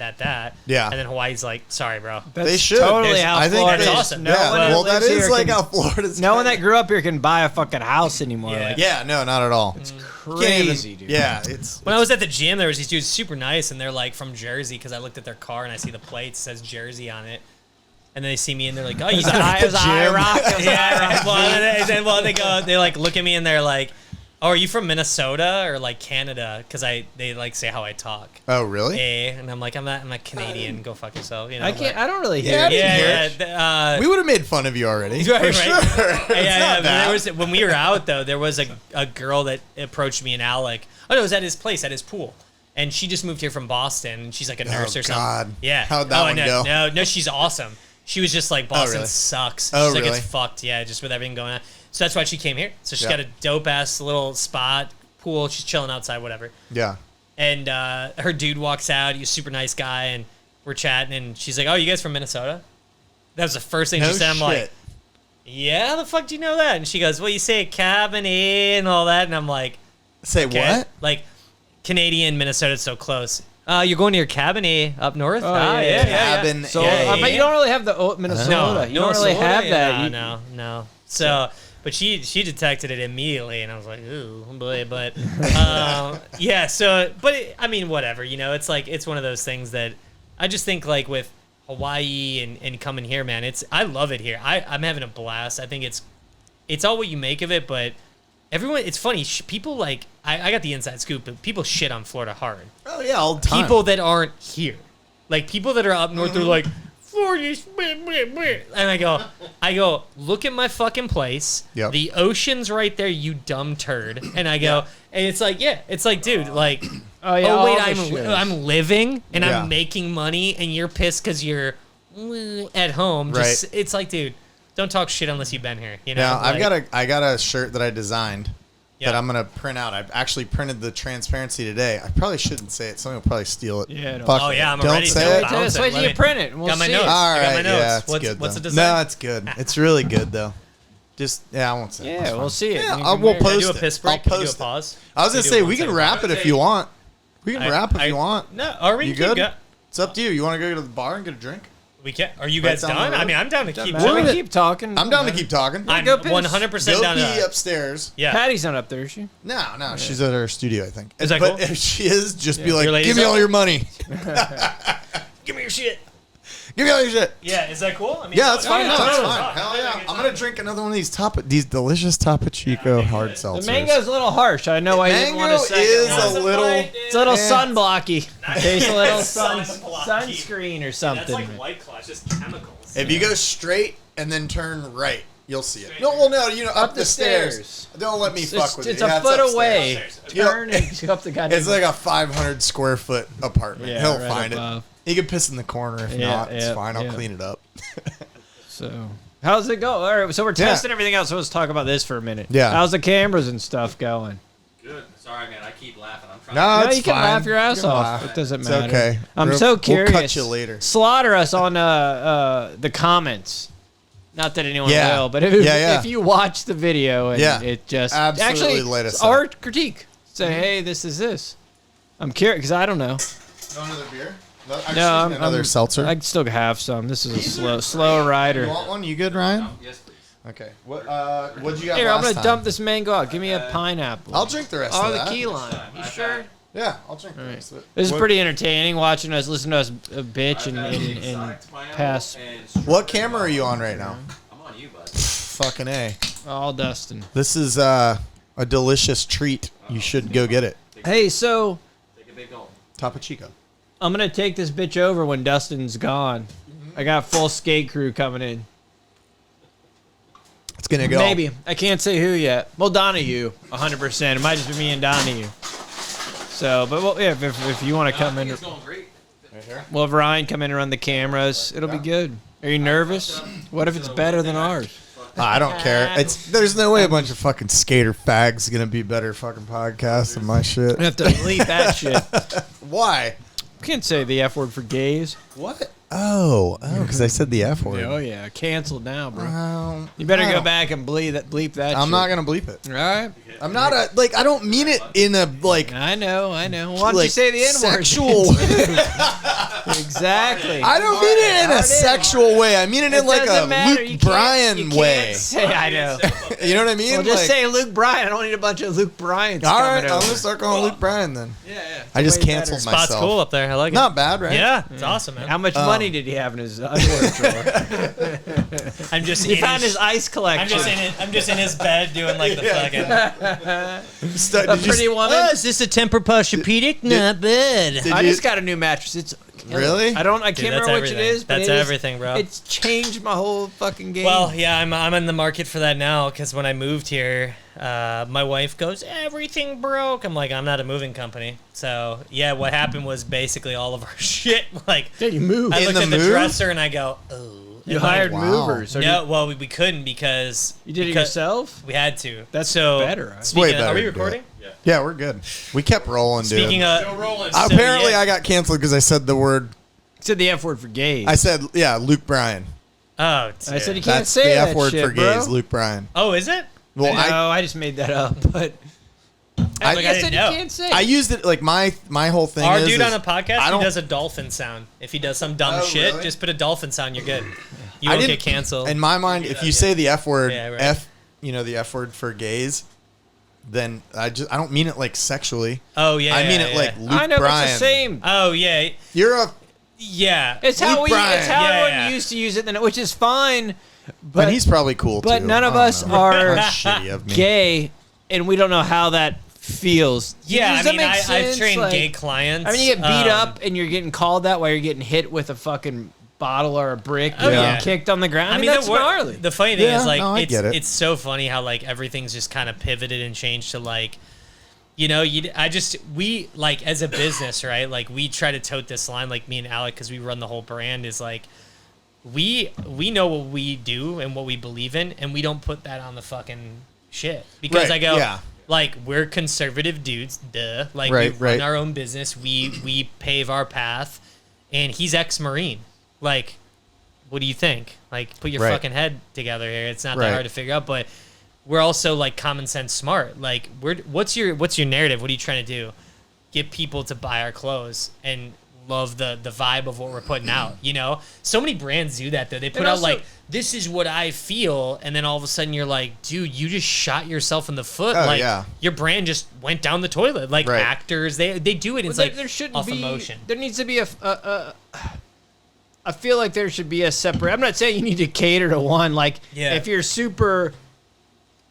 [SPEAKER 1] Yeah.
[SPEAKER 2] And then Hawaii's like, sorry, bro.
[SPEAKER 3] That's
[SPEAKER 1] They should.
[SPEAKER 3] totally how
[SPEAKER 1] I think
[SPEAKER 3] Florida
[SPEAKER 2] that's
[SPEAKER 3] is.
[SPEAKER 2] awesome.
[SPEAKER 3] No
[SPEAKER 1] Yeah,
[SPEAKER 3] one that
[SPEAKER 1] well, that
[SPEAKER 3] lives
[SPEAKER 1] is
[SPEAKER 3] here
[SPEAKER 1] like
[SPEAKER 3] can-
[SPEAKER 1] how Florida's.
[SPEAKER 3] no one that grew up here can buy a fucking house anymore.
[SPEAKER 2] Yeah.
[SPEAKER 3] Like,
[SPEAKER 1] Yeah, no, not at all. It's
[SPEAKER 3] crazy, dude.
[SPEAKER 1] Yeah, it's.
[SPEAKER 2] When I was at the gym, there was these dudes super nice, and they're like from Jersey because I looked at their car and I see the plates says Jersey on it, and then they see me and they're like, "Oh, you got
[SPEAKER 3] It was IROC.
[SPEAKER 2] yeah." Well, they like look at me and they're like, "Oh, are you from Minnesota or like Canada?" Because they like say how I talk.
[SPEAKER 1] Oh, really?
[SPEAKER 2] And I'm like, I'm a Canadian. Go fuck yourself.
[SPEAKER 3] I can't. I don't really hear.
[SPEAKER 1] Yeah,
[SPEAKER 3] it.
[SPEAKER 2] Yeah.
[SPEAKER 1] We would have made fun of you already.
[SPEAKER 2] Right,
[SPEAKER 1] for
[SPEAKER 2] right.
[SPEAKER 1] sure.
[SPEAKER 2] Yeah,
[SPEAKER 1] It's
[SPEAKER 2] yeah.
[SPEAKER 1] not
[SPEAKER 2] But
[SPEAKER 1] bad.
[SPEAKER 2] there was when we were out though, there was a girl that approached me and Alec. Oh no, it was at his place, at his pool, and she just moved here from Boston. And she's like a nurse or something.
[SPEAKER 1] God.
[SPEAKER 2] Yeah.
[SPEAKER 1] How'd that one
[SPEAKER 2] no,
[SPEAKER 1] go?
[SPEAKER 2] No, she's awesome. She was just like Boston
[SPEAKER 1] really?
[SPEAKER 2] sucks.
[SPEAKER 1] Oh,
[SPEAKER 2] She's like
[SPEAKER 1] really?
[SPEAKER 2] it's fucked. Yeah, just with everything going on. So that's why she came here. So she's
[SPEAKER 1] Yeah.
[SPEAKER 2] got a dope ass little spot, pool. She's chilling outside, whatever.
[SPEAKER 1] Yeah.
[SPEAKER 2] And her dude walks out. He's a super nice guy, and we're chatting. And she's like, "Oh, you guys from Minnesota?" That was the first thing
[SPEAKER 1] No
[SPEAKER 2] she said. I'm like,
[SPEAKER 1] shit.
[SPEAKER 2] "Yeah, how the fuck do you know that?" And she goes, "Well, you say Cabernet and all that." And I'm like,
[SPEAKER 1] Say
[SPEAKER 2] "Okay."
[SPEAKER 1] what?
[SPEAKER 2] Like, Canadian, Minnesota's so close. You're going to your Cabernet up north?
[SPEAKER 3] Oh, yeah.
[SPEAKER 1] Cabin.
[SPEAKER 3] So,
[SPEAKER 2] Yeah,
[SPEAKER 3] but you don't really have the Minnesota.
[SPEAKER 2] No,
[SPEAKER 3] you don't really have that.
[SPEAKER 2] No. So, but she detected it immediately, and I was like, ooh, boy. But yeah. So, but I mean, whatever. It's like it's one of those things that I just think like with Hawaii and coming here, man. I love it here. I'm having a blast. I think it's all what you make of it, but. Everyone, it's funny. People like I got the inside scoop, but people shit on Florida hard.
[SPEAKER 1] Oh yeah, all the time.
[SPEAKER 2] People that aren't here, like people that are up north, they're like Florida's, and I go, look at my fucking place.
[SPEAKER 1] Yep.
[SPEAKER 2] The ocean's right there, you dumb turd. And I go, and it's like, yeah, it's like, dude, like,
[SPEAKER 3] Oh yeah.
[SPEAKER 2] oh wait,
[SPEAKER 3] all the shit.
[SPEAKER 2] I'm living and
[SPEAKER 1] Yeah.
[SPEAKER 2] I'm making money, and you're pissed because you're at home. Just, It's like, dude. Don't talk shit unless you've been here.
[SPEAKER 1] Now
[SPEAKER 2] like,
[SPEAKER 1] I got a shirt that I designed that I'm gonna print out. I've actually printed the transparency today. I probably shouldn't say it. Someone will probably steal it.
[SPEAKER 3] Yeah.
[SPEAKER 2] Oh yeah, I'm
[SPEAKER 1] don't
[SPEAKER 2] ready
[SPEAKER 1] say
[SPEAKER 2] to
[SPEAKER 1] it.
[SPEAKER 3] Just wait till you print it. And we'll
[SPEAKER 2] got my
[SPEAKER 3] see
[SPEAKER 2] notes.
[SPEAKER 3] it.
[SPEAKER 1] All
[SPEAKER 2] I got my
[SPEAKER 1] right,
[SPEAKER 2] notes.
[SPEAKER 1] yeah, it's good.
[SPEAKER 2] What's
[SPEAKER 1] though.
[SPEAKER 2] the design?
[SPEAKER 1] No, it's good. It's really good though. Just I won't say.
[SPEAKER 3] Yeah, we'll see it.
[SPEAKER 1] Yeah,
[SPEAKER 3] You
[SPEAKER 1] we'll
[SPEAKER 3] can
[SPEAKER 1] post
[SPEAKER 2] Do a
[SPEAKER 1] it.
[SPEAKER 2] piss
[SPEAKER 1] I'll
[SPEAKER 2] break. Do a
[SPEAKER 1] post it.
[SPEAKER 2] pause.
[SPEAKER 1] I was gonna
[SPEAKER 2] Do
[SPEAKER 1] say
[SPEAKER 2] a
[SPEAKER 1] we
[SPEAKER 2] 1
[SPEAKER 1] can
[SPEAKER 2] second
[SPEAKER 1] wrap it if you want. We can wrap if you want.
[SPEAKER 2] No, are we?
[SPEAKER 1] You good?
[SPEAKER 2] Go.
[SPEAKER 1] It's up to you. You want to go to the bar and get a drink?
[SPEAKER 2] We can. Are you
[SPEAKER 1] Right
[SPEAKER 2] guys
[SPEAKER 1] down the
[SPEAKER 2] done?
[SPEAKER 1] road?
[SPEAKER 2] I mean, I'm down to keep.
[SPEAKER 3] We'll
[SPEAKER 2] going.
[SPEAKER 3] keep talking.
[SPEAKER 1] I'm down to keep talking.
[SPEAKER 2] I'm
[SPEAKER 3] Go piss.
[SPEAKER 2] 100%
[SPEAKER 1] Go
[SPEAKER 2] down
[SPEAKER 1] pee
[SPEAKER 2] to.
[SPEAKER 1] upstairs.
[SPEAKER 2] Yeah.
[SPEAKER 3] Patty's not up there, is she?
[SPEAKER 1] No, she's at her studio, I think.
[SPEAKER 2] Is that
[SPEAKER 1] but
[SPEAKER 2] cool?
[SPEAKER 1] if she is, just be
[SPEAKER 2] Your
[SPEAKER 1] like,
[SPEAKER 2] lady's
[SPEAKER 1] give me
[SPEAKER 2] up?
[SPEAKER 1] all your money.
[SPEAKER 2] Give me your shit.
[SPEAKER 1] Give me all your shit.
[SPEAKER 2] Yeah, is that cool? I mean,
[SPEAKER 1] Yeah, that's fine.
[SPEAKER 3] yeah,
[SPEAKER 1] No, that's
[SPEAKER 3] totally.
[SPEAKER 1] fine. Hell yeah. I'm gonna drink another one of these delicious Topo Chico hard seltzers.
[SPEAKER 3] The mango's a little harsh. I know why you didn't want
[SPEAKER 1] Mango
[SPEAKER 3] a second
[SPEAKER 1] is
[SPEAKER 3] one.
[SPEAKER 1] a little.
[SPEAKER 3] It's a little
[SPEAKER 1] Yeah.
[SPEAKER 3] sunblocky. Tastes a little
[SPEAKER 2] Sunblocky.
[SPEAKER 3] sunscreen or
[SPEAKER 2] That's
[SPEAKER 3] something.
[SPEAKER 2] like White Claw, it's just chemicals.
[SPEAKER 1] If you go straight and then turn right, you'll see it. No, well, no, up the stairs. Don't let me fuck with it.
[SPEAKER 3] It's
[SPEAKER 1] Yeah,
[SPEAKER 3] a foot
[SPEAKER 1] upstairs.
[SPEAKER 3] away.
[SPEAKER 1] Yep.
[SPEAKER 3] Turn and go up the goddamn.
[SPEAKER 1] It's like a 500 square foot apartment.
[SPEAKER 3] Yeah,
[SPEAKER 1] He'll
[SPEAKER 3] right
[SPEAKER 1] find
[SPEAKER 3] above.
[SPEAKER 1] it. He can piss in the corner if
[SPEAKER 3] Yeah,
[SPEAKER 1] not. It's
[SPEAKER 3] yeah,
[SPEAKER 1] fine. I'll
[SPEAKER 3] yeah.
[SPEAKER 1] clean it up.
[SPEAKER 3] So, how's it go? All right, so we're testing everything else. So let's talk about this for a minute.
[SPEAKER 1] Yeah.
[SPEAKER 3] How's the cameras and stuff going?
[SPEAKER 4] Good. Sorry, man. I keep laughing. I'm trying.
[SPEAKER 1] No,
[SPEAKER 3] No,
[SPEAKER 1] it's
[SPEAKER 3] you can
[SPEAKER 1] fine.
[SPEAKER 3] laugh your ass
[SPEAKER 1] You can
[SPEAKER 3] off.
[SPEAKER 1] laugh.
[SPEAKER 3] It doesn't
[SPEAKER 1] It's
[SPEAKER 3] matter.
[SPEAKER 1] okay.
[SPEAKER 3] I'm
[SPEAKER 1] We'll-
[SPEAKER 3] so curious.
[SPEAKER 1] We'll cut you later.
[SPEAKER 3] Slaughter us on the comments. Not that anyone
[SPEAKER 1] Yeah.
[SPEAKER 3] will, but if,
[SPEAKER 1] Yeah.
[SPEAKER 3] if you watch the video and
[SPEAKER 1] Yeah.
[SPEAKER 3] it just
[SPEAKER 1] Absolutely
[SPEAKER 3] actually
[SPEAKER 1] light us
[SPEAKER 3] or
[SPEAKER 1] up.
[SPEAKER 3] critique, say, hey, this is this. I'm curious because I don't know.
[SPEAKER 1] No another beer?
[SPEAKER 3] No,
[SPEAKER 1] another seltzer.
[SPEAKER 3] I still have some. This is a slow
[SPEAKER 1] You
[SPEAKER 3] rider.
[SPEAKER 1] want one? You good, Ryan?
[SPEAKER 4] Yes, please.
[SPEAKER 1] Okay. What'd you got
[SPEAKER 3] Here, I'm
[SPEAKER 1] last
[SPEAKER 3] gonna
[SPEAKER 1] time?
[SPEAKER 3] dump this mango out. Give me a pineapple.
[SPEAKER 1] I'll drink the rest
[SPEAKER 3] Oh,
[SPEAKER 1] of
[SPEAKER 3] the
[SPEAKER 1] that.
[SPEAKER 3] key lime. You sure?
[SPEAKER 1] Yeah, I'll drink the rest of it.
[SPEAKER 3] This is
[SPEAKER 1] What-
[SPEAKER 3] pretty entertaining watching us, listening to us bitch and pass
[SPEAKER 1] What camera are you on right now?
[SPEAKER 4] I'm on you, bud.
[SPEAKER 1] Fucking A.
[SPEAKER 3] all Dustin.
[SPEAKER 1] This is a delicious treat. You should go get it.
[SPEAKER 3] Hey, so
[SPEAKER 4] Take a big gulp.
[SPEAKER 1] Topo Chico.
[SPEAKER 3] I'm gonna take this bitch over when Dustin's gone. I got full skate crew coming in.
[SPEAKER 1] It's gonna go.
[SPEAKER 3] Maybe. I can't say who yet. Well, Donahue, 100%. It might just be me and Donahue. So, but well, yeah, if you want to come in,
[SPEAKER 4] It's going great.
[SPEAKER 1] Right here.
[SPEAKER 3] we'll have Ryan come in and run the cameras. It'll be good. Are you nervous? What if it's better than ours?
[SPEAKER 1] I don't care. There's no way a bunch of fucking skater fags gonna be better fucking podcasts than my shit.
[SPEAKER 3] I have to delete that shit.
[SPEAKER 1] Why?
[SPEAKER 3] Can't say the F word for gays.
[SPEAKER 1] What? Oh, because I said the F word.
[SPEAKER 3] Oh yeah, canceled now, bro.
[SPEAKER 1] Well,
[SPEAKER 3] You better
[SPEAKER 1] I
[SPEAKER 3] go
[SPEAKER 1] don't-
[SPEAKER 3] back and bleep that.
[SPEAKER 1] I'm
[SPEAKER 3] shit.
[SPEAKER 1] not gonna bleep it.
[SPEAKER 3] All right.
[SPEAKER 1] I'm not a I don't mean it in a like.
[SPEAKER 3] I know. Why don't you
[SPEAKER 1] like,
[SPEAKER 3] say the N word?
[SPEAKER 1] sexual.
[SPEAKER 3] Exactly.
[SPEAKER 1] I don't mean it in a
[SPEAKER 3] Hard
[SPEAKER 1] sexual way. I mean it in like a
[SPEAKER 3] doesn't matter. You
[SPEAKER 1] Luke
[SPEAKER 3] can't-
[SPEAKER 1] Bryan
[SPEAKER 3] you can't
[SPEAKER 1] way.
[SPEAKER 3] Say, I know.
[SPEAKER 1] You know what I mean?
[SPEAKER 3] Well, just
[SPEAKER 1] Like-
[SPEAKER 3] say Luke Bryan. I don't need a bunch of Luke Bryans.
[SPEAKER 1] All
[SPEAKER 3] coming
[SPEAKER 1] right, I'm
[SPEAKER 3] over.
[SPEAKER 1] gonna start calling Luke Bryan then.
[SPEAKER 3] Yeah.
[SPEAKER 1] I just
[SPEAKER 3] way
[SPEAKER 1] canceled
[SPEAKER 3] better.
[SPEAKER 1] myself.
[SPEAKER 2] Spot's cool up there. I like it.
[SPEAKER 1] Not bad, right?
[SPEAKER 2] Yeah, it's awesome, man.
[SPEAKER 3] How much money did he have in his underwear drawer?
[SPEAKER 2] I'm just.
[SPEAKER 3] He
[SPEAKER 2] in
[SPEAKER 3] found his ice
[SPEAKER 2] I'm
[SPEAKER 3] collection.
[SPEAKER 2] just in it. I'm just in his bed doing like the fucking.
[SPEAKER 3] A pretty woman.
[SPEAKER 2] Oh, is this a Tempur-Posturepedic? Not bad.
[SPEAKER 1] Did
[SPEAKER 3] I
[SPEAKER 1] you-
[SPEAKER 3] just got a new mattress. It's
[SPEAKER 1] Really?
[SPEAKER 3] I can't
[SPEAKER 2] Dude, that's
[SPEAKER 3] remember which it
[SPEAKER 2] everything.
[SPEAKER 3] is. But
[SPEAKER 2] That's
[SPEAKER 3] it is-
[SPEAKER 2] everything, bro.
[SPEAKER 3] It's changed my whole fucking game.
[SPEAKER 2] Well, yeah, I'm in the market for that now because when I moved here, my wife goes, everything broke. I'm like, I'm not a moving company. So, yeah, what happened was basically all of our shit. Like,
[SPEAKER 3] yeah, you moved.
[SPEAKER 2] I
[SPEAKER 1] In
[SPEAKER 2] looked
[SPEAKER 1] the
[SPEAKER 2] at the
[SPEAKER 1] move?
[SPEAKER 2] dresser and I go, oh.
[SPEAKER 3] You
[SPEAKER 2] And my-
[SPEAKER 3] hired
[SPEAKER 1] Wow.
[SPEAKER 3] movers. Or
[SPEAKER 2] No, well, we couldn't because.
[SPEAKER 3] you did it
[SPEAKER 2] because
[SPEAKER 3] yourself?
[SPEAKER 2] We had to.
[SPEAKER 3] That's
[SPEAKER 2] so
[SPEAKER 3] better.
[SPEAKER 1] It's
[SPEAKER 2] Speaking
[SPEAKER 1] way
[SPEAKER 2] of,
[SPEAKER 1] better
[SPEAKER 2] are we
[SPEAKER 1] to do it.
[SPEAKER 2] recording?
[SPEAKER 1] Yeah, we're good. We kept rolling, dude.
[SPEAKER 2] Speaking of. so,
[SPEAKER 1] Apparently,
[SPEAKER 2] yeah.
[SPEAKER 1] I got canceled because I said the word.
[SPEAKER 3] Said the F word for gays.
[SPEAKER 1] I said, yeah, Luke Bryan.
[SPEAKER 2] Oh, dude.
[SPEAKER 3] I said you can't
[SPEAKER 1] That's
[SPEAKER 3] say
[SPEAKER 1] the
[SPEAKER 3] that
[SPEAKER 1] F word
[SPEAKER 3] shit,
[SPEAKER 1] for
[SPEAKER 3] bro.
[SPEAKER 1] gays, Luke Bryan.
[SPEAKER 2] Oh, is it?
[SPEAKER 1] Well,
[SPEAKER 3] No, I just made that up, but
[SPEAKER 1] I
[SPEAKER 2] Like, I
[SPEAKER 3] I
[SPEAKER 2] didn't
[SPEAKER 3] said
[SPEAKER 2] know.
[SPEAKER 3] you can't say.
[SPEAKER 1] I used it like my whole thing.
[SPEAKER 2] Our
[SPEAKER 1] is,
[SPEAKER 2] dude
[SPEAKER 1] is
[SPEAKER 2] on a podcast,
[SPEAKER 1] I
[SPEAKER 2] he
[SPEAKER 1] don't-
[SPEAKER 2] does a dolphin sound. If he does some dumb
[SPEAKER 1] Oh,
[SPEAKER 2] shit,
[SPEAKER 1] really?
[SPEAKER 2] just put a dolphin sound. You're good. You
[SPEAKER 1] I
[SPEAKER 2] won't
[SPEAKER 1] didn't
[SPEAKER 2] get canceled.
[SPEAKER 1] In my mind, if you say the F word,
[SPEAKER 2] Yeah, right.
[SPEAKER 1] the F word for gays, then I don't mean it like sexually.
[SPEAKER 2] Oh yeah.
[SPEAKER 1] I mean
[SPEAKER 2] yeah,
[SPEAKER 1] it
[SPEAKER 2] yeah.
[SPEAKER 1] like Luke
[SPEAKER 3] I know, but
[SPEAKER 1] Bryan.
[SPEAKER 3] it's the same.
[SPEAKER 2] Oh yeah.
[SPEAKER 1] You're a
[SPEAKER 2] Yeah.
[SPEAKER 3] It's how
[SPEAKER 1] Luke
[SPEAKER 3] we.
[SPEAKER 1] Bryan.
[SPEAKER 3] It's how
[SPEAKER 2] Yeah,
[SPEAKER 3] everyone
[SPEAKER 2] yeah.
[SPEAKER 3] used to use it, then, which is fine.
[SPEAKER 1] but
[SPEAKER 3] But
[SPEAKER 1] he's probably cool
[SPEAKER 3] but
[SPEAKER 1] too.
[SPEAKER 3] none of
[SPEAKER 1] I don't
[SPEAKER 3] us
[SPEAKER 1] know.
[SPEAKER 3] are
[SPEAKER 1] That's shitty of me.
[SPEAKER 3] gay, and we don't know how that feels.
[SPEAKER 2] Yeah.
[SPEAKER 3] Does
[SPEAKER 2] I
[SPEAKER 3] that
[SPEAKER 2] mean,
[SPEAKER 3] make
[SPEAKER 2] I've
[SPEAKER 3] sense?
[SPEAKER 2] trained
[SPEAKER 3] Like,
[SPEAKER 2] gay clients.
[SPEAKER 3] I mean, you get beat up and you're getting called that while you're getting hit with a fucking bottle or a brick.
[SPEAKER 2] Oh,
[SPEAKER 3] and
[SPEAKER 2] yeah.
[SPEAKER 3] kicked on the ground.
[SPEAKER 2] I mean,
[SPEAKER 3] that's
[SPEAKER 2] the, wor-
[SPEAKER 3] gnarly.
[SPEAKER 2] the funny thing
[SPEAKER 1] Yeah,
[SPEAKER 2] is, like,
[SPEAKER 1] no, I
[SPEAKER 2] it's
[SPEAKER 1] get it.
[SPEAKER 2] it's so funny how like everything's just kind of pivoted and changed to like, you know, we like as a business, right? Like we try to tote this line, like me and Alec, because we run the whole brand. Is like, we know what we do and what we believe in, and we don't put that on the fucking shit because
[SPEAKER 1] Right,
[SPEAKER 2] I go,
[SPEAKER 1] yeah.
[SPEAKER 2] Like, we're conservative dudes, duh. Like,
[SPEAKER 1] Right,
[SPEAKER 2] we run
[SPEAKER 1] right.
[SPEAKER 2] our own business. We pave our path. And he's ex-Marine. Like, what do you think? Like, put your
[SPEAKER 1] Right.
[SPEAKER 2] fucking head together here. It's not
[SPEAKER 1] Right.
[SPEAKER 2] that hard to figure out. But we're also, like, common sense smart. Like, what's your narrative? What are you trying to do? Get people to buy our clothes and love the vibe of what we're putting out, you know? So many brands do that, though. They put
[SPEAKER 3] And
[SPEAKER 2] out,
[SPEAKER 3] also-
[SPEAKER 2] like, this is what I feel, and then all of a sudden you're like, dude, you just shot yourself in the foot.
[SPEAKER 1] Oh,
[SPEAKER 2] like,
[SPEAKER 1] yeah.
[SPEAKER 2] your brand just went down the toilet. Like,
[SPEAKER 1] Right.
[SPEAKER 2] actors, they do it. It's
[SPEAKER 3] Well,
[SPEAKER 2] like
[SPEAKER 3] there shouldn't
[SPEAKER 2] off
[SPEAKER 3] be.
[SPEAKER 2] emotion.
[SPEAKER 3] There needs to be I feel like there should be a separate. I'm not saying you need to cater to one. Like,
[SPEAKER 2] Yeah.
[SPEAKER 3] if you're super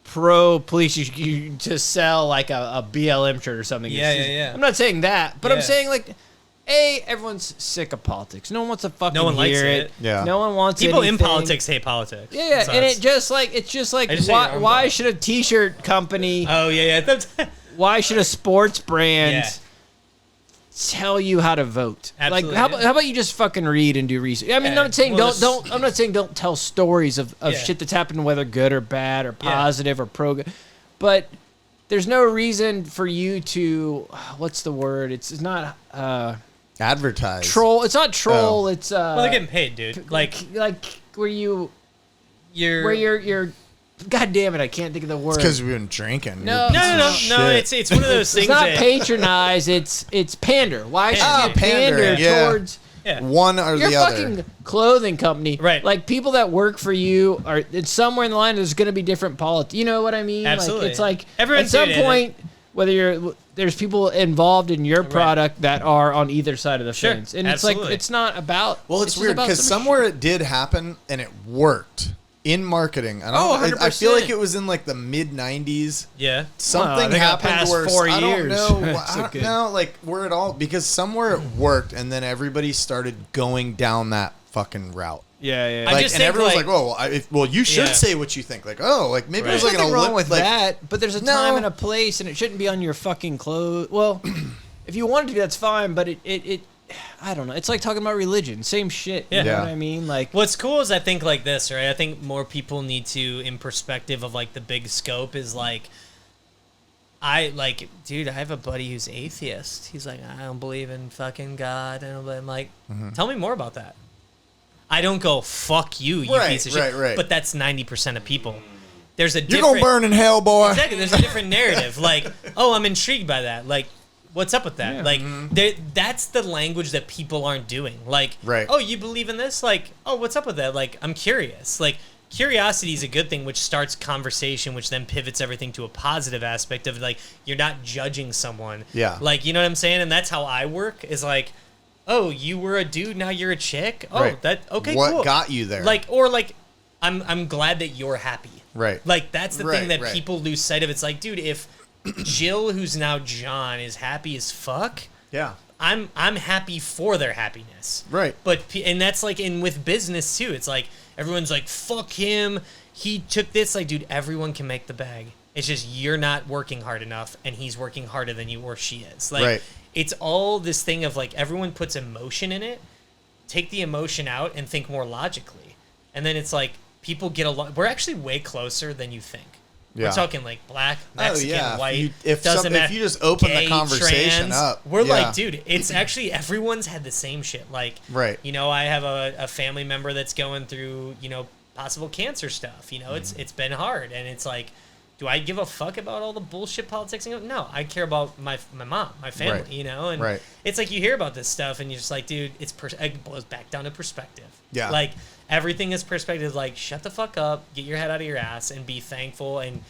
[SPEAKER 3] pro police, you just sell like a BLM shirt or something.
[SPEAKER 2] Yeah,
[SPEAKER 3] It's just-
[SPEAKER 2] yeah.
[SPEAKER 3] I'm not saying that, but I'm
[SPEAKER 2] Yeah.
[SPEAKER 3] saying like, everyone's sick of politics. No one wants to fucking
[SPEAKER 2] No one likes
[SPEAKER 3] hear
[SPEAKER 2] it.
[SPEAKER 1] Yeah.
[SPEAKER 3] No one wants
[SPEAKER 2] People in
[SPEAKER 3] anything.
[SPEAKER 2] politics hate politics.
[SPEAKER 3] Yeah,
[SPEAKER 2] So
[SPEAKER 3] and
[SPEAKER 2] it's-
[SPEAKER 3] it's just like
[SPEAKER 2] I just hate
[SPEAKER 3] why,
[SPEAKER 2] your own
[SPEAKER 3] why
[SPEAKER 2] dog.
[SPEAKER 3] should a T-shirt company?
[SPEAKER 2] Oh, yeah. That's,
[SPEAKER 3] Why should a sports brand
[SPEAKER 2] Yeah.
[SPEAKER 3] tell you how to vote?
[SPEAKER 2] Absolutely,
[SPEAKER 3] Like,
[SPEAKER 2] yeah.
[SPEAKER 3] how about you just fucking read and do research? I mean,
[SPEAKER 2] Yeah,
[SPEAKER 3] I'm not saying
[SPEAKER 2] well,
[SPEAKER 3] I'm not saying don't tell stories of
[SPEAKER 2] Yeah.
[SPEAKER 3] shit that's happened, whether good or bad or
[SPEAKER 2] Yeah.
[SPEAKER 3] positive or pro. But there's no reason for you to what's the word? It's not
[SPEAKER 1] Advertise.
[SPEAKER 3] troll. It's not troll.
[SPEAKER 1] Oh.
[SPEAKER 3] It's
[SPEAKER 2] well, they're getting paid, dude. Like,
[SPEAKER 3] where you're. God damn it! I can't think of the word.
[SPEAKER 1] It's because we've been drinking.
[SPEAKER 3] No.
[SPEAKER 1] you
[SPEAKER 3] No,
[SPEAKER 1] piece
[SPEAKER 2] no,
[SPEAKER 1] of
[SPEAKER 2] no.
[SPEAKER 1] shit.
[SPEAKER 2] It's one of those things
[SPEAKER 3] It's not
[SPEAKER 2] that
[SPEAKER 3] patronize. It's pander. Why should
[SPEAKER 2] Pander.
[SPEAKER 3] you pander
[SPEAKER 1] Pandering, yeah.
[SPEAKER 3] towards?
[SPEAKER 2] yeah.
[SPEAKER 1] one or
[SPEAKER 3] Your
[SPEAKER 1] the other.
[SPEAKER 3] fucking clothing company,
[SPEAKER 2] Right.
[SPEAKER 3] Like people that work for you are. It's somewhere in the line. There's going to be different politics. You know what I mean?
[SPEAKER 2] Absolutely.
[SPEAKER 3] Like, it's like
[SPEAKER 2] Everyone's
[SPEAKER 3] at some
[SPEAKER 2] doing it.
[SPEAKER 3] point, whether there's people involved in your product that are on either side of the
[SPEAKER 2] Sure.
[SPEAKER 3] fence, and
[SPEAKER 2] Absolutely.
[SPEAKER 3] it's like it's not about.
[SPEAKER 1] Well, it's
[SPEAKER 3] just
[SPEAKER 1] weird
[SPEAKER 3] about
[SPEAKER 1] because
[SPEAKER 3] some
[SPEAKER 1] somewhere it did happen and it worked in marketing. I don't.
[SPEAKER 3] Oh,
[SPEAKER 1] I feel
[SPEAKER 3] 100%.
[SPEAKER 1] like it was in like the mid '90s.
[SPEAKER 2] Yeah.
[SPEAKER 1] Something
[SPEAKER 3] they got
[SPEAKER 1] happened
[SPEAKER 3] past
[SPEAKER 1] where
[SPEAKER 3] 4
[SPEAKER 1] I don't
[SPEAKER 3] years.
[SPEAKER 1] know.
[SPEAKER 3] That's
[SPEAKER 1] I don't
[SPEAKER 3] okay.
[SPEAKER 1] know, like where it all because somewhere it worked and then everybody started going down that fucking route.
[SPEAKER 3] Yeah, yeah.
[SPEAKER 2] I
[SPEAKER 1] Like,
[SPEAKER 2] just
[SPEAKER 1] and
[SPEAKER 2] think,
[SPEAKER 1] everyone's
[SPEAKER 2] like-
[SPEAKER 1] like, "Oh, you should
[SPEAKER 2] Yeah.
[SPEAKER 1] say what you think." Like, oh, like maybe
[SPEAKER 2] Right.
[SPEAKER 1] there's
[SPEAKER 3] There's
[SPEAKER 1] like an
[SPEAKER 3] nothing wrong with
[SPEAKER 1] like,
[SPEAKER 3] that, but there's a
[SPEAKER 1] No.
[SPEAKER 3] time and a place, and it shouldn't be on your fucking clothes. Well, if you wanted to, that's fine, but it I don't know. It's like talking about religion. Same shit.
[SPEAKER 2] Yeah.
[SPEAKER 3] You know
[SPEAKER 1] Yeah.
[SPEAKER 3] what I mean? Like,
[SPEAKER 2] What's cool is I think like this, right? I think more people need to, in perspective of like the big scope, is like, dude, I have a buddy who's atheist. He's like, I don't believe in fucking God. I'm like, tell me more about that. I don't go, fuck you, you
[SPEAKER 1] Right,
[SPEAKER 2] piece of shit.
[SPEAKER 1] right.
[SPEAKER 2] But that's 90% of people. There's a
[SPEAKER 1] you're gonna burn in hell, boy.
[SPEAKER 2] Exactly. There's a different narrative. Like, oh, I'm intrigued by that. Like, what's up with that?
[SPEAKER 3] Yeah.
[SPEAKER 2] Like, that's the language that people aren't doing. Like,
[SPEAKER 1] Right.
[SPEAKER 2] oh, you believe in this? Like, oh, what's up with that? Like, I'm curious. Like, curiosity is a good thing, which starts conversation, which then pivots everything to a positive aspect of like, you're not judging someone.
[SPEAKER 1] Yeah.
[SPEAKER 2] Like, you know what I'm saying? And that's how I work is like, oh, you were a dude, now you're a chick? Oh,
[SPEAKER 1] Right.
[SPEAKER 2] okay,
[SPEAKER 1] what
[SPEAKER 2] cool.
[SPEAKER 1] got you there?
[SPEAKER 2] Like, or like, I'm glad that you're happy.
[SPEAKER 1] Right.
[SPEAKER 2] Like, that's the thing
[SPEAKER 1] Right,
[SPEAKER 2] that
[SPEAKER 1] right.
[SPEAKER 2] people lose sight of. It's like, dude, if Jill, who's now John, is happy as fuck,
[SPEAKER 1] yeah.
[SPEAKER 2] I'm happy for their happiness.
[SPEAKER 1] Right.
[SPEAKER 2] And that's like with business too. It's like everyone's like, fuck him. He took this. Like, dude, everyone can make the bag. It's just you're not working hard enough, and he's working harder than you or she is. Like,
[SPEAKER 1] Right.
[SPEAKER 2] it's all this thing of like everyone puts emotion in it. Take the emotion out and think more logically, and then it's like people get a lot. We're actually way closer than you think.
[SPEAKER 1] Yeah.
[SPEAKER 2] We're talking like black, Mexican,
[SPEAKER 1] yeah.
[SPEAKER 2] white.
[SPEAKER 1] If
[SPEAKER 2] doesn't matter.
[SPEAKER 1] you just open
[SPEAKER 2] Gay,
[SPEAKER 1] the conversation
[SPEAKER 2] trans.
[SPEAKER 1] up,
[SPEAKER 2] We're
[SPEAKER 1] yeah.
[SPEAKER 2] like, dude, it's actually everyone's had the same shit. Like,
[SPEAKER 1] Right.
[SPEAKER 2] you know, I have a family member that's going through, you know, possible cancer stuff. You know, it's been hard, and it's like, do I give a fuck about all the bullshit politics? And no, I care about my mom, my family.
[SPEAKER 1] Right.
[SPEAKER 2] You know, and
[SPEAKER 1] Right.
[SPEAKER 2] it's like you hear about this stuff, and you're just like, dude, it boils back down to perspective.
[SPEAKER 1] Yeah.
[SPEAKER 2] Like everything is perspective. Like, shut the fuck up, get your head out of your ass, and be thankful and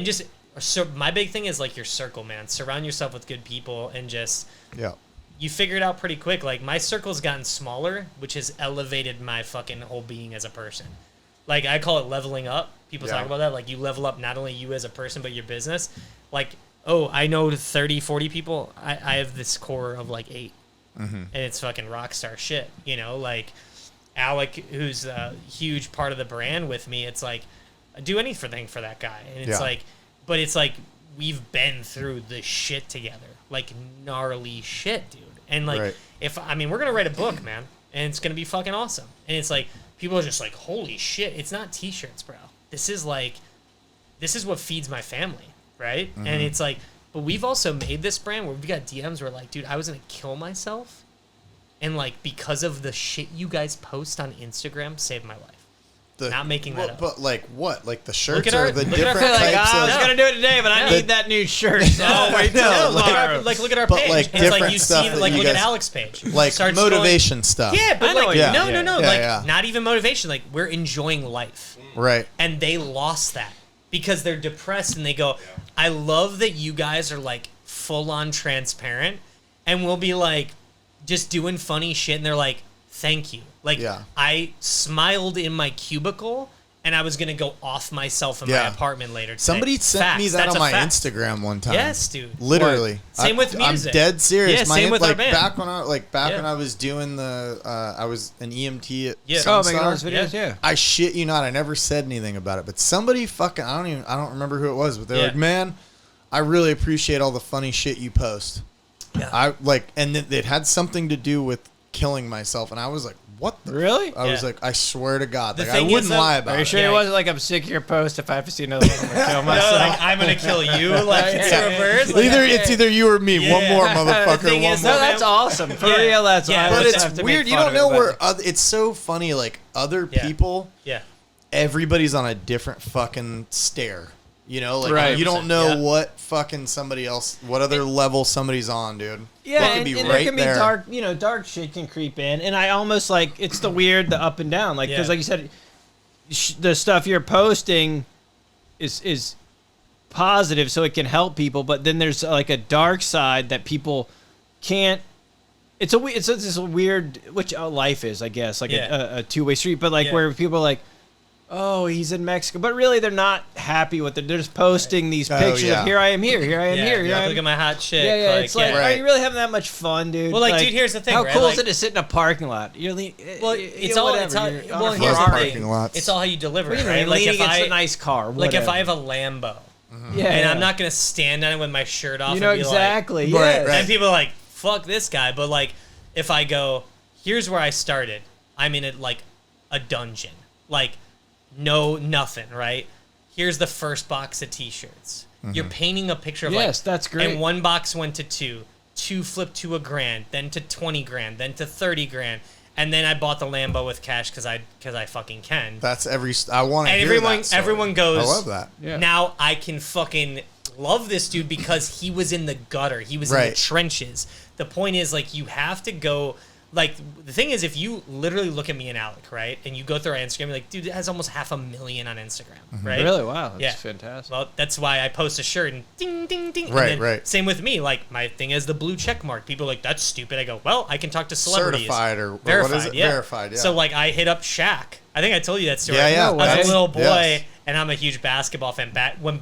[SPEAKER 2] just. So my big thing is like your circle, man. Surround yourself with good people and just
[SPEAKER 1] Yeah.
[SPEAKER 2] you figure it out pretty quick. Like my circle's gotten smaller, which has elevated my fucking whole being as a person. Like I call it leveling up. People
[SPEAKER 1] Yeah.
[SPEAKER 2] talk about that. Like you level up not only you as a person, but your business. Like, oh, I know 30, 40 people. I have this core of like 8. And it's fucking rock star shit. You know, like Alec, who's a huge part of the brand with me. It's like, I do anything for that guy. And it's
[SPEAKER 1] Yeah.
[SPEAKER 2] like, but it's like, we've been through the shit together. Like gnarly shit, dude. And like,
[SPEAKER 1] Right.
[SPEAKER 2] we're going to write a book, man. And it's going to be fucking awesome. And it's like, people are just like, holy shit. It's not t-shirts, bro. This is what feeds my family, right? And it's like, but we've also made this brand where we've got DMs where like, dude, I was gonna kill myself, and like because of the shit you guys post on Instagram, saved my life. Not making that up.
[SPEAKER 1] But like what? Like the shirts
[SPEAKER 2] our-
[SPEAKER 1] or the
[SPEAKER 2] look at our
[SPEAKER 1] different
[SPEAKER 2] face.
[SPEAKER 1] types
[SPEAKER 3] I
[SPEAKER 1] of...
[SPEAKER 3] was gonna do it today, but I need that new shirt.
[SPEAKER 2] No,
[SPEAKER 3] wait
[SPEAKER 2] no,
[SPEAKER 3] till tomorrow.
[SPEAKER 2] look at our
[SPEAKER 1] But,
[SPEAKER 2] page.
[SPEAKER 1] like,
[SPEAKER 2] It's like
[SPEAKER 1] different
[SPEAKER 2] you
[SPEAKER 1] stuff
[SPEAKER 2] see,
[SPEAKER 1] that
[SPEAKER 2] like
[SPEAKER 1] you
[SPEAKER 2] look at
[SPEAKER 1] guys-
[SPEAKER 2] Alex's page.
[SPEAKER 1] Like
[SPEAKER 2] Starts
[SPEAKER 1] motivation stuff.
[SPEAKER 2] Yeah, but
[SPEAKER 3] I know
[SPEAKER 2] like
[SPEAKER 3] what you mean.
[SPEAKER 2] no,
[SPEAKER 1] Yeah,
[SPEAKER 2] like
[SPEAKER 1] yeah.
[SPEAKER 2] not even motivation. Like we're enjoying life,
[SPEAKER 1] Right.
[SPEAKER 2] and they lost that because they're depressed, and they go, I love that you guys are like full on transparent, and we'll be like just doing funny shit, and they're like, thank you. Like I smiled in my cubicle. And I was gonna go off myself in my apartment later today.
[SPEAKER 1] Somebody sent me that
[SPEAKER 2] That's
[SPEAKER 1] on
[SPEAKER 2] a
[SPEAKER 1] my
[SPEAKER 2] fact.
[SPEAKER 1] Instagram one time.
[SPEAKER 2] Yes, dude.
[SPEAKER 1] Literally.
[SPEAKER 2] Same with music.
[SPEAKER 1] I'm dead serious.
[SPEAKER 2] Yeah, same with our
[SPEAKER 1] like
[SPEAKER 2] band.
[SPEAKER 1] back when I was doing the I was an EMT at
[SPEAKER 3] Oh, making all
[SPEAKER 1] Sunstar.
[SPEAKER 3] those videos, yeah.
[SPEAKER 1] I shit you not, I never said anything about it, but somebody fucking I don't remember who it was, but they're like, man, I really appreciate all the funny shit you post.
[SPEAKER 2] Yeah.
[SPEAKER 1] I like, and it had something to do with killing myself, and I was like, what the
[SPEAKER 3] Really?
[SPEAKER 1] I was like, I swear to God,
[SPEAKER 2] The
[SPEAKER 1] like I
[SPEAKER 2] thing
[SPEAKER 1] wouldn't
[SPEAKER 2] is, though-
[SPEAKER 1] lie about
[SPEAKER 3] Are you
[SPEAKER 1] it.
[SPEAKER 3] sure
[SPEAKER 2] Yeah.
[SPEAKER 3] it wasn't like I'm sick of your post? If I have to see another one, I'm gonna kill
[SPEAKER 2] No,
[SPEAKER 3] myself.
[SPEAKER 2] like I'm gonna kill you. Like it's reverse. Like,
[SPEAKER 1] It's either you or me.
[SPEAKER 2] Yeah.
[SPEAKER 1] One more
[SPEAKER 2] The
[SPEAKER 1] motherfucker.
[SPEAKER 2] thing
[SPEAKER 1] One
[SPEAKER 2] is,
[SPEAKER 1] more.
[SPEAKER 3] No, that's awesome. For
[SPEAKER 2] Yeah.
[SPEAKER 3] real, that's
[SPEAKER 2] Yeah,
[SPEAKER 3] why I
[SPEAKER 1] But
[SPEAKER 3] would
[SPEAKER 1] it's
[SPEAKER 3] have to
[SPEAKER 1] weird.
[SPEAKER 3] make
[SPEAKER 1] You
[SPEAKER 3] fun
[SPEAKER 1] don't
[SPEAKER 3] of
[SPEAKER 1] know
[SPEAKER 3] it,
[SPEAKER 1] where
[SPEAKER 3] but-
[SPEAKER 1] it's so funny. Like other
[SPEAKER 2] Yeah.
[SPEAKER 1] people,
[SPEAKER 2] Yeah.
[SPEAKER 1] everybody's on a different fucking stare. You know, like
[SPEAKER 3] Right.
[SPEAKER 1] you don't know
[SPEAKER 2] Yeah.
[SPEAKER 1] what fucking somebody else, what other level somebody's on, dude.
[SPEAKER 3] Yeah,
[SPEAKER 1] They could
[SPEAKER 3] and,
[SPEAKER 1] be
[SPEAKER 3] and
[SPEAKER 1] right
[SPEAKER 3] there can be
[SPEAKER 1] there.
[SPEAKER 3] dark, dark shit can creep in, and I almost like it's the weird, the up and down, like because
[SPEAKER 2] Yeah.
[SPEAKER 3] like you said, the stuff you're posting is positive, so it can help people, but then there's like a dark side that people can't. It's this weird, which life is, I guess, like a two-way street, but like where people are like, oh, he's in Mexico, but really they're not happy with it. They're just posting these pictures of here I am here, here I am here, here I am.
[SPEAKER 2] Look at my hot chick.
[SPEAKER 3] Yeah,
[SPEAKER 2] Like,
[SPEAKER 3] it's like,
[SPEAKER 1] Right.
[SPEAKER 3] are you really having that much fun, dude?
[SPEAKER 2] Well, like, dude, here's the thing,
[SPEAKER 3] How
[SPEAKER 2] right?
[SPEAKER 3] cool is
[SPEAKER 2] Like-
[SPEAKER 3] it to sit in a parking lot?
[SPEAKER 2] Well, it's all. It's how,
[SPEAKER 3] You're on
[SPEAKER 2] well,
[SPEAKER 3] a
[SPEAKER 2] here's the
[SPEAKER 3] Ferrari.
[SPEAKER 2] thing.
[SPEAKER 1] lots.
[SPEAKER 2] It's all how you deliver
[SPEAKER 3] What
[SPEAKER 2] it,
[SPEAKER 3] do you mean,
[SPEAKER 2] right? Like
[SPEAKER 3] leaning
[SPEAKER 2] if
[SPEAKER 3] against
[SPEAKER 2] I
[SPEAKER 3] a nice car,
[SPEAKER 2] like if I have
[SPEAKER 3] whatever.
[SPEAKER 2] a Lambo,
[SPEAKER 3] yeah,
[SPEAKER 2] and I'm not gonna stand on it with my shirt off.
[SPEAKER 3] You know
[SPEAKER 2] and be
[SPEAKER 3] exactly.
[SPEAKER 2] Like,
[SPEAKER 3] Yeah,
[SPEAKER 1] Right.
[SPEAKER 2] And people are like, "Fuck this guy," but like, if I go, here's where I started. I'm in it like a dungeon, like nothing, right? Here's the first box of T-shirts. You're painting a picture of
[SPEAKER 3] Yes, that's great.
[SPEAKER 2] And one box went to two flipped to $1,000, then to 20 grand, then to 30 grand, and then I bought the Lambo with cash because I fucking can.
[SPEAKER 1] That's I want to
[SPEAKER 2] And
[SPEAKER 1] hear that story.
[SPEAKER 2] everyone goes,
[SPEAKER 1] I love that.
[SPEAKER 3] Yeah.
[SPEAKER 2] now I can fucking love this dude because he was in the gutter. He was in the
[SPEAKER 1] Right.
[SPEAKER 2] trenches. The point is, like, you have to go. Like, the thing is, if you literally look at me and Alec, right, and you go through our Instagram, you're like, dude, it has almost 500,000 on Instagram, right?
[SPEAKER 3] Really? Wow, that's
[SPEAKER 2] Yeah.
[SPEAKER 3] fantastic.
[SPEAKER 2] Well, that's why I post a shirt and ding, ding, ding.
[SPEAKER 1] Right,
[SPEAKER 2] and then
[SPEAKER 1] right.
[SPEAKER 2] Same with me. Like, my thing is the blue check mark. People are like, that's stupid. I go, well, I can talk to celebrities.
[SPEAKER 1] Certified or
[SPEAKER 2] verified,
[SPEAKER 1] what is it?
[SPEAKER 2] yeah.
[SPEAKER 1] Verified, yeah.
[SPEAKER 2] So, like, I hit up Shaq. I think I told you that story.
[SPEAKER 1] Yeah, yeah.
[SPEAKER 2] I was
[SPEAKER 1] That's-
[SPEAKER 2] a little boy,
[SPEAKER 1] yes.
[SPEAKER 2] and I'm a huge basketball fan. Back when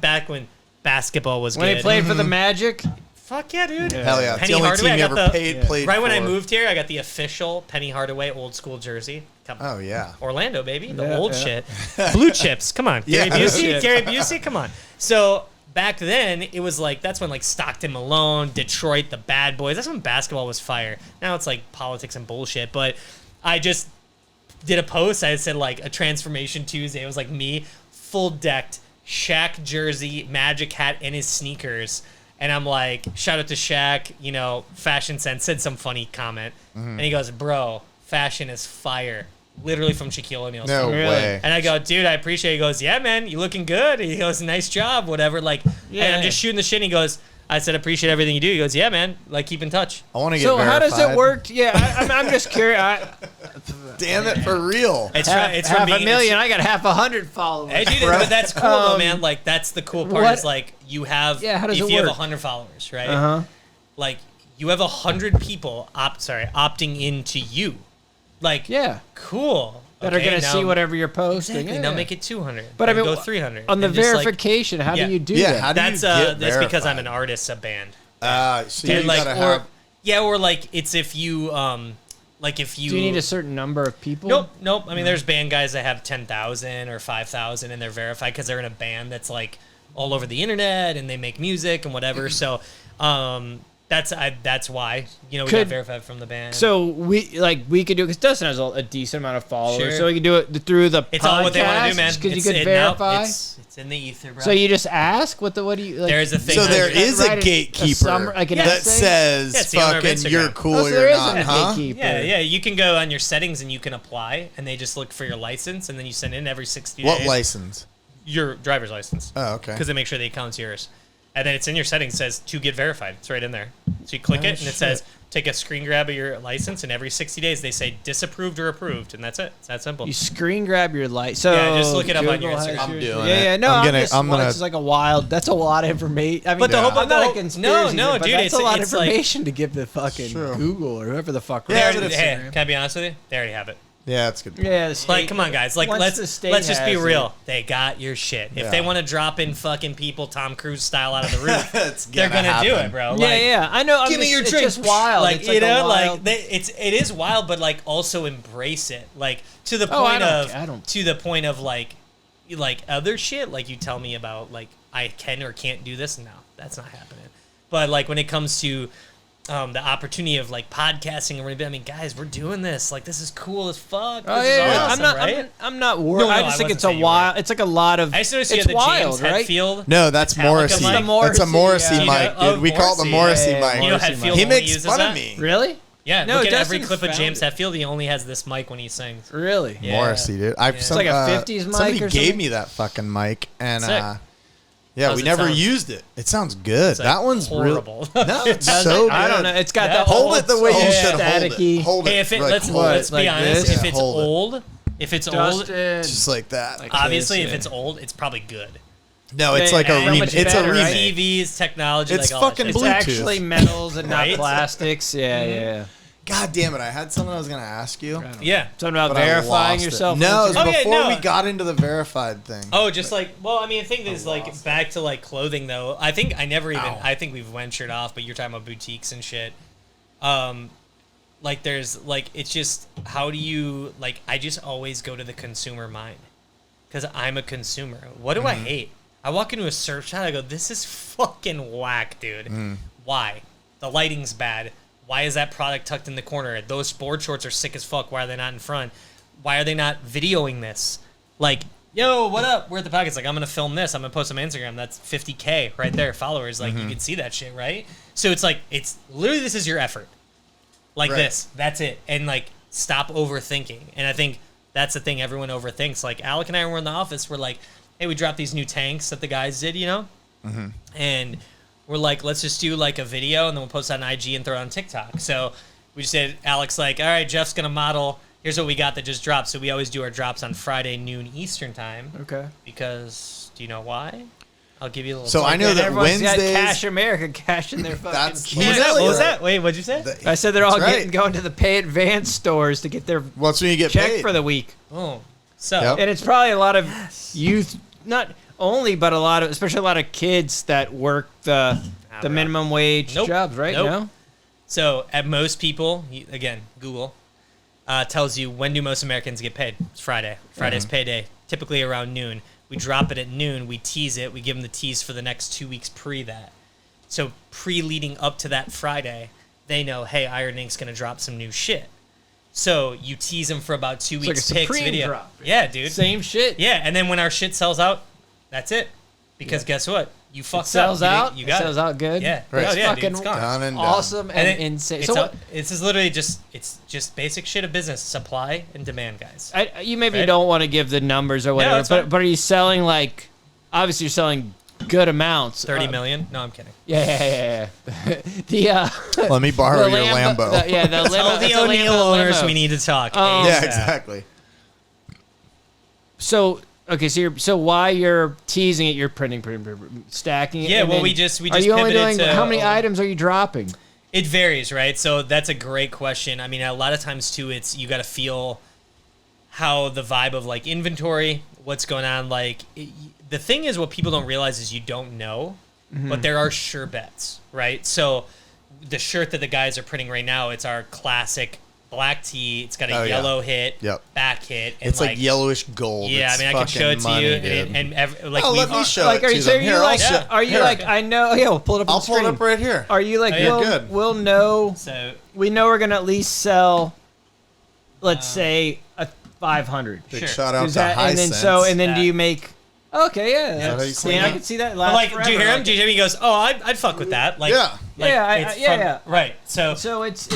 [SPEAKER 2] basketball was
[SPEAKER 3] When
[SPEAKER 2] good.
[SPEAKER 3] he played for the Magic,
[SPEAKER 2] Fuck yeah, dude.
[SPEAKER 3] Yeah.
[SPEAKER 1] Hell yeah. It's
[SPEAKER 2] Penny
[SPEAKER 1] the only
[SPEAKER 2] Hardaway,
[SPEAKER 1] team you
[SPEAKER 2] I got
[SPEAKER 1] ever
[SPEAKER 2] the-
[SPEAKER 1] played
[SPEAKER 2] Right when I
[SPEAKER 1] for.
[SPEAKER 2] moved here, I got the official Penny Hardaway old school jersey. Come on.
[SPEAKER 1] Oh, yeah.
[SPEAKER 2] Orlando, baby. The
[SPEAKER 3] Yeah,
[SPEAKER 2] old
[SPEAKER 3] yeah.
[SPEAKER 2] shit. Blue chips. Come on.
[SPEAKER 1] Yeah.
[SPEAKER 2] Gary Busey.
[SPEAKER 3] Shit.
[SPEAKER 2] Gary Busey. Come on. So back then, it was like, that's when like Stockton Malone, Detroit, the Bad Boys. That's when basketball was fire. Now it's like politics and bullshit. But I just did a post. I said like a Transformation Tuesday. It was like me, full decked, Shaq jersey, Magic hat, and his sneakers. And I'm like, shout out to Shaq, Fashion Sense said some funny comment. And he goes, bro, fashion is fire. Literally from Shaquille O'Neal's.
[SPEAKER 1] No
[SPEAKER 3] Really?
[SPEAKER 1] way.
[SPEAKER 2] And I go, dude, I appreciate it. He goes, yeah, man, you looking good. He goes, nice job, whatever. Like, and
[SPEAKER 3] Yeah.
[SPEAKER 2] I'm just shooting the shit. And he goes, I said, appreciate everything you do. He goes, yeah, man, like, keep in touch.
[SPEAKER 1] I want to get
[SPEAKER 3] so how does it
[SPEAKER 1] verified.
[SPEAKER 3] work? Yeah, I'm just curious.
[SPEAKER 1] Damn it, for real.
[SPEAKER 2] It's
[SPEAKER 3] Half
[SPEAKER 2] from
[SPEAKER 3] a
[SPEAKER 2] being,
[SPEAKER 3] million. I got 100 followers.
[SPEAKER 2] Hey, dude, but that's cool, though, man. Like, that's the cool part
[SPEAKER 3] what-
[SPEAKER 2] is, like, you have,
[SPEAKER 3] Yeah, how does
[SPEAKER 2] if
[SPEAKER 3] it
[SPEAKER 2] you have
[SPEAKER 3] work?
[SPEAKER 2] 100 followers, right?
[SPEAKER 3] Uh-huh.
[SPEAKER 2] Like, you have 100 people opting into you. Like,
[SPEAKER 3] Yeah.
[SPEAKER 2] cool.
[SPEAKER 3] That are
[SPEAKER 2] Okay,
[SPEAKER 3] going to
[SPEAKER 2] now-
[SPEAKER 3] see whatever you're posting.
[SPEAKER 2] Exactly.
[SPEAKER 3] Yeah.
[SPEAKER 2] Now make it 200.
[SPEAKER 3] But I
[SPEAKER 2] and
[SPEAKER 3] mean,
[SPEAKER 2] go 300.
[SPEAKER 3] on the
[SPEAKER 2] and just, like,
[SPEAKER 3] verification, how
[SPEAKER 2] yeah.
[SPEAKER 3] do you do
[SPEAKER 1] Yeah,
[SPEAKER 3] that?
[SPEAKER 1] how do you
[SPEAKER 2] that's
[SPEAKER 1] get
[SPEAKER 2] that's because I'm
[SPEAKER 1] verified?
[SPEAKER 2] an artist, a band.
[SPEAKER 1] So
[SPEAKER 2] Dude,
[SPEAKER 1] you
[SPEAKER 2] like,
[SPEAKER 1] gotta
[SPEAKER 2] or
[SPEAKER 1] have...
[SPEAKER 2] yeah, or like it's if you like if you
[SPEAKER 3] do you need a certain number of people?
[SPEAKER 2] Nope. I mean, there's band guys that have 10,000 or 5,000 and they're verified because they're in a band that's like all over the internet and they make music and whatever. So That's why we got verified from the band.
[SPEAKER 3] So we could do, because Dustin has a decent amount of followers, so we could do it through the
[SPEAKER 2] it's
[SPEAKER 3] podcast.
[SPEAKER 2] all what they want to do, man.
[SPEAKER 3] Because you could verify.
[SPEAKER 2] It's in the ether, bro.
[SPEAKER 3] So you just ask what do you like?
[SPEAKER 2] There's a thing.
[SPEAKER 1] So there is a gatekeeper that says fucking you're cool or you're not, huh?
[SPEAKER 2] Yeah. You can go on your settings and you can apply, and they just look for your license, and then you send in every 60 days.
[SPEAKER 1] What license?
[SPEAKER 2] Your driver's license.
[SPEAKER 1] Oh, okay.
[SPEAKER 2] Because they make sure the account's yours. And then it's in your settings. It says to get verified. It's right in there. So you click it, and it says take a screen grab of your license, and every 60 days they say disapproved or approved, and that's it. It's that simple.
[SPEAKER 3] You screen grab your license. So
[SPEAKER 2] yeah, just look it up on your Instagram.
[SPEAKER 1] I'm doing it.
[SPEAKER 3] Yeah. No,
[SPEAKER 1] I'm gonna.
[SPEAKER 3] It's like a wild. That's a lot of information. I mean,
[SPEAKER 2] but the whole,
[SPEAKER 3] I'm not a conspiracy,
[SPEAKER 2] no,
[SPEAKER 3] but
[SPEAKER 2] dude,
[SPEAKER 3] that's a lot of
[SPEAKER 2] it's
[SPEAKER 3] information to give the fucking Google or whoever the fuck.
[SPEAKER 2] Hey, can I be honest with you? They already have it.
[SPEAKER 1] Yeah, that's good.
[SPEAKER 3] Yeah, the state,
[SPEAKER 2] like, come on, guys. Like, let's just be real. They got your shit. If they want to drop in fucking people Tom Cruise style out of the roof, they're gonna do it, bro.
[SPEAKER 3] Yeah, I know.
[SPEAKER 2] Give me your drink.
[SPEAKER 3] It's just wild.
[SPEAKER 2] Like,
[SPEAKER 3] it's like wild...
[SPEAKER 2] it is wild, but like also embrace it. Like to the point of like other shit. Like you tell me about like I can or can't do this. No, that's not happening. But like when it comes to the opportunity of like podcasting and I mean, guys, we're doing this. Like, this is cool as fuck.
[SPEAKER 3] Oh,
[SPEAKER 2] this is awesome, right?
[SPEAKER 3] I'm not worried. I just think it's a wild. It's like a lot of.
[SPEAKER 2] I used to see the
[SPEAKER 3] wild,
[SPEAKER 2] James
[SPEAKER 3] right?
[SPEAKER 2] Hetfield.
[SPEAKER 1] No, that's Morrissey. That's a Morrissey mic, dude. We call it the Morrissey mic.
[SPEAKER 2] You know, Hetfield
[SPEAKER 1] he makes fun of me.
[SPEAKER 3] Really?
[SPEAKER 2] Yeah. No, look at every clip of James Hetfield. He only has this mic when he sings.
[SPEAKER 3] Really?
[SPEAKER 1] Yeah. Morrissey, dude.
[SPEAKER 3] It's like a 50s mic.
[SPEAKER 1] Somebody
[SPEAKER 3] or
[SPEAKER 1] gave me that fucking mic, and
[SPEAKER 2] yeah,
[SPEAKER 1] we never used it. It sounds good.
[SPEAKER 2] Like
[SPEAKER 1] that one's
[SPEAKER 2] horrible.
[SPEAKER 1] No, it's so good.
[SPEAKER 3] I don't know. It's got that
[SPEAKER 1] hold it the way you should hold it.
[SPEAKER 2] Hey, if it let's be honest. If it's old,
[SPEAKER 1] just like that.
[SPEAKER 2] Obviously, if it's old, it's probably good.
[SPEAKER 1] No, it's like a remake. It's a remake.
[SPEAKER 2] TVs, technology,
[SPEAKER 1] it's
[SPEAKER 2] like all
[SPEAKER 1] fucking
[SPEAKER 2] that.
[SPEAKER 1] Bluetooth.
[SPEAKER 3] It's actually metals and not plastics. Yeah.
[SPEAKER 1] God damn it! I had something I was gonna ask you.
[SPEAKER 2] Yeah,
[SPEAKER 3] something about verifying yourself.
[SPEAKER 1] No, it was before we got into the verified thing.
[SPEAKER 2] Oh, just like I mean, the thing is like back to like clothing though. I think I think we've ventured off, but you're talking about boutiques and shit. Like there's like it's just how do you like? I just always go to the consumer mind because I'm a consumer. What do I hate? I walk into a surf shop. I go, this is fucking whack, dude. Why? The lighting's bad. Why is that product tucked in the corner? Those sport shorts are sick as fuck. Why are they not in front? Why are they not videoing this? Like, yo, what up? We're at the pockets. Like, I'm going to film this. I'm going to post on Instagram. That's 50K right there, followers. Like, you can see that shit, right? So it's like, it's literally this is your effort. Like this. That's it. And, like, stop overthinking. And I think that's the thing everyone overthinks. Like, Alec and I were in the office. We're like, hey, we dropped these new tanks that the guys did, you know? And we're like, let's just do like a video and then we'll post it on IG and throw it on TikTok. So we just said, Alex, like, all right, Jeff's going to model. Here's what we got that just dropped. So we always do our drops on Friday, noon Eastern time.
[SPEAKER 3] Okay.
[SPEAKER 2] Because, do you know why? I'll give you a little.
[SPEAKER 1] So I know that Wednesdays.
[SPEAKER 3] Cash America cashing their fucking.
[SPEAKER 2] What was that? Wait, what'd you say?
[SPEAKER 3] I said they're all going to the pay advance stores to get their
[SPEAKER 1] when you get
[SPEAKER 3] check
[SPEAKER 1] paid
[SPEAKER 3] for the week.
[SPEAKER 2] Oh. So.
[SPEAKER 3] And it's probably a lot of youth, not only, but especially a lot of kids that work the minimum wage jobs, right? No.
[SPEAKER 2] So at most people, again, Google tells you when do most Americans get paid? It's Friday. Friday's payday, typically around noon. We drop it at noon. We tease it. We give them the tease for the next 2 weeks pre that. So leading up to that Friday, they know, hey, Iron Ink's gonna drop some new shit. So you tease them for about 2 weeks.
[SPEAKER 3] Like a Supreme
[SPEAKER 2] video.
[SPEAKER 3] Drop.
[SPEAKER 2] Yeah, dude.
[SPEAKER 3] Same shit.
[SPEAKER 2] Yeah, and then when our shit sells out, that's it. Because guess what? You fucked
[SPEAKER 3] sells
[SPEAKER 2] up.
[SPEAKER 3] out.
[SPEAKER 2] You got
[SPEAKER 3] sells out good.
[SPEAKER 2] Yeah.
[SPEAKER 1] Right.
[SPEAKER 2] Oh, yeah,
[SPEAKER 3] fucking
[SPEAKER 2] dude, it's gone.
[SPEAKER 1] Done and
[SPEAKER 3] awesome
[SPEAKER 1] done.
[SPEAKER 3] and insane. So
[SPEAKER 2] this is literally just basic shit of business: supply and demand, guys.
[SPEAKER 3] You maybe don't want to give the numbers or whatever, but are you selling like? Obviously, you're selling good amounts.
[SPEAKER 2] 30 million? No, I'm kidding.
[SPEAKER 3] Yeah.
[SPEAKER 1] Let me borrow your Lambo.
[SPEAKER 3] The
[SPEAKER 2] Tell the O'Neill owners we need to talk.
[SPEAKER 1] Yeah, exactly.
[SPEAKER 3] So. Okay, so why you're teasing it? You're printing, stacking it.
[SPEAKER 2] Yeah, well, we just
[SPEAKER 3] are you only doing how many items are you dropping?
[SPEAKER 2] It varies, right? So that's a great question. I mean, a lot of times too, it's you got to feel how the vibe of like inventory, what's going on. Like the thing is, what people don't realize is you don't know, but there are sure bets, right? So the shirt that the guys are printing right now, it's our classic black tee. It's got a yellow hit, back hit. And
[SPEAKER 1] it's like yellowish gold.
[SPEAKER 2] Yeah,
[SPEAKER 1] it's
[SPEAKER 2] I mean, I can show it to
[SPEAKER 1] money,
[SPEAKER 2] you.
[SPEAKER 1] Let me show it to them. Here,
[SPEAKER 3] are you like, I know, we'll pull it up on the screen.
[SPEAKER 1] I'll pull it up right here.
[SPEAKER 3] Are you like, we'll know, we know we're going to at least sell, let's say, a 500.
[SPEAKER 1] Big shout out to Hisense.
[SPEAKER 3] And then do you make... Okay, yeah. I can see that.
[SPEAKER 2] Like, do you hear him? He goes, "Oh, I'd fuck with that." Like,
[SPEAKER 3] yeah.
[SPEAKER 2] Right. So
[SPEAKER 3] it's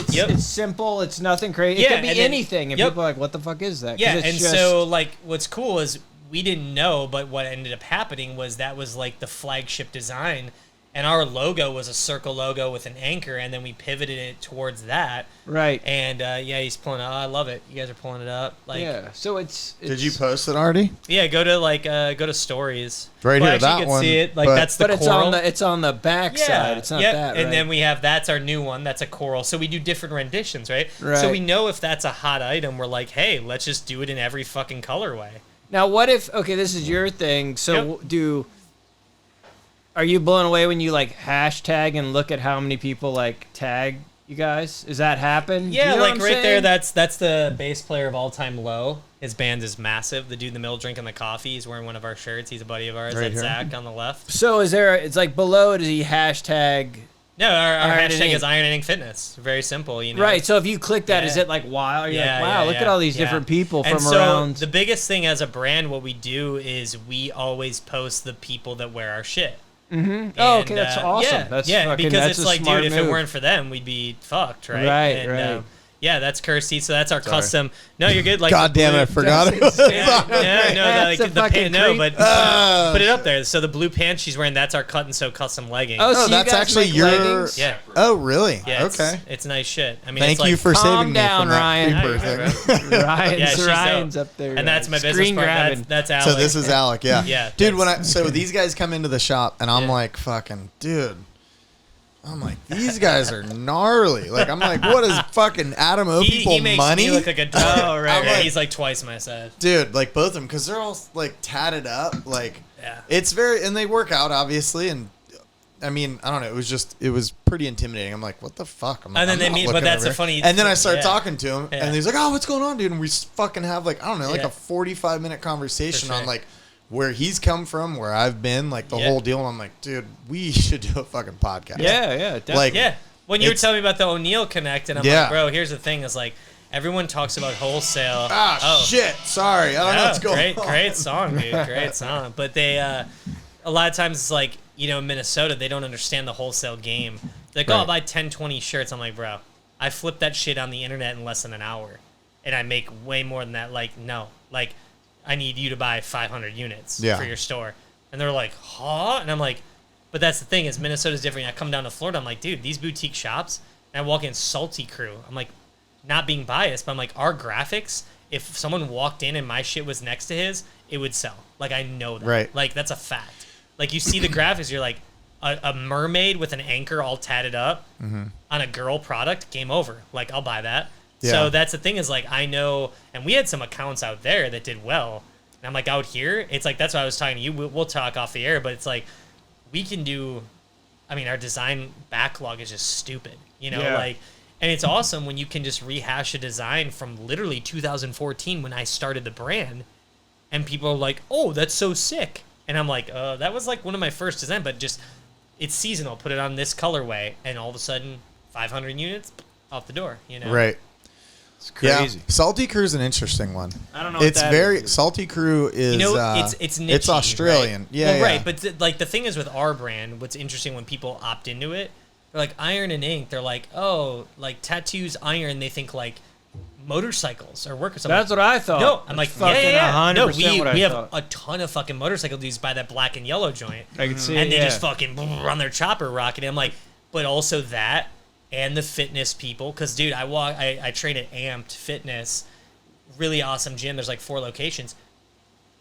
[SPEAKER 3] simple. It's nothing crazy. It could be anything, and people are like, "What the fuck is that?"
[SPEAKER 2] Yeah, and so like, what's cool is we didn't know, but what ended up happening was that was like the flagship design. And our logo was a circle logo with an anchor, and then we pivoted it towards that.
[SPEAKER 3] Right.
[SPEAKER 2] And he's pulling it up. I love it. You guys are pulling it up. Like,
[SPEAKER 3] yeah. So it's.
[SPEAKER 1] Did you post it already?
[SPEAKER 2] Yeah. Go to stories.
[SPEAKER 1] Right here. That
[SPEAKER 2] you can
[SPEAKER 1] one.
[SPEAKER 2] see it. Like that's the coral.
[SPEAKER 3] It's on the back side. It's not that. Right?
[SPEAKER 2] And then we have that's our new one. That's a coral. So we do different renditions, right?
[SPEAKER 3] Right.
[SPEAKER 2] So we know if that's a hot item, we're like, hey, let's just do it in every fucking colorway.
[SPEAKER 3] Now, what if? Okay, this is your thing. So Are you blown away when you like hashtag and look at how many people like tag you guys? Does that happen?
[SPEAKER 2] Yeah,
[SPEAKER 3] you know
[SPEAKER 2] like right there, that's the bass player of All Time Low. His band is massive. The dude in the middle drinking the coffee, he's wearing one of our shirts. He's a buddy of ours.
[SPEAKER 1] Right
[SPEAKER 2] That's
[SPEAKER 1] here.
[SPEAKER 2] Zach on the left.
[SPEAKER 3] So is there? It's like below. Does he hashtag?
[SPEAKER 2] No, our
[SPEAKER 3] Iron
[SPEAKER 2] hashtag
[SPEAKER 3] and
[SPEAKER 2] is Iron and Ink Fitness. Very simple, you know.
[SPEAKER 3] Right. So if you click that, is it like wow? You're like, wow, look at all these different people from around.
[SPEAKER 2] The biggest thing as a brand, what we do is we always post the people that wear our shit.
[SPEAKER 3] Mm-hmm.
[SPEAKER 2] And,
[SPEAKER 3] okay, that's awesome.
[SPEAKER 2] Yeah,
[SPEAKER 3] that's
[SPEAKER 2] because
[SPEAKER 3] that's
[SPEAKER 2] it's like, dude, if
[SPEAKER 3] move.
[SPEAKER 2] it weren't for them, we'd be fucked, right?
[SPEAKER 3] Right.
[SPEAKER 2] Yeah, that's Kirsty. So that's our custom. No, you're good. Like,
[SPEAKER 1] God damn it, I forgot it.
[SPEAKER 2] But put it up there. So the blue pants she's wearing, that's our cut and sew custom leggings.
[SPEAKER 3] Oh, so
[SPEAKER 1] that's actually your
[SPEAKER 3] leggings?
[SPEAKER 2] Yeah.
[SPEAKER 1] Oh, really?
[SPEAKER 2] Yeah,
[SPEAKER 1] okay.
[SPEAKER 2] It's nice shit. I mean,
[SPEAKER 1] Thank you for saving me from
[SPEAKER 3] Ryan.
[SPEAKER 1] that creeper thing.
[SPEAKER 3] Ryan's up there.
[SPEAKER 2] And that's my business
[SPEAKER 3] Screen
[SPEAKER 2] partner.
[SPEAKER 3] grabbing.
[SPEAKER 2] That's Alec.
[SPEAKER 1] So this is Alec, yeah.
[SPEAKER 2] Yeah.
[SPEAKER 1] Dude, so these guys come into the shop and I'm like, fucking, dude. I'm like, these guys are gnarly. Like, I'm like, what is fucking Adam O people
[SPEAKER 2] he makes
[SPEAKER 1] money?
[SPEAKER 2] me look like a dog. Oh, right.
[SPEAKER 1] Like,
[SPEAKER 2] he's like twice my size.
[SPEAKER 1] Dude, like both of them, because they're all like tatted up. Like, it's very, and they work out obviously. And I mean, I don't know. It was pretty intimidating. I'm like, what the fuck? I'm like,
[SPEAKER 2] and then they meet, but that's a funny.
[SPEAKER 1] And then I started talking to him, and he's like, oh, what's going on, dude? And we fucking have like, I don't know, like a 45-minute conversation on like where he's come from, where I've been, like the whole deal. And I'm like, dude, we should do a fucking podcast.
[SPEAKER 3] Yeah, definitely.
[SPEAKER 2] Like, when you were telling me about the O'Neill Connect, and I'm like, bro, here's the thing: is like everyone talks about wholesale.
[SPEAKER 1] Shit, sorry, I don't know what's going on.
[SPEAKER 2] Great song, dude, great song. But they, a lot of times it's like, you know, in Minnesota, they don't understand the wholesale game. They're like, oh, I'll buy 10, 20 shirts. I'm like, bro, I flip that shit on the internet in less than an hour, and I make way more than that. Like, no, like, I need you to buy 500 units for your store. And they're like, huh? And I'm like, but that's the thing is Minnesota's different. I come down to Florida. I'm like, dude, these boutique shops, and I walk in Salty Crew. I'm like, not being biased, but I'm like, our graphics, if someone walked in and my shit was next to his, it would sell. Like, I know that. Right. Like, that's a fact. Like, you see the graphics, you're like, a mermaid with an anchor all tatted up on a girl product, game over. Like, I'll buy that. Yeah. So that's the thing is, like, I know, and we had some accounts out there that did well. And I'm like, out here, it's like, that's why I was talking to you. We'll talk off the air, but it's like, we can do, I mean, our design backlog is just stupid, you know, like, and it's awesome when you can just rehash a design from literally 2014 when I started the brand, and people are like, oh, that's so sick. And I'm like, that was like one of my first designs, but just, it's seasonal. Put it on this colorway, and all of a sudden, 500 units off the door, you know?
[SPEAKER 1] Right.
[SPEAKER 3] It's crazy.
[SPEAKER 1] Yeah. Salty Crew is an interesting one.
[SPEAKER 3] I don't know.
[SPEAKER 1] It's very Salty Crew is.
[SPEAKER 2] You know, it's niche-y,
[SPEAKER 1] it's Australian.
[SPEAKER 2] Right?
[SPEAKER 1] Yeah,
[SPEAKER 2] right. But like the thing is with our brand, what's interesting when people opt into it, they're like Iron and Ink. They're like, oh, like tattoos, iron. They think like motorcycles or work or something.
[SPEAKER 3] That's what I thought.
[SPEAKER 2] No, I'm like, yeah. No, we have
[SPEAKER 3] thought.
[SPEAKER 2] a ton of fucking motorcycle dudes buy that black and yellow joint.
[SPEAKER 3] I can see.
[SPEAKER 2] And they just fucking run their chopper rocking. I'm like, but also that. And the fitness people, because dude, I train at Amped Fitness, really awesome gym. There's like 4 locations.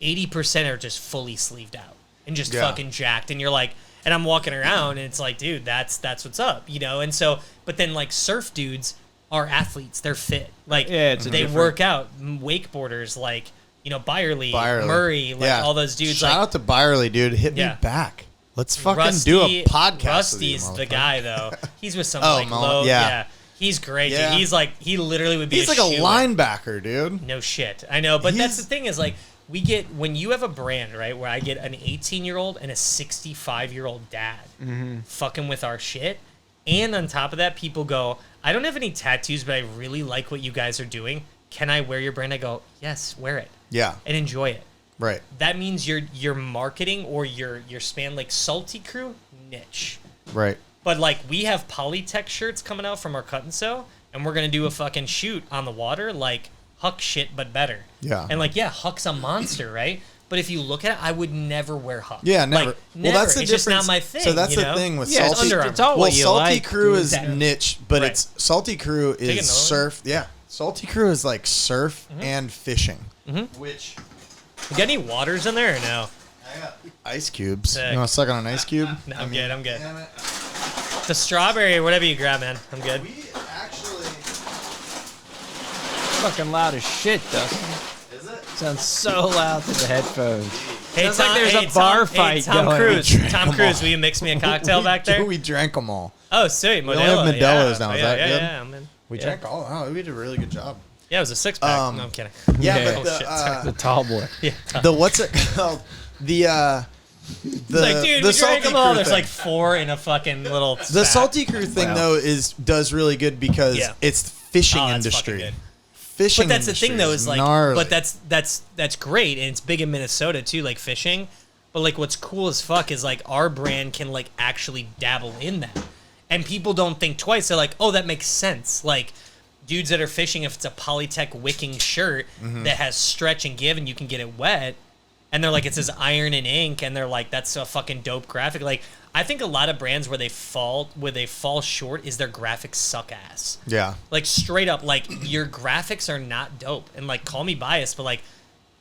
[SPEAKER 2] 80% are just fully sleeved out and just fucking jacked. And you're like, and I'm walking around and it's like, dude, that's what's up, you know. And so, but then like surf dudes are athletes. They're fit. Like they work out. Wakeboarders, like, you know, Byerly. Murray, like all those dudes.
[SPEAKER 1] Shout out to Byerly, dude. Hit me back. Let's fucking do a podcast.
[SPEAKER 2] Rusty's the guy though. He's with some like low. He's great. Yeah. Dude. He's like, he literally would be.
[SPEAKER 1] He's like a linebacker, dude.
[SPEAKER 2] No shit. I know, but that's the thing is like, we get when you have a brand, right, where I get an 18-year-old and a 65-year-old dad fucking with our shit, and on top of that, people go, I don't have any tattoos, but I really like what you guys are doing. Can I wear your brand? I go, yes, wear it.
[SPEAKER 1] Yeah.
[SPEAKER 2] And enjoy it.
[SPEAKER 1] Right.
[SPEAKER 2] That means your marketing or your span, like Salty Crew, niche.
[SPEAKER 1] Right.
[SPEAKER 2] But like we have Polytech shirts coming out from our cut and sew, and we're gonna do a fucking shoot on the water, like Huck shit but better.
[SPEAKER 1] Yeah.
[SPEAKER 2] And like Huck's a monster, right? But if you look at it, I would never wear Huck.
[SPEAKER 1] Yeah, never.
[SPEAKER 2] Like, never.
[SPEAKER 1] Well, that's the
[SPEAKER 2] it's
[SPEAKER 1] difference.
[SPEAKER 2] just not my thing.
[SPEAKER 1] So that's
[SPEAKER 2] the
[SPEAKER 1] thing with
[SPEAKER 2] Salty.
[SPEAKER 1] Salty.
[SPEAKER 2] It's all
[SPEAKER 3] what you
[SPEAKER 1] Salty
[SPEAKER 3] like,
[SPEAKER 1] Crew
[SPEAKER 3] dude.
[SPEAKER 1] is niche, but it's Salty Crew is surf. Yeah, Salty Crew is like surf and fishing. Which
[SPEAKER 2] you got any waters in there or no?
[SPEAKER 1] I got ice cubes.
[SPEAKER 2] Sick.
[SPEAKER 1] You want to suck on an ice cube?
[SPEAKER 2] No, I'm good. The strawberry or whatever you grab, man. I'm good.
[SPEAKER 1] We actually
[SPEAKER 3] fucking loud as shit, Dustin.
[SPEAKER 1] Is it?
[SPEAKER 3] Sounds so loud through the headphones.
[SPEAKER 2] Hey,
[SPEAKER 3] sounds like there's a bar fight
[SPEAKER 2] Tom
[SPEAKER 3] going.
[SPEAKER 2] Cruise. Tom Cruise, will you mix me a cocktail back there?
[SPEAKER 1] We drank them all.
[SPEAKER 2] Oh, sweet.
[SPEAKER 1] We only have Modelo's now. Is that good?
[SPEAKER 2] Yeah, man.
[SPEAKER 1] We drank all. Oh, we did a really good job.
[SPEAKER 2] Yeah, it was a 6-pack. No, I'm kidding.
[SPEAKER 1] Yeah,
[SPEAKER 3] but the tall boy.
[SPEAKER 2] Yeah.
[SPEAKER 1] The what's it called?
[SPEAKER 2] It's like, dude, we drank them all. There's like 4 in a fucking little.
[SPEAKER 1] The Salty Crew thing though does really good because it's the fishing industry. Fishing,
[SPEAKER 2] but that's the thing though is like,
[SPEAKER 1] gnarly.
[SPEAKER 2] but that's great and it's big in Minnesota too, like fishing. But like, what's cool as fuck is like our brand can like actually dabble in that, and people don't think twice. They're like, oh, that makes sense. Like, dudes that are fishing, if it's a Polytech wicking shirt that has stretch and give and you can get it wet. And they're like, it says iron and ink, and they're like, that's a fucking dope graphic. Like, I think a lot of brands where they fall short is their graphics suck ass.
[SPEAKER 1] Yeah.
[SPEAKER 2] Like straight up, like your graphics are not dope. And like, call me biased, but like,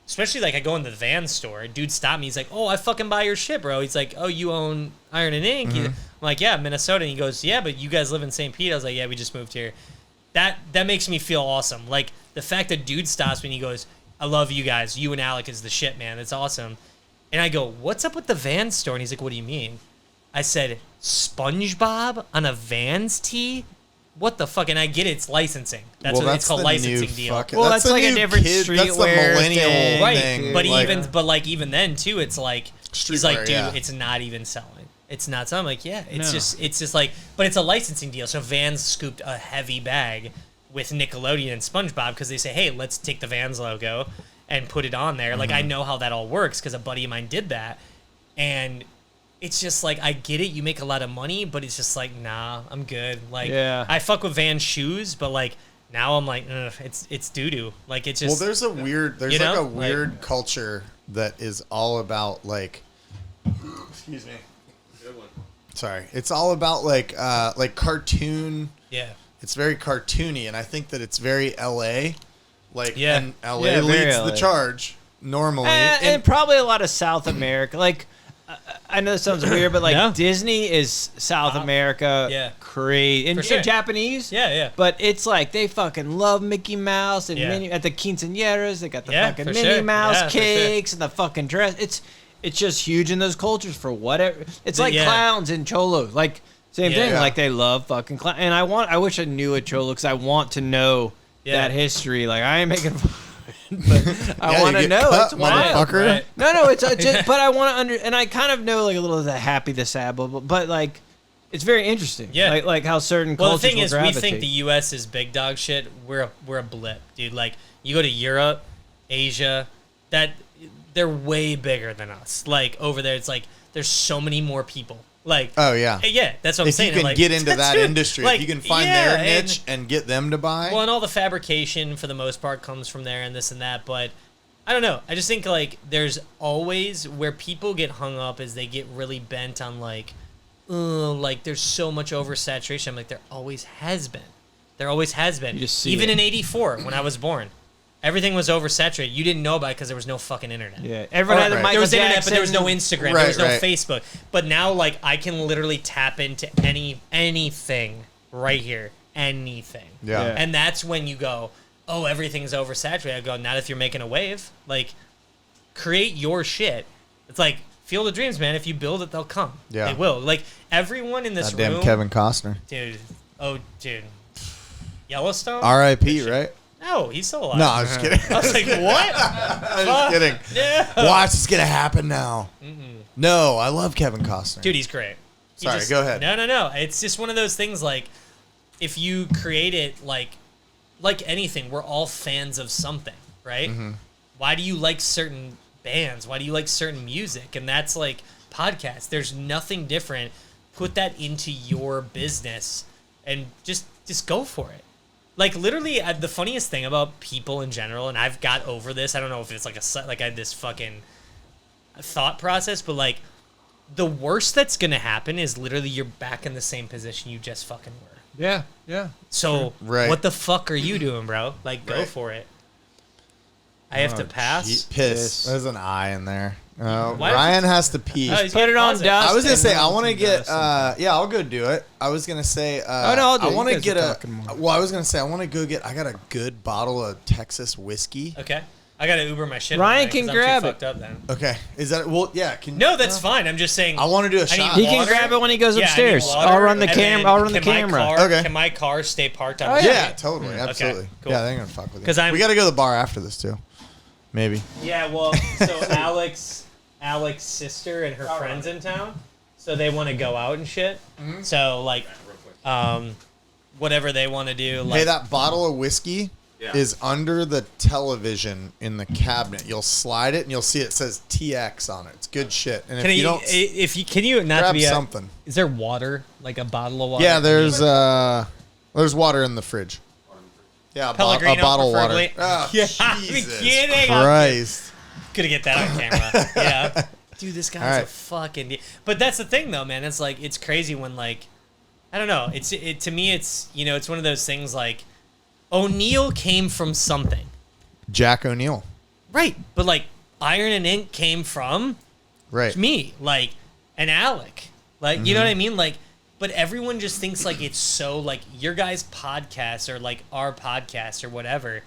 [SPEAKER 2] especially like I go in the Vans store, a dude stopped me. He's like, oh, I fucking buy your shit, bro. He's like, oh, you own Iron and Ink? I'm like, yeah, Minnesota. And he goes, yeah, but you guys live in St. Pete. I was like, yeah, we just moved here. That makes me feel awesome. Like the fact that dude stops me and he goes, I love you guys. You and Alec is the shit, man. It's awesome. And I go, what's up with the Vans store? And he's like, what do you mean? I said, SpongeBob on a Vans tee? What the fuck? And I get it. It's licensing. That's what it's called, licensing deal.
[SPEAKER 3] Well, that's like a different streetwear.
[SPEAKER 1] That's the millennial
[SPEAKER 3] thing.
[SPEAKER 2] Right.
[SPEAKER 1] thing.
[SPEAKER 2] But even then too, it's like he's like, dude, it's not even selling. It's not selling. I'm like, yeah, it's just like, but it's a licensing deal. So Vans scooped a heavy bag with Nickelodeon and SpongeBob because they say, hey, let's take the Vans logo and put it on there. Like, I know how that all works because a buddy of mine did that. And it's just like, I get it. You make a lot of money, but it's just like, nah, I'm good. Like, I fuck with Vans shoes, but like, now I'm like, it's doo-doo. Like, it's just...
[SPEAKER 1] Well, there's like a weird culture that is all about like... Excuse me.
[SPEAKER 4] Good one.
[SPEAKER 1] Sorry. It's all about like cartoon...
[SPEAKER 2] Yeah.
[SPEAKER 1] It's very cartoony, and I think that it's very LA. Like, and LA leads the charge normally.
[SPEAKER 3] And probably a lot of South America. Like, I know this sounds weird, but like Disney is South America.
[SPEAKER 2] Yeah.
[SPEAKER 3] Crazy. And Japanese.
[SPEAKER 2] Yeah.
[SPEAKER 3] But it's like they fucking love Mickey Mouse and Minnie, at the quinceañeras. They got the fucking Minnie Mouse cakes and the fucking dress. It's just huge in those cultures for whatever. It's like clowns and cholos. Like, same thing. Like, they love fucking clown. And I wish I knew a cholo because I want to know that history. Like, I ain't making fun, but I want to know. It's wild.
[SPEAKER 1] Right?
[SPEAKER 3] No, it's just, but I want to and I kind of know like a little of the happy, the sad, but like, it's very interesting. Yeah. Like how certain cultures
[SPEAKER 2] the thing is,
[SPEAKER 3] gravitate.
[SPEAKER 2] we think the U.S. is big dog shit. We're a blip, dude. Like, you go to Europe, Asia, they're way bigger than us. Like, over there, it's like, there's so many more people. Like,
[SPEAKER 1] oh yeah,
[SPEAKER 2] that's what I'm saying.
[SPEAKER 1] If you can get into that industry,
[SPEAKER 2] like,
[SPEAKER 1] if you can find their niche and get them to buy.
[SPEAKER 2] Well, and all the fabrication for the most part comes from there and this and that. But I don't know. I just think like there's always where people get hung up is they get really bent on like there's so much oversaturation. I'm like, there always has been. There always has been.
[SPEAKER 3] You just see
[SPEAKER 2] Even
[SPEAKER 3] it.
[SPEAKER 2] in '84 when I was born. Everything was oversaturated. You didn't know about it because there was no fucking internet.
[SPEAKER 3] Yeah, everyone had
[SPEAKER 2] there was internet, but there was no Instagram. There was no Facebook. But now, like, I can literally tap into anything right here. Anything.
[SPEAKER 1] Yeah.
[SPEAKER 2] And that's when you go, oh, everything's oversaturated. I go, not if you're making a wave. Like, create your shit. It's like, Field of Dreams, man. If you build it, they'll come. Yeah. They will. Like, everyone in this room.
[SPEAKER 1] Damn Kevin Costner.
[SPEAKER 2] Dude. Oh, dude. Yellowstone.
[SPEAKER 1] R.I.P. Right?
[SPEAKER 2] No, he's still alive.
[SPEAKER 1] No, I'm just kidding.
[SPEAKER 2] I was like, what?
[SPEAKER 1] I'm just kidding.
[SPEAKER 2] Yeah.
[SPEAKER 1] Watch, it's gonna happen now. No, I love Kevin Costner.
[SPEAKER 2] Dude, he's great.
[SPEAKER 1] Sorry, go ahead.
[SPEAKER 2] No. It's just one of those things. Like, if you create it, like anything, we're all fans of something, right?
[SPEAKER 1] Mm-hmm.
[SPEAKER 2] Why do you like certain bands? Why do you like certain music? And that's like podcasts. There's nothing different. Put that into your business and just go for it. Like, literally, the funniest thing about people in general, and I've got over this. I don't know if it's like I had this fucking thought process, but like, the worst that's gonna happen is literally you're back in the same position you just fucking were.
[SPEAKER 3] Yeah.
[SPEAKER 2] So what the fuck are you doing, bro? Like, go for it. I have to pass.
[SPEAKER 1] Piss. There's an I in there. Ryan has to pee.
[SPEAKER 3] Put it on dust.
[SPEAKER 1] I was gonna say I want to get. I'll go do it. I was gonna say.
[SPEAKER 3] No, I'll do it.
[SPEAKER 1] I want to
[SPEAKER 3] You guys
[SPEAKER 1] get
[SPEAKER 3] are
[SPEAKER 1] a.
[SPEAKER 3] talking more.
[SPEAKER 1] Well, I was gonna say I want to go get. I got a good bottle of Texas whiskey.
[SPEAKER 2] Okay. I gotta Uber my shit.
[SPEAKER 3] Ryan
[SPEAKER 2] away,
[SPEAKER 3] can
[SPEAKER 2] 'cause I'm
[SPEAKER 3] grab
[SPEAKER 2] too
[SPEAKER 3] it.
[SPEAKER 2] fucked up then.
[SPEAKER 1] Okay. Is that well? Yeah.
[SPEAKER 2] No, that's fine. I'm just saying.
[SPEAKER 1] I want to do a
[SPEAKER 2] I need
[SPEAKER 1] shot.
[SPEAKER 3] He can
[SPEAKER 2] water.
[SPEAKER 3] grab it when he goes
[SPEAKER 2] Yeah, I need
[SPEAKER 3] upstairs.
[SPEAKER 2] water,
[SPEAKER 3] I'll run the
[SPEAKER 2] and
[SPEAKER 3] cam.
[SPEAKER 2] then
[SPEAKER 3] I'll run the
[SPEAKER 2] can my
[SPEAKER 3] camera.
[SPEAKER 2] car-
[SPEAKER 1] Okay.
[SPEAKER 2] Can my car stay parked on
[SPEAKER 3] Oh,
[SPEAKER 2] the
[SPEAKER 3] yeah.
[SPEAKER 2] street?
[SPEAKER 1] Yeah, totally, absolutely.
[SPEAKER 2] cool.
[SPEAKER 1] Yeah, they're gonna fuck with you.
[SPEAKER 2] 'Cause
[SPEAKER 1] we got to go to the bar after this too. Maybe.
[SPEAKER 2] Yeah, well, so Alex's sister and her friends in town, so they want to go out and shit.
[SPEAKER 1] Mm-hmm.
[SPEAKER 2] So like, whatever they want to do. Like,
[SPEAKER 1] Hey, that bottle of whiskey is under the television in the cabinet. You'll slide it and you'll see it says TX on it. It's good shit. And
[SPEAKER 2] can
[SPEAKER 1] if you
[SPEAKER 2] you,
[SPEAKER 1] don't
[SPEAKER 2] can you not
[SPEAKER 1] grab
[SPEAKER 2] to be
[SPEAKER 1] something.
[SPEAKER 2] Is there water, like a bottle of water?
[SPEAKER 1] Yeah, there's water in the fridge. Yeah, a
[SPEAKER 2] Pellegrino,
[SPEAKER 1] bottle of water.
[SPEAKER 2] preferably.
[SPEAKER 1] Oh,
[SPEAKER 2] Yeah, I'm
[SPEAKER 1] Jesus
[SPEAKER 2] kidding.
[SPEAKER 1] Christ.
[SPEAKER 2] Gonna get that on camera. Yeah. Dude, this guy's
[SPEAKER 1] All right.
[SPEAKER 2] a fucking. But that's the thing, though, man. It's like, it's crazy when, like, I don't know. To me, it's, it's one of those things like, O'Neill came from something.
[SPEAKER 1] Jack O'Neill.
[SPEAKER 2] Right. But like, Iron and Ink came from me, like, and Alec. Like, you know what I mean? Like, but everyone just thinks like it's so like your guys' podcast or like our podcast or whatever.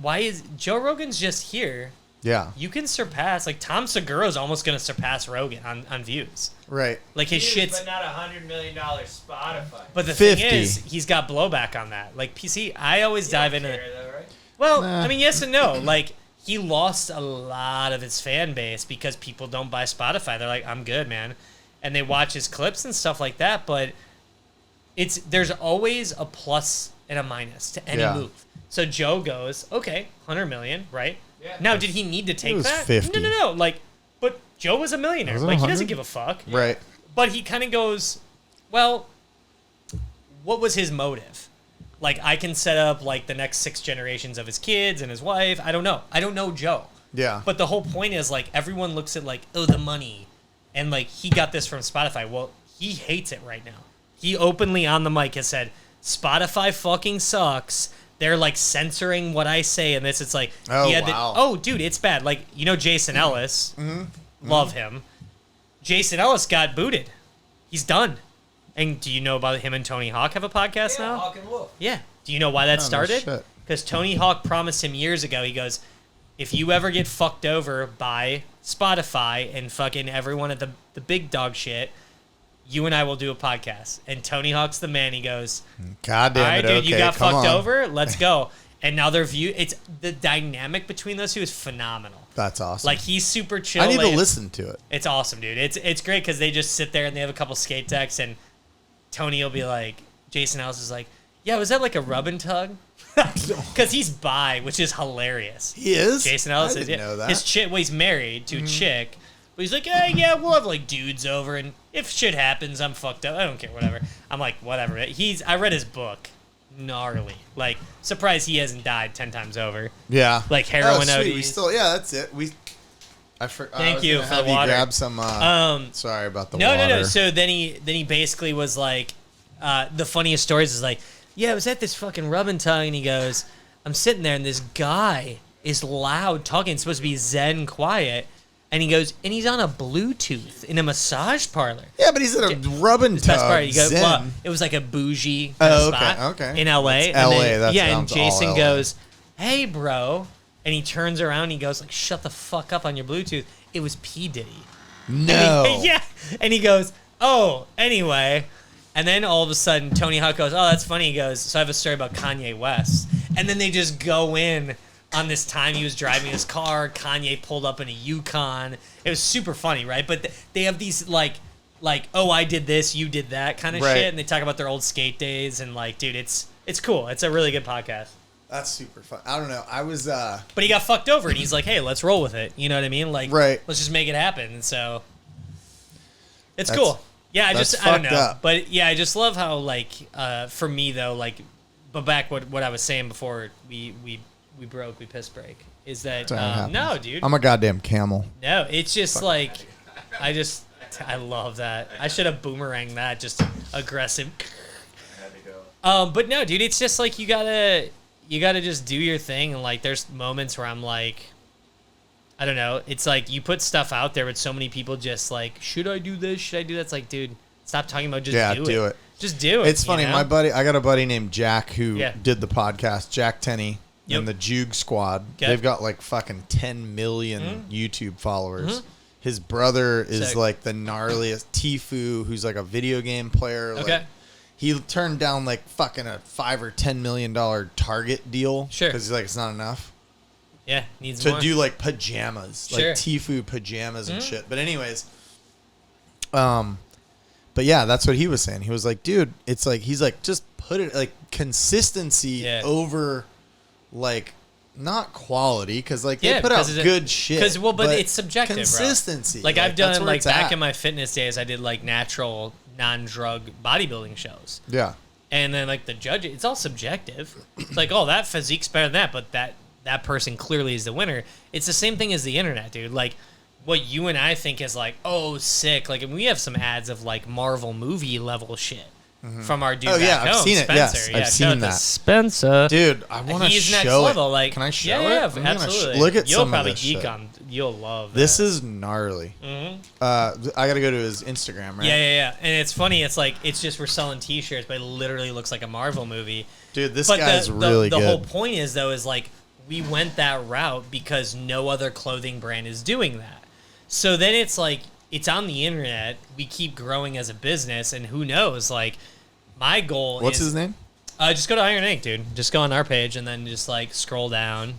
[SPEAKER 2] Why is Joe Rogan's just here?
[SPEAKER 1] Yeah.
[SPEAKER 2] You can surpass, like, Tom Segura's almost going to surpass Rogan on views.
[SPEAKER 1] Right.
[SPEAKER 2] Like, his shit's...
[SPEAKER 3] But not $100 million Spotify.
[SPEAKER 2] But the
[SPEAKER 1] 50.
[SPEAKER 2] thing is, he's got blowback on that. Like, PC, I always dive into...
[SPEAKER 3] Though, right?
[SPEAKER 2] Well,
[SPEAKER 1] Nah.
[SPEAKER 2] I mean, yes and no. Like, he lost a lot of his fan base because people don't buy Spotify. They're like, I'm good, man. And they watch his clips and stuff like that, but there's always a plus and a minus to any move. So Joe goes, okay, 100 million, right?
[SPEAKER 3] Yeah.
[SPEAKER 2] Now, did he need to take
[SPEAKER 1] was
[SPEAKER 2] that?
[SPEAKER 1] 50.
[SPEAKER 2] No. Like, but Joe was a millionaire.
[SPEAKER 1] Was it
[SPEAKER 2] Like, he
[SPEAKER 1] 100?
[SPEAKER 2] doesn't give a fuck.
[SPEAKER 1] Right.
[SPEAKER 2] But he kind of goes, well, what was his motive? Like, I can set up, like, the next 6 generations of his kids and his wife. I don't know. I don't know Joe.
[SPEAKER 1] Yeah.
[SPEAKER 2] But the whole point is, like, everyone looks at, like, oh, the money. And, like, he got this from Spotify. Well, he hates it right now. He openly on the mic has said, Spotify fucking sucks. They're, like, censoring what I say and this. It's like,
[SPEAKER 1] wow.
[SPEAKER 2] dude, it's bad. Like, Jason Ellis. Love him. Jason Ellis got booted. He's done. And do you know about him and Tony Hawk have a podcast now?
[SPEAKER 3] Hawk and Wolf.
[SPEAKER 2] Yeah. Do you know why that
[SPEAKER 1] no
[SPEAKER 2] started?
[SPEAKER 1] shit.
[SPEAKER 2] Because Tony Hawk promised him years ago, he goes, if you ever get fucked over by Spotify and fucking everyone at the big dog shit, you and I will do a podcast. And Tony Hawk's the man. He goes,
[SPEAKER 1] God damn
[SPEAKER 2] all right,
[SPEAKER 1] it.
[SPEAKER 2] dude,
[SPEAKER 1] Okay,
[SPEAKER 2] you got
[SPEAKER 1] come
[SPEAKER 2] fucked
[SPEAKER 1] on.
[SPEAKER 2] over? Let's go. And now their view, it's the dynamic between those two is phenomenal.
[SPEAKER 1] That's awesome.
[SPEAKER 2] Like, he's super chill.
[SPEAKER 1] I need to
[SPEAKER 2] like,
[SPEAKER 1] listen to it.
[SPEAKER 2] It's awesome, dude. It's great because they just sit there and they have a couple skate decks, and Tony will be like, Jason Ellis is like, yeah, was that like a rub and tug? Because he's bi, which is hilarious.
[SPEAKER 1] He is?
[SPEAKER 2] Jason Ellis
[SPEAKER 1] I
[SPEAKER 2] is.
[SPEAKER 1] didn't know that.
[SPEAKER 2] His chick, well, he's married to a chick, but he's like, yeah, we'll have like dudes over, and if shit happens, I'm fucked up. I don't care, whatever. I'm like, whatever. I read his book. Gnarly. Like, surprised he hasn't died 10 times over.
[SPEAKER 1] Yeah.
[SPEAKER 2] Like heroin
[SPEAKER 1] sweet.
[SPEAKER 2] ODs.
[SPEAKER 1] We still, yeah, that's it.
[SPEAKER 2] Thank you for the water.
[SPEAKER 1] Grab some. Sorry about the
[SPEAKER 2] no,
[SPEAKER 1] water.
[SPEAKER 2] No. So then he basically was like, the funniest stories is like, yeah, I was at this fucking rub and tug, and he goes, I'm sitting there, and this guy is loud talking. It's supposed to be zen quiet. And he goes, and he's on a Bluetooth in a massage parlor.
[SPEAKER 1] Yeah, but he's at a rub and
[SPEAKER 2] Best part,
[SPEAKER 1] tug.
[SPEAKER 2] he goes,
[SPEAKER 1] Zen.
[SPEAKER 2] well, it was like a bougie kind of spot in LA.
[SPEAKER 1] It's LA. That
[SPEAKER 2] and
[SPEAKER 1] sounds all
[SPEAKER 2] Jason
[SPEAKER 1] LA.
[SPEAKER 2] goes, hey, bro. And he turns around and he goes, like, shut the fuck up on your Bluetooth. It was P. Diddy.
[SPEAKER 1] No.
[SPEAKER 2] Yeah. And he goes, oh, anyway. And then all of a sudden, Tony Hawk goes, "Oh, that's funny." He goes, "So I have a story about Kanye West." And then they just go in on this time he was driving his car. Kanye pulled up in a Yukon. It was super funny, right? But they have these like, oh, I did this, you did that kind of shit, and they talk about their old skate days. And like, dude, it's cool. It's a really good podcast.
[SPEAKER 1] That's super fun. I don't know. I was.
[SPEAKER 2] But he got fucked over, and he's like, "Hey, let's roll with it." You know what I mean? Like, let's just make it happen. And so, it's cool. Yeah, I don't know. Up. But yeah, I just love how like for me though, like, but back what I was saying before we piss break is that no, dude,
[SPEAKER 1] I'm a goddamn camel.
[SPEAKER 2] No, it's just like I love that. I should have boomeranged that, just aggressive. But no, dude, it's just like you gotta just do your thing, and like there's moments where I'm like, I don't know. It's like you put stuff out there with so many people just like, should I do this? Should I do that? It's like, dude, stop talking about just do it. Just do it.
[SPEAKER 1] It's funny. My buddy, I got a buddy named Jack who did the podcast, Jack Tenney, and the Juke Squad. Okay. They've got like fucking 10 million YouTube followers. Mm-hmm. His brother is like the gnarliest. Tifu, who's like a video game player. Okay. Like, he turned down like fucking a $5 or $10 million Target deal. Sure. Because he's like, it's not enough.
[SPEAKER 2] Yeah, needs
[SPEAKER 1] to
[SPEAKER 2] more.
[SPEAKER 1] Do like pajamas, like Tifu pajamas and shit. But anyways, but yeah, that's what he was saying. He was like, dude, it's like he's like, just put it like consistency over like not quality because like they put out good shit.
[SPEAKER 2] Because but it's subjective.
[SPEAKER 1] Consistency.
[SPEAKER 2] Bro. Like I've done like back in my fitness days, I did like natural non-drug bodybuilding shows. Yeah. And then like the judge, it's all subjective. It's like, oh, that physique's better than that, but that person clearly is the winner. It's the same thing as the internet, dude. Like, what you and I think is like, oh, sick. Like, and we have some ads of like Marvel movie level shit from our dude. Oh yeah,
[SPEAKER 1] I've seen
[SPEAKER 2] Spencer.
[SPEAKER 1] it. Yes, I've seen that.
[SPEAKER 2] Spencer,
[SPEAKER 1] dude, I want to show
[SPEAKER 2] He's next level.
[SPEAKER 1] it.
[SPEAKER 2] Like,
[SPEAKER 1] can I show it?
[SPEAKER 2] Yeah, absolutely.
[SPEAKER 1] Look at
[SPEAKER 2] you'll
[SPEAKER 1] some
[SPEAKER 2] probably
[SPEAKER 1] of this
[SPEAKER 2] geek
[SPEAKER 1] shit.
[SPEAKER 2] on. You'll love.
[SPEAKER 1] This is gnarly. I gotta go to his Instagram, right?
[SPEAKER 2] Yeah. And it's funny. It's like it's just we're selling T-shirts, but it literally looks like a Marvel movie.
[SPEAKER 1] Dude, this guy's really good.
[SPEAKER 2] The whole point is though is like we went that route because no other clothing brand is doing that. So then it's like it's on the internet. We keep growing as a business, and who knows? Like my goal.
[SPEAKER 1] What's his name?
[SPEAKER 2] Just go to Iron Ink, dude. Just go on our page and then just like scroll down.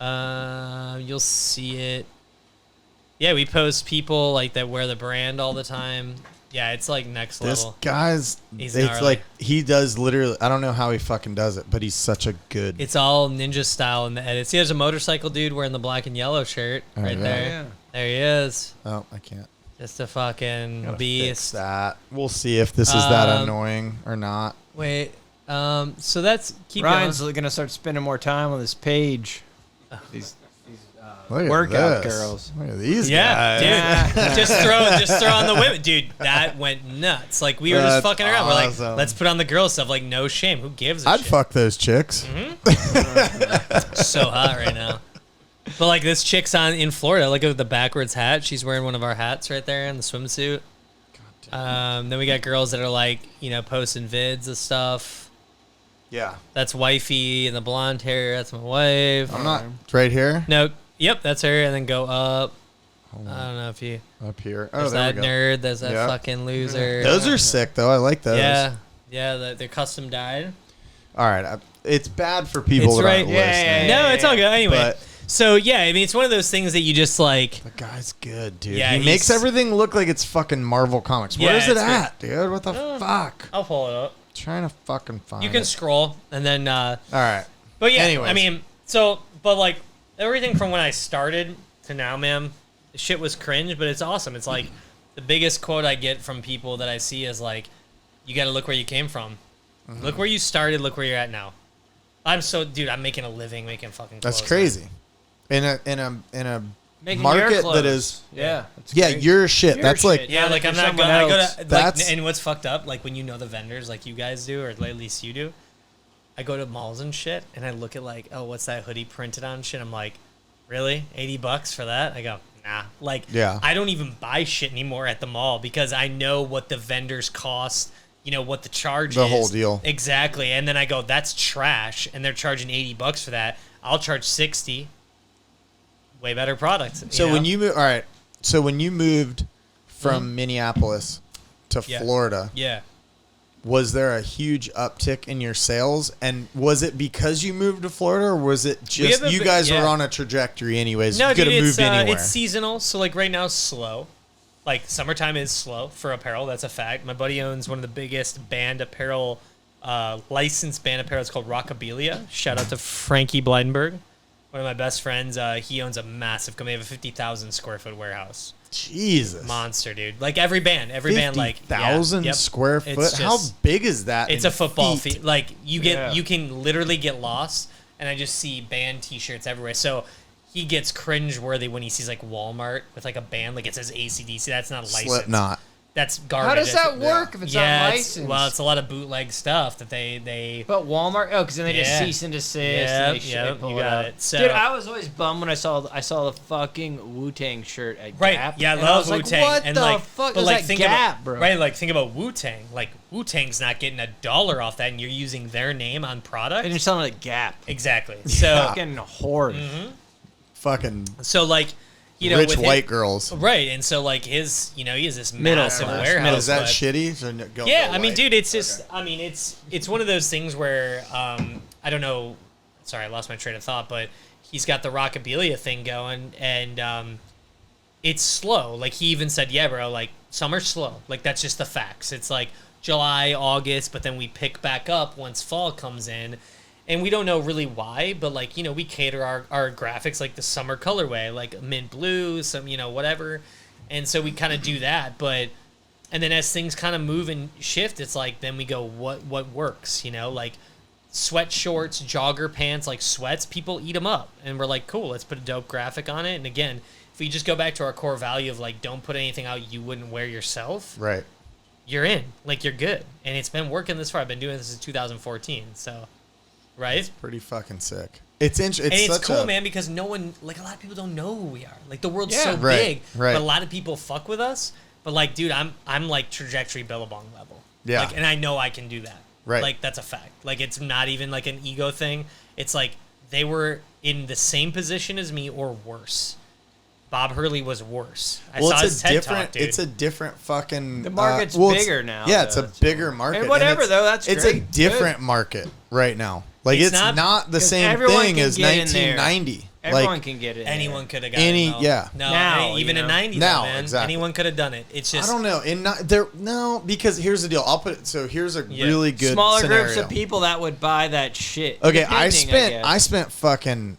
[SPEAKER 2] You'll see it. Yeah, we post people like that wear the brand all the time. Yeah, it's like next level.
[SPEAKER 1] This guy's, it's like he does literally, I don't know how he fucking does it, but he's such a good.
[SPEAKER 2] It's all ninja style in the edits. He has a motorcycle dude wearing the black and yellow shirt right there. Yeah. There he is.
[SPEAKER 1] Oh, I can't.
[SPEAKER 2] Just a fucking beast.
[SPEAKER 1] Fix that. We'll see if this is that annoying or not.
[SPEAKER 2] Wait. So that's
[SPEAKER 3] Ryan's gonna start spending more time on this page. These
[SPEAKER 1] workout
[SPEAKER 3] girls.
[SPEAKER 1] Look at these guys.
[SPEAKER 2] Dude. just throw on the women, dude. That went nuts. Like we were just fucking around. Awesome. We're like, let's put on the girl stuff. Like no shame. Who gives a shit?
[SPEAKER 1] I'd fuck those chicks.
[SPEAKER 2] So hot right now. But like this chick's in Florida. Look at the backwards hat. She's wearing one of our hats right there in the swimsuit. Then we got girls that are like, posting vids of stuff.
[SPEAKER 1] Yeah.
[SPEAKER 2] That's wifey and the blonde hair. That's my wife.
[SPEAKER 1] I'm not. It's right here?
[SPEAKER 2] No. Yep, that's her. And then go up. I don't know if you.
[SPEAKER 1] Up here.
[SPEAKER 2] There's that nerd. There's that fucking loser.
[SPEAKER 1] Those are sick, though. I like those.
[SPEAKER 2] Yeah, they're custom dyed.
[SPEAKER 1] All right. It's bad for people that aren't listening.
[SPEAKER 2] No, it's all good. Anyway. So, yeah, I mean, it's one of those things that you just like...
[SPEAKER 1] The guy's good, dude. Yeah, he makes everything look like it's fucking Marvel Comics. Where is it at, dude? What the fuck?
[SPEAKER 2] I'll pull it up.
[SPEAKER 1] I'm trying to fucking find it.
[SPEAKER 2] You can scroll, and then...
[SPEAKER 1] All right.
[SPEAKER 2] But, yeah, anyways. I mean, but, like, everything from when I started to now, man, the shit was cringe, but it's awesome. It's like, the biggest quote I get from people that I see is, like, you got to look where you came from. Mm-hmm. Look where you started, look where you're at now. Dude, I'm making a living making fucking clothes.
[SPEAKER 1] That's crazy. Man. In a
[SPEAKER 3] making
[SPEAKER 1] market that is your shit. That's
[SPEAKER 3] shit.
[SPEAKER 1] like
[SPEAKER 2] like I'm not going. I go to like, and what's fucked up, like when the vendors, like you guys do, or at least you do. I go to malls and shit, and I look at like, oh, what's that hoodie printed on shit? I'm like, really, $80 for that? I go, nah. Like, I don't even buy shit anymore at the mall because I know what the vendors cost. What the charge is.
[SPEAKER 1] The whole deal.
[SPEAKER 2] Exactly, and then I go, that's trash, and they're charging $80 for that. I'll charge $60. Way better products.
[SPEAKER 1] So when you when you moved from Minneapolis to Florida, was there a huge uptick in your sales? And was it because you moved to Florida, or was it just you guys were on a trajectory anyways?
[SPEAKER 2] No,
[SPEAKER 1] you could have moved anywhere.
[SPEAKER 2] It's seasonal. So like right now, it's slow. Like summertime is slow for apparel. That's a fact. My buddy owns one of the biggest band apparel, licensed band apparel. It's called Rockabilia. Shout out to Frankie Bleidenberg, one of my best friends. He owns a massive company. They have a 50,000 square foot warehouse.
[SPEAKER 1] Jesus.
[SPEAKER 2] Monster, dude. Like every band like
[SPEAKER 1] 50,000 square foot. How big is that?
[SPEAKER 2] It's a football field. Like you can literally get lost, and I just see band T-shirts everywhere. So he gets cringe-worthy when he sees like Walmart with like a band, like it says AC/DC. That's not a license.
[SPEAKER 1] Slipknot.
[SPEAKER 2] That's garbage.
[SPEAKER 3] How does that work if it's not licensed?
[SPEAKER 2] It's a lot of bootleg stuff that they.
[SPEAKER 3] But Walmart, because then they just cease and desist. And they
[SPEAKER 2] you got it. So,
[SPEAKER 3] dude, I was always bummed when I saw the fucking Wu-Tang shirt at Gap.
[SPEAKER 2] Yeah, I love Wu-Tang.
[SPEAKER 3] Like, what the fuck is that Gap, bro?
[SPEAKER 2] Right, like think about Wu-Tang. Like Wu-Tang's not getting $1 off that, and you're using their name on product.
[SPEAKER 3] And you're selling it at Gap.
[SPEAKER 2] Exactly. So
[SPEAKER 3] fucking whore.
[SPEAKER 1] Fucking.
[SPEAKER 2] So like.
[SPEAKER 1] Rich white girls,
[SPEAKER 2] right? And so like he has this massive warehouse.
[SPEAKER 1] Is that shitty? So
[SPEAKER 2] I mean, dude, it's just, I mean, it's one of those things where I don't know. Sorry, I lost my train of thought, but he's got the Rockabilia thing going, and it's slow. Like he even said, yeah, bro, like summer's slow. Like that's just the facts. It's like July, August, but then we pick back up once fall comes in. And we don't know really why, but like, we cater our graphics like the summer colorway, like mint blue, some, whatever. And so we kind of do that. And then as things kind of move and shift, it's like, then we go, what works, like sweat shorts, jogger pants, like sweats, people eat them up. And we're like, cool, let's put a dope graphic on it. And again, if we just go back to our core value of like, don't put anything out you wouldn't wear yourself.
[SPEAKER 1] Right.
[SPEAKER 2] You're in, like you're good. And it's been working this far. I've been doing this since 2014. So. Right?
[SPEAKER 1] It's pretty fucking sick. It's interesting.
[SPEAKER 2] It's cool, man, because no one, like, a lot of people don't know who we are. Like, the world's so big, but a lot of people fuck with us. But, like, dude, I'm like trajectory Billabong level.
[SPEAKER 1] Yeah.
[SPEAKER 2] Like, and I know I can do that.
[SPEAKER 1] Right.
[SPEAKER 2] Like, that's a fact. Like, it's not even, like, an ego thing. It's like they were in the same position as me or worse. Bob Hurley was worse. I saw his TED Talk, dude.
[SPEAKER 1] It's a different fucking...
[SPEAKER 3] The market's bigger now.
[SPEAKER 1] Yeah, it's a bigger market.
[SPEAKER 3] And whatever, though, that's great.
[SPEAKER 1] It's a different market right now. Like, it's not the same thing as 1990.
[SPEAKER 3] Everyone can get it.
[SPEAKER 2] Anyone could have gotten it.
[SPEAKER 1] Yeah.
[SPEAKER 2] No, now, even in 90, man.
[SPEAKER 1] Exactly.
[SPEAKER 2] Anyone could have done it. It's just...
[SPEAKER 1] I don't know. Because here's the deal. I'll put it... So here's a really good
[SPEAKER 3] smaller
[SPEAKER 1] scenario.
[SPEAKER 3] Groups of people that would buy that shit.
[SPEAKER 1] Okay, I spent fucking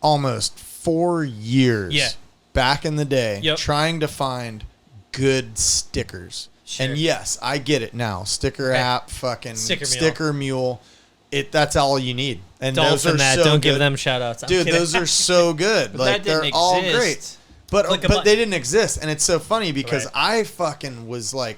[SPEAKER 1] almost 4 years back in the day trying to find good stickers. Sure. And yes, I get it now. Sticker app, fucking sticker mule. That's all you need. And those are so
[SPEAKER 2] don't
[SPEAKER 1] good.
[SPEAKER 2] give them shout outs.
[SPEAKER 1] Dude, those are so good. Like they're all great. But they didn't exist. And it's so funny because I fucking was like,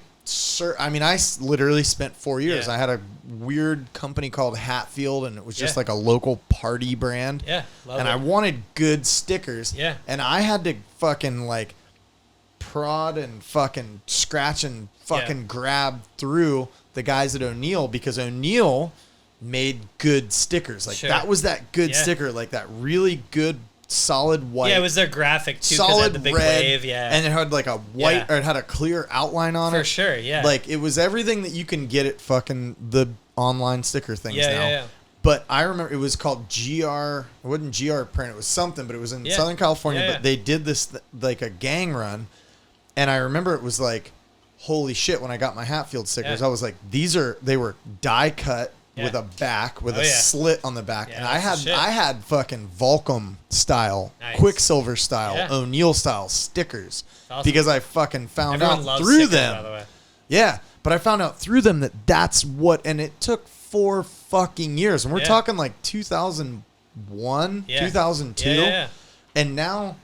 [SPEAKER 1] I mean, I literally spent 4 years. I had a weird company called Hatfield, and it was just like a local party brand.
[SPEAKER 2] Yeah,
[SPEAKER 1] and I wanted good stickers.
[SPEAKER 2] Yeah.
[SPEAKER 1] And I had to fucking like prod and fucking scratch and fucking grab through the guys at O'Neill because O'Neill made good stickers. Like that was that good sticker, like that really good solid white.
[SPEAKER 2] Yeah, it was their graphic too.
[SPEAKER 1] Solid
[SPEAKER 2] it had the big
[SPEAKER 1] red,
[SPEAKER 2] wave,
[SPEAKER 1] and it had like a white, or it had a clear outline on it.
[SPEAKER 2] For sure, yeah.
[SPEAKER 1] Like it was everything that you can get at fucking the online sticker things now.
[SPEAKER 2] Yeah.
[SPEAKER 1] But I remember it was called GR. It wasn't GR print. It was something, but it was in Southern California. But they did this like a gang run, and I remember it was like, holy shit! When I got my Hatfield stickers, I was like, they were die cut. With a back, with a slit on the back, and I had fucking Volcom style, Quicksilver style, O'Neill style stickers because I fucking found out through them. By the way. Yeah, but I found out through them that's what, and it took 4 fucking years, and we're talking like 2001, 2002, and now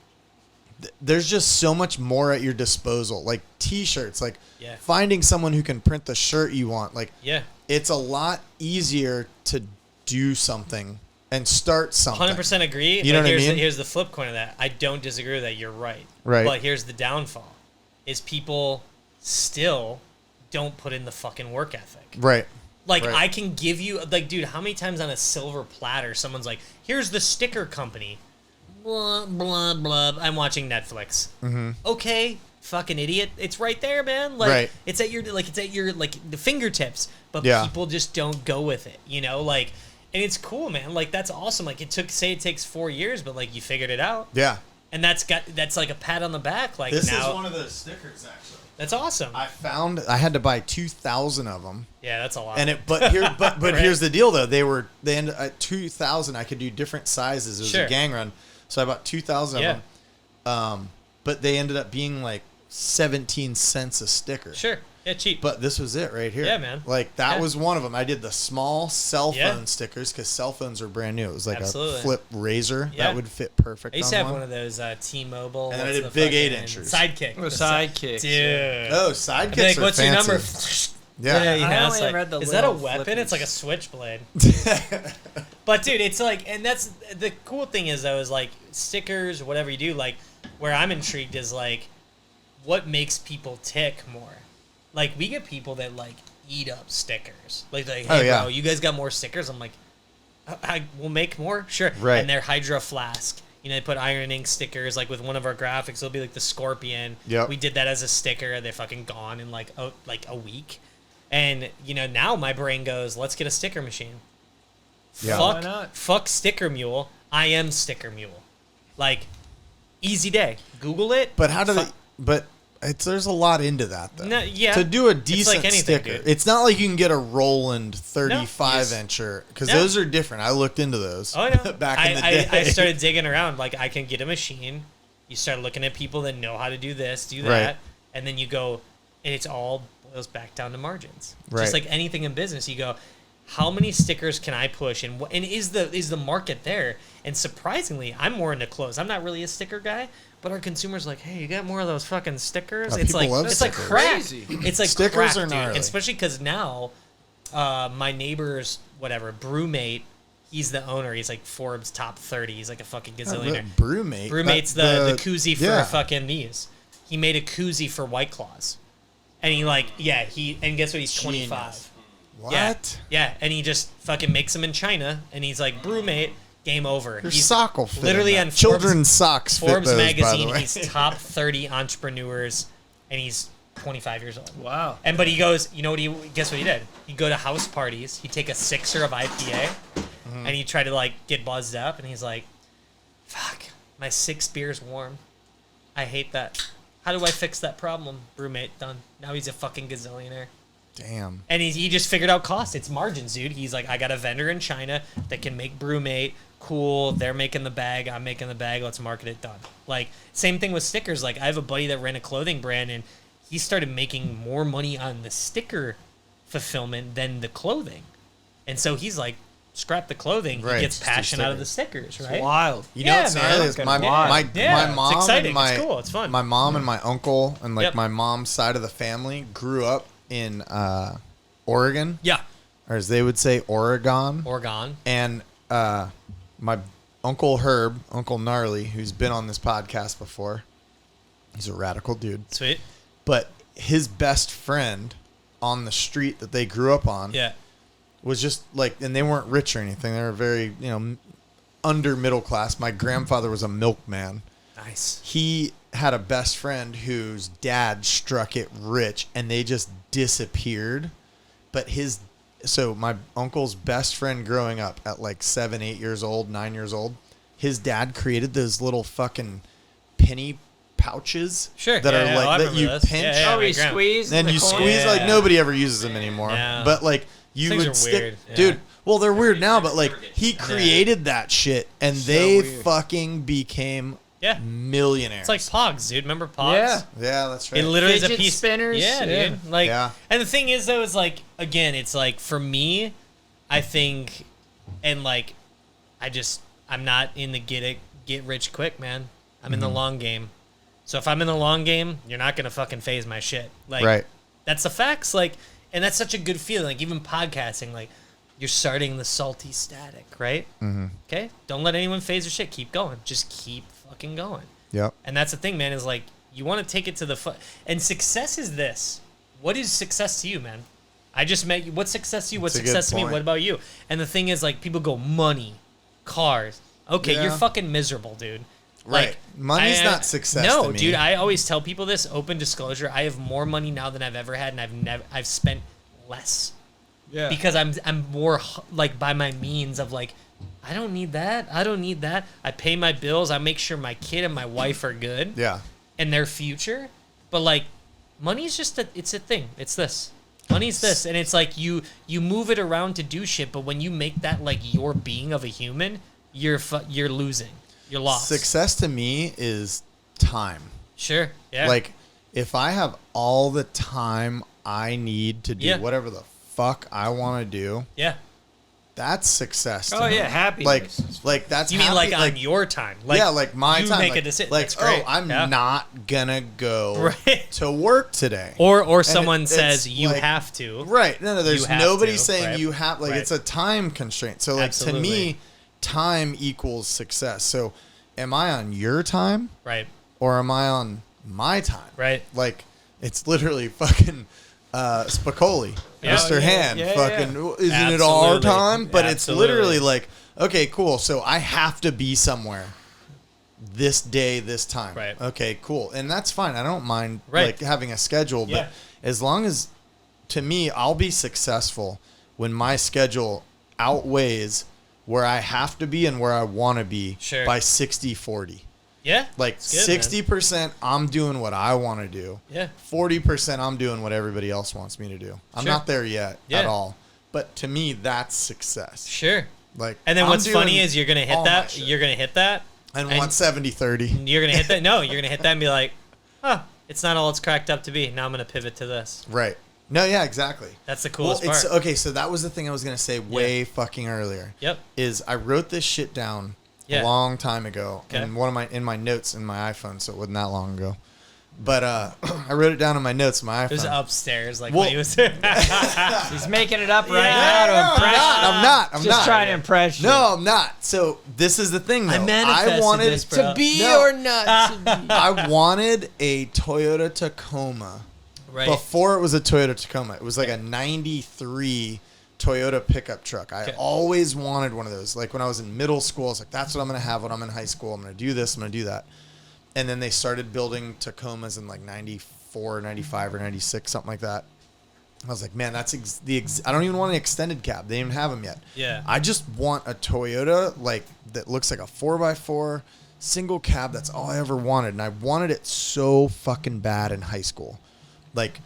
[SPEAKER 1] there's just so much more at your disposal, like T-shirts, like finding someone who can print the shirt you want, like it's a lot easier to do something and start something.
[SPEAKER 2] 100% agree.
[SPEAKER 1] You know what I mean?
[SPEAKER 2] Here's the flip coin of that. I don't disagree with that. You're right.
[SPEAKER 1] Right.
[SPEAKER 2] But here's the downfall: is people still don't put in the fucking work ethic.
[SPEAKER 1] Right.
[SPEAKER 2] Like I can give you, like, dude, how many times on a silver platter someone's like, "Here's the sticker company." Blah blah blah. I'm watching Netflix.
[SPEAKER 1] Mm-hmm.
[SPEAKER 2] Okay, fucking idiot. It's right there, man. Like,
[SPEAKER 1] right.
[SPEAKER 2] it's at your the fingertips, but people just don't go with it, you know? Like, and it's cool, man. Like, that's awesome. Like, it takes 4 years, but like, you figured it out.
[SPEAKER 1] Yeah.
[SPEAKER 2] And that's like a pat on the back. Like,
[SPEAKER 1] this
[SPEAKER 2] now,
[SPEAKER 1] is one of those stickers, actually.
[SPEAKER 2] That's awesome.
[SPEAKER 1] I had to buy 2,000 of them.
[SPEAKER 2] Yeah, that's a lot.
[SPEAKER 1] And but right. Here's the deal though. They ended at 2,000. I could do different sizes. It was a gang run, so I bought 2,000 of them. But they ended up being like 17 cents a sticker.
[SPEAKER 2] Sure. Yeah, cheap.
[SPEAKER 1] But this was it right here.
[SPEAKER 2] Yeah, man.
[SPEAKER 1] Like that was one of them. I did the small cell phone stickers because cell phones are brand new. It was like a flip razor that would fit perfect.
[SPEAKER 2] I used to have one of those T-Mobile.
[SPEAKER 1] And then I did big 8-inchers.
[SPEAKER 2] Sidekick.
[SPEAKER 3] Oh, sidekicks.
[SPEAKER 2] Dude.
[SPEAKER 1] Oh, sidekicks
[SPEAKER 2] like,
[SPEAKER 1] are
[SPEAKER 2] what's
[SPEAKER 1] fancy.
[SPEAKER 2] your number?
[SPEAKER 1] Yeah.
[SPEAKER 2] You know,
[SPEAKER 3] I only
[SPEAKER 2] like,
[SPEAKER 3] read the
[SPEAKER 2] is that a
[SPEAKER 3] little
[SPEAKER 2] weapon?
[SPEAKER 3] flippies.
[SPEAKER 2] It's like a switchblade. But dude, it's like, and that's the cool thing is though, is like stickers or whatever you do, like where I'm intrigued is like what makes people tick more. Like we get people that like eat up stickers. Like hey bro, you guys got more stickers? I'm like, I will make more, sure.
[SPEAKER 1] Right.
[SPEAKER 2] And they're Hydro Flask. You know, they put iron ink stickers. Like with one of our graphics, it'll be like the Scorpion.
[SPEAKER 1] Yep.
[SPEAKER 2] We did that as a sticker. They're fucking gone in like a week. And you know, now my brain goes, let's get a sticker machine.
[SPEAKER 1] Yeah.
[SPEAKER 3] Why not?
[SPEAKER 2] Fuck Sticker Mule. I am Sticker Mule. Like, easy day. Google it.
[SPEAKER 1] But how do they? But there's a lot into that though.
[SPEAKER 2] No, yeah.
[SPEAKER 1] To do a decent
[SPEAKER 2] like anything,
[SPEAKER 1] sticker,
[SPEAKER 2] dude.
[SPEAKER 1] it's not like you can get a Roland 35-incher because those are different. I looked into those.
[SPEAKER 2] Oh, I know.
[SPEAKER 1] Back in the day.
[SPEAKER 2] I started digging around. Like, I can get a machine. You start looking at people that know how to do this, do that,
[SPEAKER 1] Right.
[SPEAKER 2] and then you go, and it's all boils back down to margins.
[SPEAKER 1] Right.
[SPEAKER 2] Just like anything in business, you go, how many stickers can I push, and is the market there? And surprisingly, I'm more into clothes. I'm not really a sticker guy, but our consumers are like, hey, you got more of those fucking stickers?
[SPEAKER 1] Oh,
[SPEAKER 2] it's
[SPEAKER 1] people
[SPEAKER 2] like
[SPEAKER 1] love
[SPEAKER 2] it's like
[SPEAKER 1] stickers.
[SPEAKER 2] crack.
[SPEAKER 3] Crazy.
[SPEAKER 2] It's like
[SPEAKER 1] Stickers
[SPEAKER 2] crack,
[SPEAKER 1] are
[SPEAKER 2] dude.
[SPEAKER 1] gnarly.
[SPEAKER 2] Especially because now, my neighbor's brewmate. He's the owner. He's like Forbes top 30. He's like a fucking gazillionaire.
[SPEAKER 1] Brewmate.
[SPEAKER 2] Brewmate's the koozie for fucking these. He made a koozie for White Claws. And he and guess what? He's 25.
[SPEAKER 1] What?
[SPEAKER 2] Yeah, and he just fucking makes them in China. And he's like, Brewmate, game over.
[SPEAKER 1] Your
[SPEAKER 2] He's
[SPEAKER 1] sock will fit
[SPEAKER 2] literally
[SPEAKER 1] in
[SPEAKER 2] on
[SPEAKER 1] that. Children's socks fit
[SPEAKER 2] Forbes
[SPEAKER 1] those,
[SPEAKER 2] magazine.
[SPEAKER 1] by the way.
[SPEAKER 2] He's top 30 entrepreneurs, and he's 25 years old.
[SPEAKER 3] Wow.
[SPEAKER 2] And but he goes, you know what? Guess what he did? He'd go to house parties. He'd take a sixer of IPA, and he'd try to like get buzzed up. And he's like, "Fuck, my 6 beer's warm. I hate that. How do I fix that problem?" Brewmate done. Now he's a fucking gazillionaire.
[SPEAKER 1] Damn.
[SPEAKER 2] And he just figured out cost. It's margins, dude. He's like, I got a vendor in China that can make Brewmate. Cool. They're making the bag. I'm making the bag. Let's market it. Done. Like, same thing with stickers. Like, I have a buddy that ran a clothing brand, and he started making more money on the sticker fulfillment than the clothing. And so he's like, scrap the clothing.
[SPEAKER 1] Right,
[SPEAKER 2] He gets
[SPEAKER 1] just do
[SPEAKER 2] passion out of the
[SPEAKER 1] stickers.
[SPEAKER 2] stickers, right?
[SPEAKER 3] Wild.
[SPEAKER 1] You know what's gnarly is my
[SPEAKER 2] Yeah,
[SPEAKER 1] mom
[SPEAKER 2] it's exciting.
[SPEAKER 1] and my
[SPEAKER 2] It's cool. It's fun.
[SPEAKER 1] my mom and my uncle and like
[SPEAKER 2] Yep.
[SPEAKER 1] my mom's side of the family grew up in Oregon,
[SPEAKER 2] Yeah.
[SPEAKER 1] or as they would say, Oregon.
[SPEAKER 2] Oregon.
[SPEAKER 1] And my Uncle Herb, Uncle Gnarly, who's been on this podcast before, he's a radical dude.
[SPEAKER 2] Sweet.
[SPEAKER 1] But his best friend on the street that they grew up on
[SPEAKER 2] Yeah.
[SPEAKER 1] was just like, and they weren't rich or anything. They were very, under middle class. My grandfather was a milkman.
[SPEAKER 2] Nice.
[SPEAKER 1] He had a best friend whose dad struck it rich, and they just disappeared. But so my uncle's best friend growing up at like 7, 8 years old, 9 years old, his dad created those little fucking penny pouches
[SPEAKER 2] Sure.
[SPEAKER 1] that
[SPEAKER 2] Yeah,
[SPEAKER 1] are
[SPEAKER 2] yeah,
[SPEAKER 1] like
[SPEAKER 2] I
[SPEAKER 1] that
[SPEAKER 2] remember
[SPEAKER 1] you
[SPEAKER 2] those.
[SPEAKER 1] pinch.
[SPEAKER 2] Yeah, yeah.
[SPEAKER 3] Oh, he
[SPEAKER 2] my grandma.
[SPEAKER 3] squeezed.
[SPEAKER 1] And
[SPEAKER 3] the
[SPEAKER 1] you
[SPEAKER 3] corn?
[SPEAKER 1] squeeze like
[SPEAKER 2] Yeah.
[SPEAKER 1] nobody ever uses them anymore.
[SPEAKER 2] No.
[SPEAKER 1] But like you
[SPEAKER 2] Things
[SPEAKER 1] would
[SPEAKER 2] are
[SPEAKER 1] stick,
[SPEAKER 2] weird, yeah.
[SPEAKER 1] dude. Well, they're weird now, but like he created that shit, and they
[SPEAKER 3] weird.
[SPEAKER 1] fucking became
[SPEAKER 2] Yeah.
[SPEAKER 1] millionaires.
[SPEAKER 2] It's like Pogs, dude. Remember Pogs?
[SPEAKER 3] Yeah.
[SPEAKER 1] yeah, that's right.
[SPEAKER 2] It literally is a
[SPEAKER 3] Fidget
[SPEAKER 2] piece.
[SPEAKER 3] spinners?
[SPEAKER 2] Yeah,
[SPEAKER 3] Yeah.
[SPEAKER 2] dude. Like,
[SPEAKER 1] Yeah.
[SPEAKER 2] and the thing is, though, is like, again, it's like for me, I think, and like, I'm not in the get rich quick, man. I'm in the long game. So if I'm in the long game, you're not gonna fucking phase my shit. Like,
[SPEAKER 1] Right.
[SPEAKER 2] That's the facts. Like, and that's such a good feeling. Like even podcasting, like you're starting the salty static, right? Mm-hmm. Okay. Don't let anyone phase your shit. Keep going. Just keep fucking going.
[SPEAKER 1] Yep.
[SPEAKER 2] And that's the thing, man, is like, you want to take it to the and success is this. What is success to you, man? I just met you. What's success to you? What's
[SPEAKER 1] That's a good
[SPEAKER 2] success to me?
[SPEAKER 1] point.
[SPEAKER 2] What about you? And the thing is, like, people go money, cars. Okay,
[SPEAKER 1] Yeah.
[SPEAKER 2] you're fucking miserable, dude.
[SPEAKER 1] Right. Money's not success
[SPEAKER 2] No,
[SPEAKER 1] to me.
[SPEAKER 2] dude, I always tell people this, open disclosure, I have more money now than I've ever had, and I've spent less.
[SPEAKER 3] Yeah.
[SPEAKER 2] Because I'm more like by my means of like, I don't need that. I don't need that. I pay my bills. I make sure my kid and my wife are good.
[SPEAKER 1] Yeah.
[SPEAKER 2] And their future. But like, money's just it's a thing. It's this. Money's this, and it's like you move it around to do shit. But when you make that like your being of a human, you're losing. You're lost.
[SPEAKER 1] Success to me is time.
[SPEAKER 2] Sure. Yeah.
[SPEAKER 1] Like, if I have all the time I need to do whatever the fuck I want to do, that's success. To me.
[SPEAKER 3] happiness.
[SPEAKER 1] Like that's
[SPEAKER 2] you mean like on your time? Like
[SPEAKER 1] like my
[SPEAKER 2] you
[SPEAKER 1] time.
[SPEAKER 2] make
[SPEAKER 1] like,
[SPEAKER 2] a decision.
[SPEAKER 1] Like,
[SPEAKER 2] that's great.
[SPEAKER 1] I'm not gonna go to work today.
[SPEAKER 2] Or someone says you
[SPEAKER 1] like,
[SPEAKER 2] have to.
[SPEAKER 1] Right. No, there's nobody saying you have. Like,
[SPEAKER 2] right.
[SPEAKER 1] it's a time constraint. So, like,
[SPEAKER 2] Absolutely.
[SPEAKER 1] to me, time equals success. So, am I on your time?
[SPEAKER 2] Right.
[SPEAKER 1] Or am I on my time?
[SPEAKER 2] Right.
[SPEAKER 1] Like, it's literally fucking Spicoli, Mr. Hand. Isn't it our time? But it's literally like, okay, cool. So I have to be somewhere this day, this time.
[SPEAKER 2] Right.
[SPEAKER 1] Okay, cool. And that's fine. I don't mind like having a schedule, but as long as, to me, I'll be successful when my schedule outweighs where I have to be and where I want to be by 60-40.
[SPEAKER 2] Yeah.
[SPEAKER 1] Like
[SPEAKER 2] good,
[SPEAKER 1] 60% I'm doing what I want to do.
[SPEAKER 2] Yeah.
[SPEAKER 1] 40% I'm doing what everybody else wants me to do. I'm not there yet at all. But to me, that's success.
[SPEAKER 2] Sure.
[SPEAKER 1] Like,
[SPEAKER 2] and then
[SPEAKER 1] I'm
[SPEAKER 2] what's funny
[SPEAKER 1] doing
[SPEAKER 2] is you're gonna hit
[SPEAKER 1] all my
[SPEAKER 2] that.
[SPEAKER 1] shit.
[SPEAKER 2] You're gonna hit that.
[SPEAKER 1] And want 70-30.
[SPEAKER 2] You're gonna hit that. No, you're gonna hit that and be like, huh, it's not all it's cracked up to be. Now I'm gonna pivot to this.
[SPEAKER 1] Right. No, yeah, exactly.
[SPEAKER 2] That's the coolest
[SPEAKER 1] part.
[SPEAKER 2] part.
[SPEAKER 1] Okay, so that was the thing I was going to say way fucking earlier.
[SPEAKER 2] Yep.
[SPEAKER 1] Is I wrote this shit down a long time ago in in my notes in my iPhone, so it wasn't that long ago. But I wrote it down in my notes in my iPhone.
[SPEAKER 2] It was upstairs, like when he was there.
[SPEAKER 3] He's making it up right now to impress you.
[SPEAKER 1] I'm not.
[SPEAKER 3] Just trying to impress you.
[SPEAKER 1] No, I'm not. So this is the thing, though.
[SPEAKER 2] I manifested
[SPEAKER 1] wanted
[SPEAKER 2] this, bro.
[SPEAKER 3] To be or not to be.
[SPEAKER 1] I wanted a Toyota Tacoma.
[SPEAKER 2] Right.
[SPEAKER 1] Before it was a Toyota Tacoma. It was like a 93 Toyota pickup truck. I always wanted one of those. Like when I was in middle school, I was like, that's what I'm going to have when I'm in high school. I'm going to do this. I'm going to do that. And then they started building Tacomas in like 94, 95, or 96, something like that. I was like, man, that's I don't even want an extended cab. They didn't have them yet.
[SPEAKER 2] Yeah.
[SPEAKER 1] I just want a Toyota like that looks like a 4x4 single cab. That's all I ever wanted. And I wanted it so fucking bad in high school. Like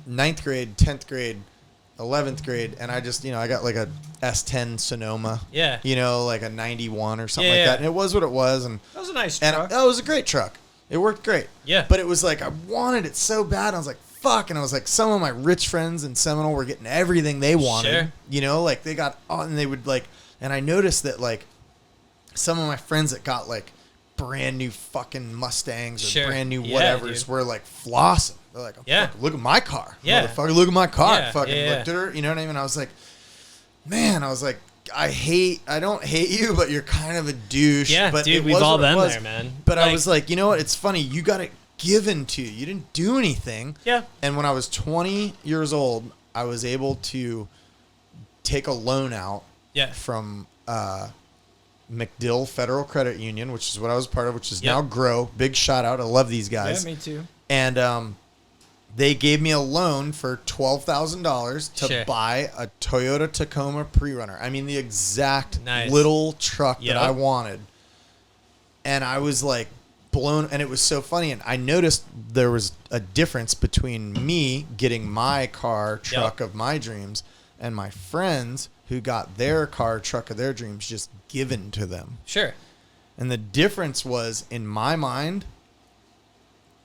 [SPEAKER 1] 9th grade, 10th grade, 11th grade, and I just, I got like a S10 Sonoma.
[SPEAKER 2] Yeah.
[SPEAKER 1] Like a 91 or something like that. And it was what it was. And
[SPEAKER 3] that was a nice truck.
[SPEAKER 1] It was a great truck. It worked great.
[SPEAKER 2] Yeah.
[SPEAKER 1] But it was like, I wanted it so bad. I was like, fuck. And I was like, some of my rich friends in Seminole were getting everything they wanted.
[SPEAKER 2] Sure.
[SPEAKER 1] Like they got, and they would like, and I noticed that like some of my friends that got like brand new fucking Mustangs or brand new whatevers were like flossing. They're like, look at my car. Motherfucker, look at my car. Looked at her. You know what I mean? I was like, man, I don't hate you, but you're kind of a douche.
[SPEAKER 2] Yeah,
[SPEAKER 1] but
[SPEAKER 2] dude, we've all been there, man.
[SPEAKER 1] But I was like, you know what? It's funny. You got it given to you. You didn't do anything.
[SPEAKER 2] Yeah.
[SPEAKER 1] And when I was 20 years old, I was able to take a loan out from McDill Federal Credit Union, which is what I was part of, which is now Grow. Big shout out. I love these guys.
[SPEAKER 3] Yeah, me too.
[SPEAKER 1] And they gave me a loan for $12,000 to buy a Toyota Tacoma pre-runner. I mean, the exact little truck that I wanted. And I was like blown, and it was so funny. And I noticed there was a difference between me getting my car, truck of my dreams, and my friends who got their car, truck of their dreams just given to them.
[SPEAKER 2] Sure.
[SPEAKER 1] And the difference was, in my mind,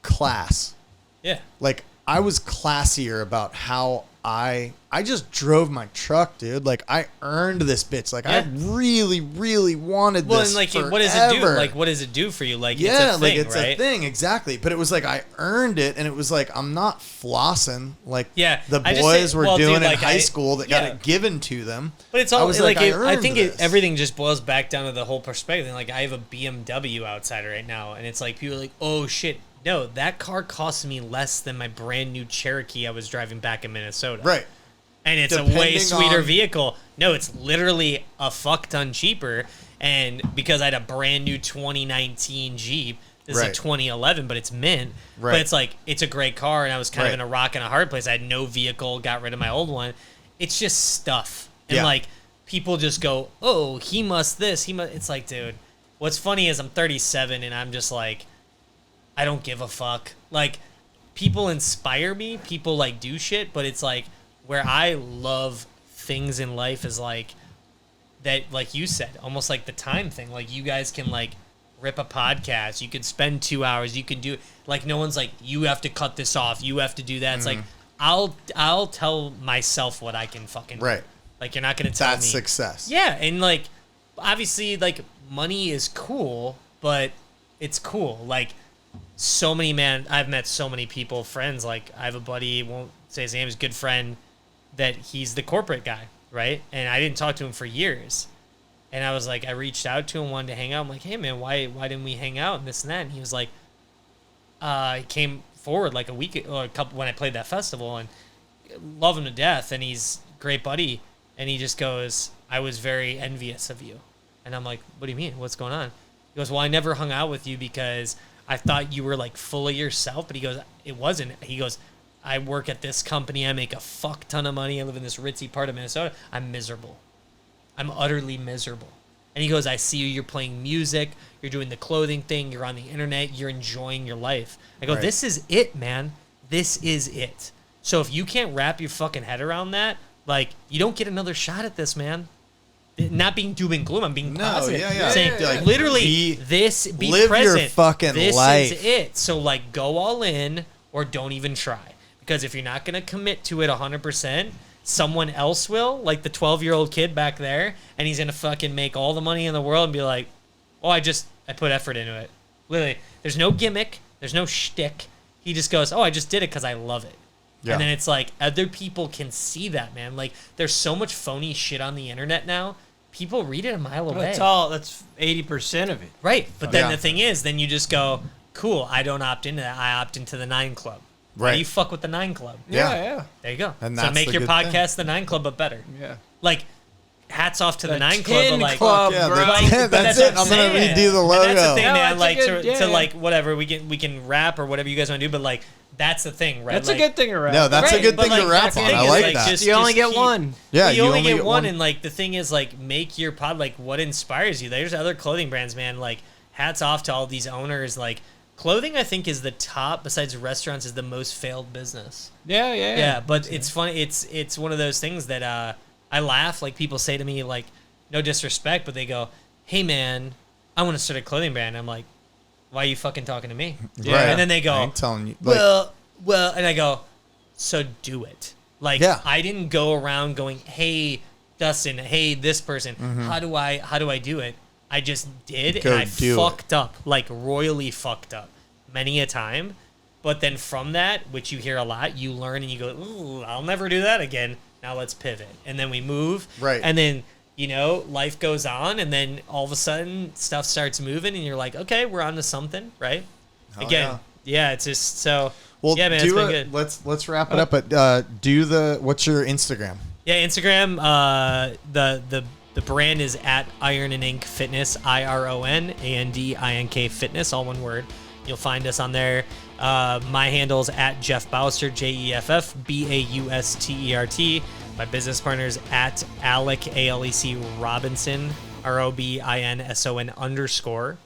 [SPEAKER 1] class.
[SPEAKER 2] Yeah.
[SPEAKER 1] Like, I was classier about how I just drove my truck, dude. Like, I earned this bitch. Like, I really, really wanted this.
[SPEAKER 2] Well, and like,
[SPEAKER 1] forever.
[SPEAKER 2] what does it do? Like, what does it do for you? Like, it's a thing,
[SPEAKER 1] exactly. But it was like I earned it, and it was like I'm not flossing like the
[SPEAKER 2] I
[SPEAKER 1] boys were doing
[SPEAKER 2] dude,
[SPEAKER 1] in high school that got it given to them.
[SPEAKER 2] But it's all I think
[SPEAKER 1] this.
[SPEAKER 2] Everything just boils back down to the whole perspective. Like, I have a BMW outside right now, and it's like people are like, oh shit. No, that car cost me less than my brand new Cherokee I was driving back in Minnesota.
[SPEAKER 1] Right.
[SPEAKER 2] And it's a way sweeter vehicle. No, it's literally a fuck ton cheaper. And because I had a brand new 2019 Jeep, this is a 2011, but it's mint. Right. But it's like, it's a great car, and I was kind of in a rock and a hard place. I had no vehicle, got rid of my old one. It's just stuff. And like, people just go, oh, he must this, he must. It's like, dude, what's funny is I'm 37, and I'm just like, I don't give a fuck. Like, people inspire me, people like do shit, but it's like where I love things in life is like that, like you said, almost like the time thing. Like, you guys can like rip a podcast, you can spend 2 hours, you can do like, no one's like, you have to cut this off, you have to do that. It's like, I'll tell myself what I can fucking do. Like, you're not gonna tell me.
[SPEAKER 1] That's success.
[SPEAKER 2] Yeah, and like, obviously, like, money is cool, but it's cool. Like, so many, I've met so many people, friends. Like, I have a buddy, won't say his name, is a good friend, that he's the corporate guy, right? And I didn't talk to him for years. And I was like, I reached out to him, wanted to hang out. I'm like, hey, man, why didn't we hang out and this and that? And he was like, he came forward like a week or a couple when I played that festival, and love him to death. And he's a great buddy. And he just goes, I was very envious of you. And I'm like, what do you mean? What's going on? He goes, well, I never hung out with you because I thought you were like full of yourself. But he goes, it wasn't. He goes, I work at this company. I make a fuck ton of money. I live in this ritzy part of Minnesota. I'm miserable. I'm utterly miserable. And he goes, I see you. You're playing music. You're doing the clothing thing. You're on the internet. You're enjoying your life. I go, this is it, man. This is it. So if you can't wrap your fucking head around that, like, you don't get another shot at this, man. Not being doom and gloom. I'm being positive. Saying, like, literally, be
[SPEAKER 1] live
[SPEAKER 2] present.
[SPEAKER 1] Your fucking
[SPEAKER 2] this
[SPEAKER 1] life.
[SPEAKER 2] Is it. So, like, go all in or don't even try. Because if you're not going to commit to it 100%, someone else will, like the 12-year-old kid back there, and he's going to fucking make all the money in the world and be like, oh, I put effort into it. Literally, there's no gimmick. There's no shtick. He just goes, oh, I just did it because I love it. Yeah. And then it's like, other people can see that, man. Like, there's so much phony shit on the internet now. People read it a mile away.
[SPEAKER 3] That's 80% of it.
[SPEAKER 2] Right. But then the thing is, then you just go, cool, I don't opt into that. I opt into the 9 Club. Right. You fuck with the 9 Club.
[SPEAKER 3] Yeah.
[SPEAKER 2] There you go.
[SPEAKER 1] And
[SPEAKER 2] so make your podcast the 9 Club, but better.
[SPEAKER 3] Yeah.
[SPEAKER 2] Like, hats off to the 9 Club. But like,
[SPEAKER 3] Club,
[SPEAKER 1] that's it. I'm going to redo the logo.
[SPEAKER 2] And that's the thing, man. Like, to like, whatever, we can rap or whatever you guys want to do, but like, that's the thing, right?
[SPEAKER 3] That's like, a good thing to rap.
[SPEAKER 1] No, that's a good thing to rap on. I like that.
[SPEAKER 3] You only get one.
[SPEAKER 1] Yeah,
[SPEAKER 2] you only get one. And like, the thing is, like, make your pod, like, what inspires you. There's other clothing brands, man. Like, hats off to all these owners. Like, clothing, I think, is the top, besides restaurants, is the most failed business.
[SPEAKER 3] Yeah.
[SPEAKER 2] But it's funny. It's one of those things that I laugh. Like, people say to me, like, no disrespect, but they go, hey, man, I want to start a clothing brand. I'm like, why are you fucking talking to me?
[SPEAKER 1] Yeah. Right.
[SPEAKER 2] And then they go,
[SPEAKER 1] I ain't telling you. Like,
[SPEAKER 2] well, and I go, so do it. Like, I didn't go around going, hey, Dustin, hey, this person, how do I do it? I just did, and I fucked up, like royally fucked up many a time. But then from that, which you hear a lot, you learn and you go, ooh, I'll never do that again. Now let's pivot. And then we move.
[SPEAKER 1] Right.
[SPEAKER 2] And then, you know, life goes on, and then all of a sudden stuff starts moving, and you're like, okay, we're on to something, right? Again, it's just so.
[SPEAKER 1] Well,
[SPEAKER 2] yeah, man, it's been good.
[SPEAKER 1] Let's wrap it up. But what's your Instagram?
[SPEAKER 2] Yeah, Instagram. The brand is at Iron and Ink Fitness, IronAndINK Fitness, all one word. You'll find us on there. My handle's at Jeff Baustert, JEFFBAUSTERT. My business partner's at Alec ALEC Robinson, ROBINSON_.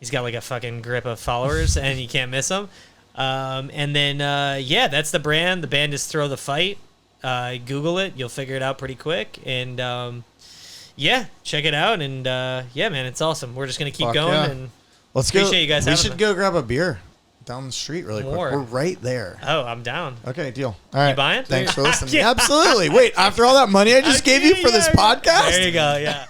[SPEAKER 2] He's got like a fucking grip of followers, and you can't miss him. And then that's the brand. The band is Throw the Fight. Google it, you'll figure it out pretty quick. And check it out. And man, it's awesome. We're just gonna keep going. And
[SPEAKER 1] let's
[SPEAKER 2] appreciate
[SPEAKER 1] go.
[SPEAKER 2] You guys.
[SPEAKER 1] We should go grab a beer down the street really quick. We're right there.
[SPEAKER 2] Oh, I'm down.
[SPEAKER 1] Okay, deal. All right.
[SPEAKER 2] You buying?
[SPEAKER 1] Thanks for listening. Absolutely. Wait, after all that money I just gave you for this podcast?
[SPEAKER 2] There you go. Yeah.